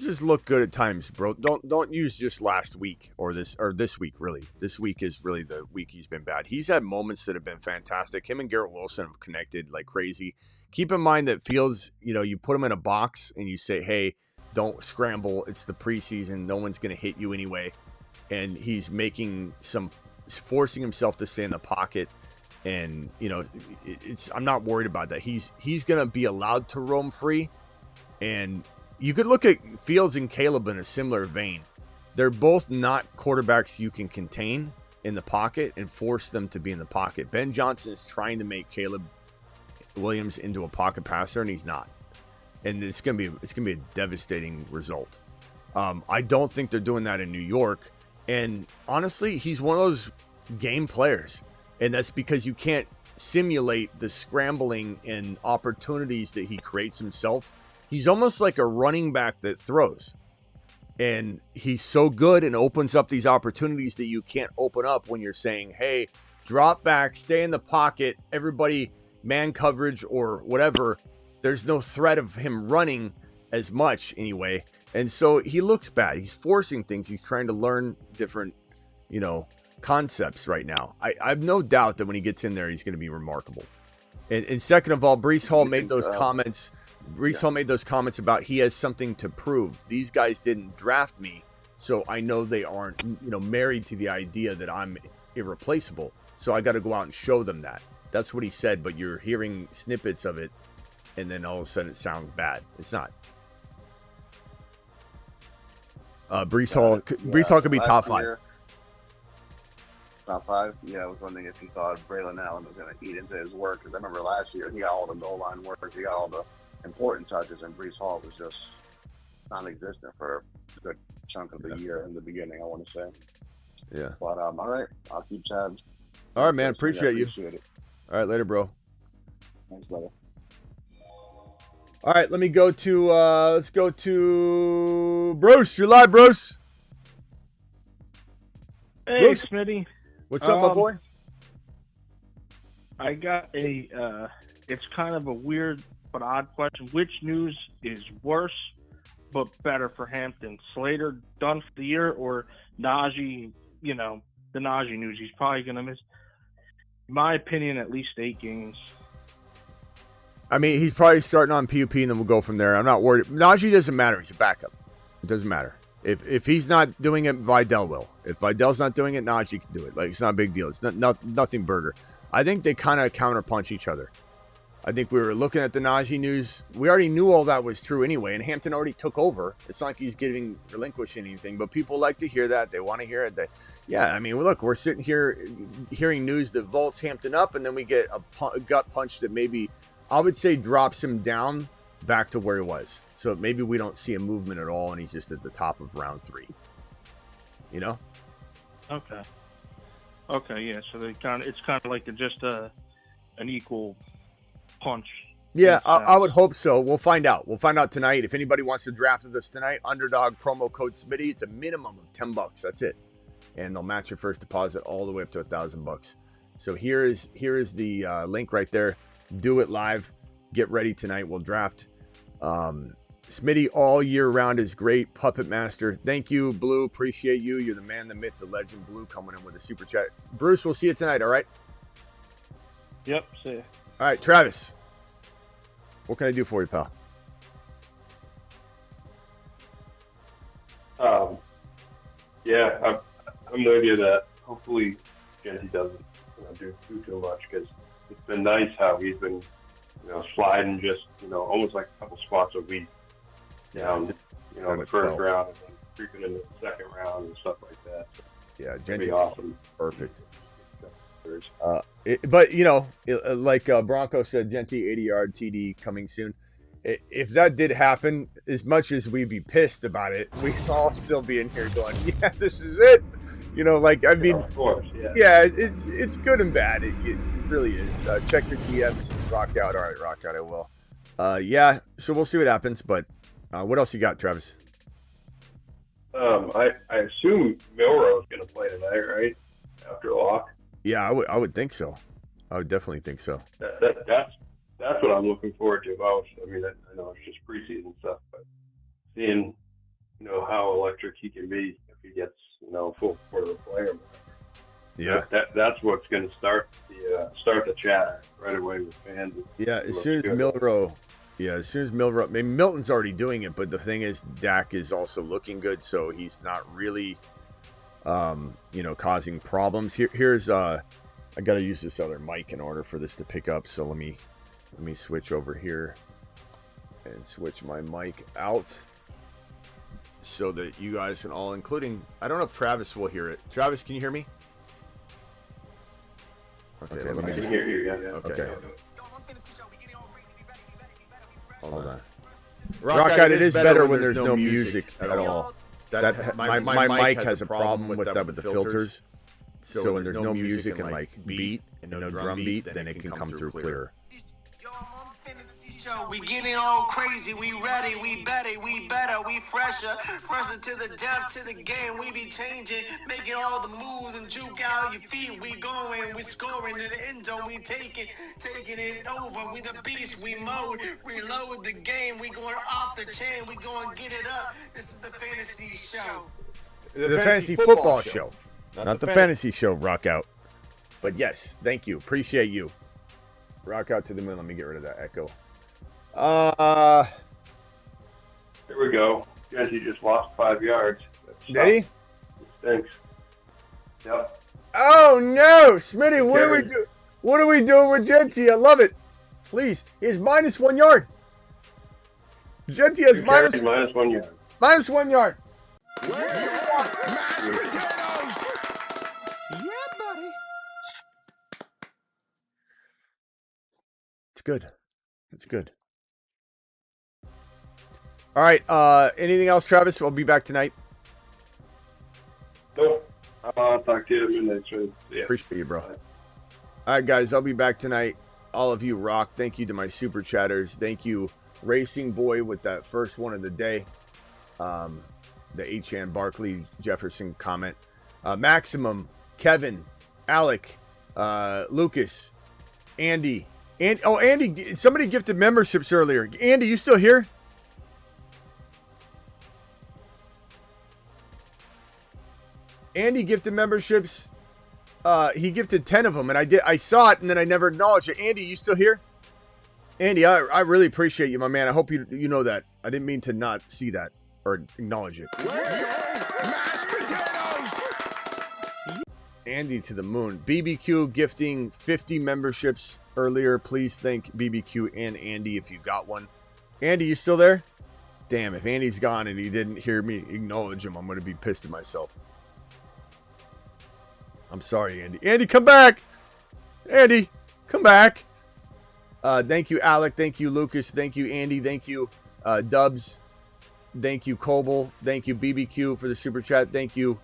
has looked good at times, bro. Don't use just last week or this week. Really, this week is really the week he's been bad. He's had moments that have been fantastic. Him and Garrett Wilson have connected like crazy. Keep in mind that Fields, you put him in a box and you say, hey, don't scramble. It's the preseason. No one's going to hit you anyway. And he's forcing himself to stay in the pocket. And, I'm not worried about that. He's going to be allowed to roam free. And you could look at Fields and Caleb in a similar vein. They're both not quarterbacks you can contain in the pocket and force them to be in the pocket. Ben Johnson is trying to make Caleb Williams into a pocket passer, and he's not. And it's gonna be a devastating result. I don't think they're doing that in New York. And honestly, he's one of those game players, and that's because you can't simulate the scrambling and opportunities that he creates himself. He's almost like a running back that throws. And he's so good and opens up these opportunities that you can't open up when you're saying, hey, drop back, stay in the pocket, everybody man coverage or whatever. There's no threat of him running as much anyway. And so he looks bad. He's forcing things. He's trying to learn different, concepts right now. I have no doubt that when he gets in there, he's going to be remarkable. And second of all, Breece Hall made those comments. Hall made those comments about he has something to prove. These guys didn't draft me, so I know they aren't, married to the idea that I'm irreplaceable. So I got to go out and show them that. That's what he said, but you're hearing snippets of it, and then all of a sudden it sounds bad. It's not. Breece Hall could be top 5. Top 5? Yeah, I was wondering if you thought Braylon Allen was going to eat into his work, because I remember last year he got all the goal line work, he got all the important touches, and Breece Hall was just non-existent for a good chunk of the year in the beginning, I want to say. Yeah. But, all right, I'll keep tabs. All right, man. Appreciate you. It. All right, later, bro. Thanks, brother. All right, let me go to, let's go to Bruce. You're live, Bruce. Hey, Bruce. Smitty. What's up, my boy? I got it's kind of a weird but odd question. Which news is worse but better for Hampton? Slater done for the year, or Naji, the Naji news? He's probably going to miss, in my opinion, at least 8 games. I mean, he's probably starting on PUP, and then we'll go from there. I'm not worried. Najee doesn't matter. He's a backup. It doesn't matter. If he's not doing it, Vidal will. If Vidal's not doing it, Najee can do it. Like, it's not a big deal. It's nothing burger. I think they kind of counterpunch each other. I think we were looking at the Najee news. We already knew all that was true anyway, and Hampton already took over. It's not like he's relinquishing anything, but people like to hear that. They want to hear it. Yeah, I mean, look, we're sitting here hearing news that vaults Hampton up, and then we get a gut punch that maybe, I would say, drops him down back to where he was. So maybe we don't see a movement at all, and he's just at the top of round 3. Okay. Okay, yeah. So it's kind of like just an equal punch. Yeah, I would hope so. We'll find out. We'll find out tonight. If anybody wants to draft with us tonight, underdog promo code Smitty. It's a minimum of $10. That's it, and they'll match your first deposit all the way up to $1,000. So here is the link right there. Do it live. Get ready tonight. We'll draft. Smitty all year round is great. Puppet Master. Thank you, Blue. Appreciate you. You're the man, the myth, the legend. Blue coming in with a super chat. Bruce, we'll see you tonight, all right? Yep, see ya. All right, Travis. What can I do for you, pal? Yeah, I'm with you that hopefully Genty doesn't do too much, because it's been nice how he's been sliding just almost like a couple spots a week down the first round and then creeping into the second round and stuff like that. So yeah, Genty be awesome. Perfect. But like Bronco said, Genty 80-yard TD coming soon. If that did happen, as much as we'd be pissed about it, we'd all still be in here going, yeah, this is it. Of course, yeah, it's good and bad. It really is. Check your DMs. Rock out. All right, rock out. I will. Yeah. So we'll see what happens. But what else you got, Travis? I assume Milrow is going to play tonight, right? After lock. Yeah, I would think so. I would definitely think so. That's what I'm looking forward to most. I mean, I know it's just preseason stuff, but seeing how electric he can be if he gets full quarter play or whatever. Yeah, that's what's going to start the chat right away with fans. Yeah, as soon as Milrow Yeah, as soon as Milton's already doing it, but the thing is, Dak is also looking good, so he's not really, causing problems. Here's I got to use this other mic in order for this to pick up. So let me switch over here and switch my mic out so that you guys can all, including, I don't know if Travis will hear it. Travis, can you hear me? Okay, let me just hear you. Yeah. Okay. Hold on. Rock out, it is better when there's no music at all. My mic has a problem with that with the filters. So when there's no music and like beat and no drum beat, then it can come through clearer. We getting all crazy, we ready, we better, we fresher to the depth, to the game, we be changing, making all the moves and juke out your feet, we going, we scoring in the end zone, we taking it over, we the beast, we mode, reload the game, we going off the chain, we going get it up, this is the fantasy show. The fantasy football show, not the fantasy show, Rock Out. But yes, thank you, appreciate you. Rock out to the moon, let me get rid of that echo. Here we go. Jesse just lost 5 yards. Did he? Thanks. Yep. Oh no, Smitty! What are we doing with Genty? I love it. Please, he's minus 1 yard. Genty has minus 1 yard. Minus 1 yard. Mashed potatoes! Yeah, buddy. It's good. It's good. All right. Anything else, Travis? I'll be back tonight. Nope. I'll talk to you in a minute. Yeah. Appreciate you, bro. All right, guys. I'll be back tonight. All of you rock. Thank you to my super chatters. Thank you, Racing Boy, with that first one of the day. The H.N. Barkley Jefferson comment. Maximum, Kevin, Alec, Lucas, Andy. Andy, somebody gifted memberships earlier. Andy, you still here? Andy gifted memberships. He gifted 10 of them, and I saw it, and then I never acknowledged it. Andy, you still here? Andy, I really appreciate you, my man. I hope you know that. I didn't mean to not see that or acknowledge it. Mashed potatoes! Andy to the moon. BBQ gifting 50 memberships earlier. Please thank BBQ and Andy if you got one. Andy, you still there? Damn, if Andy's gone and he didn't hear me acknowledge him, I'm going to be pissed at myself. I'm sorry, Andy. Andy, come back! Andy, come back! Thank you, Alec. Thank you, Lucas. Thank you, Andy. Thank you, Dubs. Thank you, Coble. Thank you, BBQ, for the super chat. Thank you,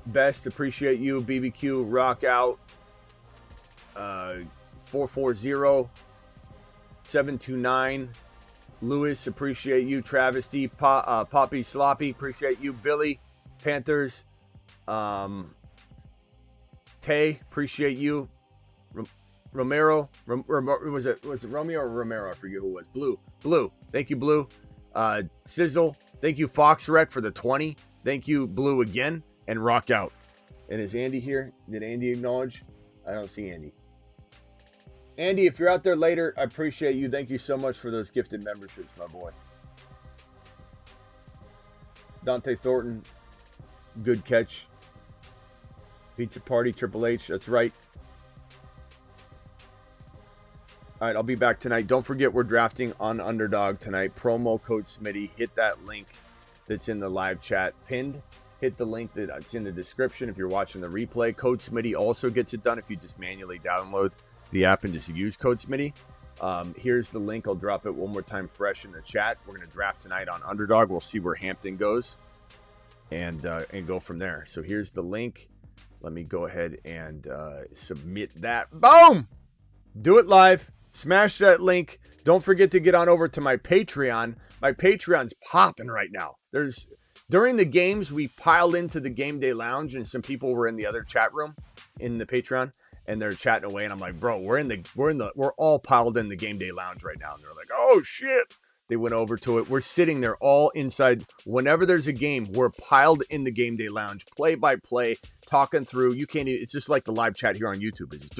Best. Appreciate you. BBQ, rock out. 440 729. Lewis, appreciate you. Travis D. Poppy Sloppy, appreciate you. Billy, Panthers. Tay, appreciate you. Romero, was it Romeo or Romero? I forget who it was. Blue, thank you, Blue. Sizzle, thank you, Fox Rec, for the 20. Thank you, Blue, again, and rock out. And is Andy here? Did Andy acknowledge? I don't see Andy. Andy, if you're out there later, I appreciate you. Thank you so much for those gifted memberships, my boy. Dante Thornton, good catch. Pizza Party, Triple H, that's right. All right, I'll be back tonight. Don't forget, we're drafting on Underdog tonight. Promo code Smitty. Hit that link that's in the live chat pinned. Hit the link that's in the description if you're watching the replay. Code Smitty also gets it done if you just manually download the app and just use code Smitty. Here's the link. I'll drop it one more time fresh in the chat. We're going to draft tonight on Underdog. We'll see where Hampton goes and go from there. So here's the link. Let me go ahead and submit that. Boom! Do it live. Smash that link. Don't forget to get on over to my Patreon. My Patreon's popping right now. During the games, we piled into the Game Day Lounge, and some people were in the other chat room in the Patreon, and they're chatting away. And I'm like, bro, we're all piled in the Game Day Lounge right now. And they're like, oh shit. They went over to it. We're sitting there all inside. Whenever there's a game, we're piled in the Game Day Lounge, play by play, talking through. You can't even, it's just like the live chat here on YouTube. It's just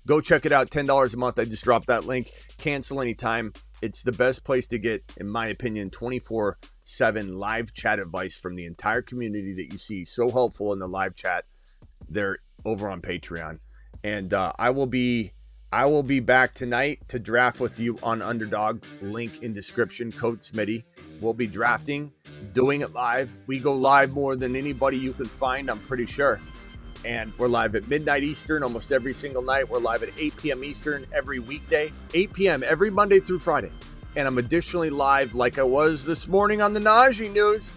Go check it out. $10 a month. I just dropped that link. Cancel anytime. It's the best place to get, in my opinion, 24/7 live chat advice from the entire community that you see so helpful in the live chat. They're over on Patreon. And I will be back tonight to draft with you on Underdog. Link in description. Code Smitty. We'll be drafting, doing it live. We go live more than anybody you can find, I'm pretty sure. And we're live at midnight Eastern almost every single night. We're live at 8 p.m. Eastern every weekday. 8 p.m. every Monday through Friday. And I'm additionally live like I was this morning on the Naji news.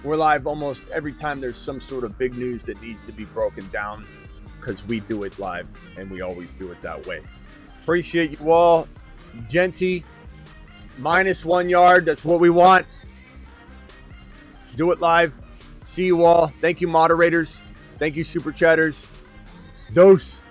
We're live almost every time there's some sort of big news that needs to be broken down, because we do it live and we always do it that way. Appreciate you all. Genty, -1 yard. That's what we want. Do it live. See you all. Thank you, moderators. Thank you, super chatters. Dose.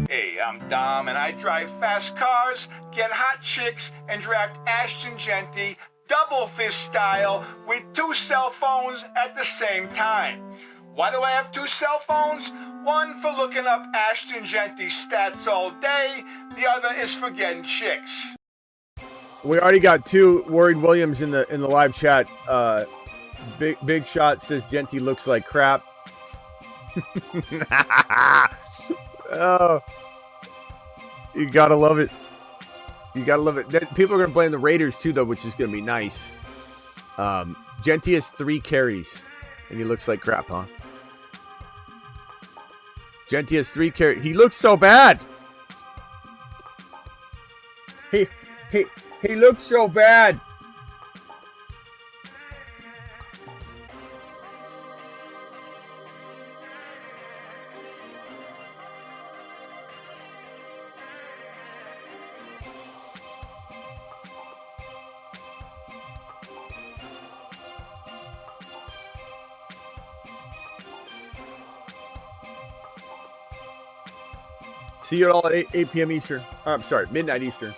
Hey, I'm Dom, and I drive fast cars, get hot chicks, and draft Ashton Genty double fist style with 2 cell phones at the same time. Why do I have 2 cell phones? One for looking up Ashton Genty stats all day, the other is for getting chicks. We already got 2 Worried Williams in the live chat. Big Shot says Genty looks like crap. Oh, you gotta love it. You gotta love it. People are gonna blame the Raiders too, though, which is gonna be nice. Genty has 3 carries, and he looks like crap, huh? Genty has 3 carries. He looks so bad. He looks so bad. See you all at 8 p.m. Eastern. I'm sorry, midnight Eastern.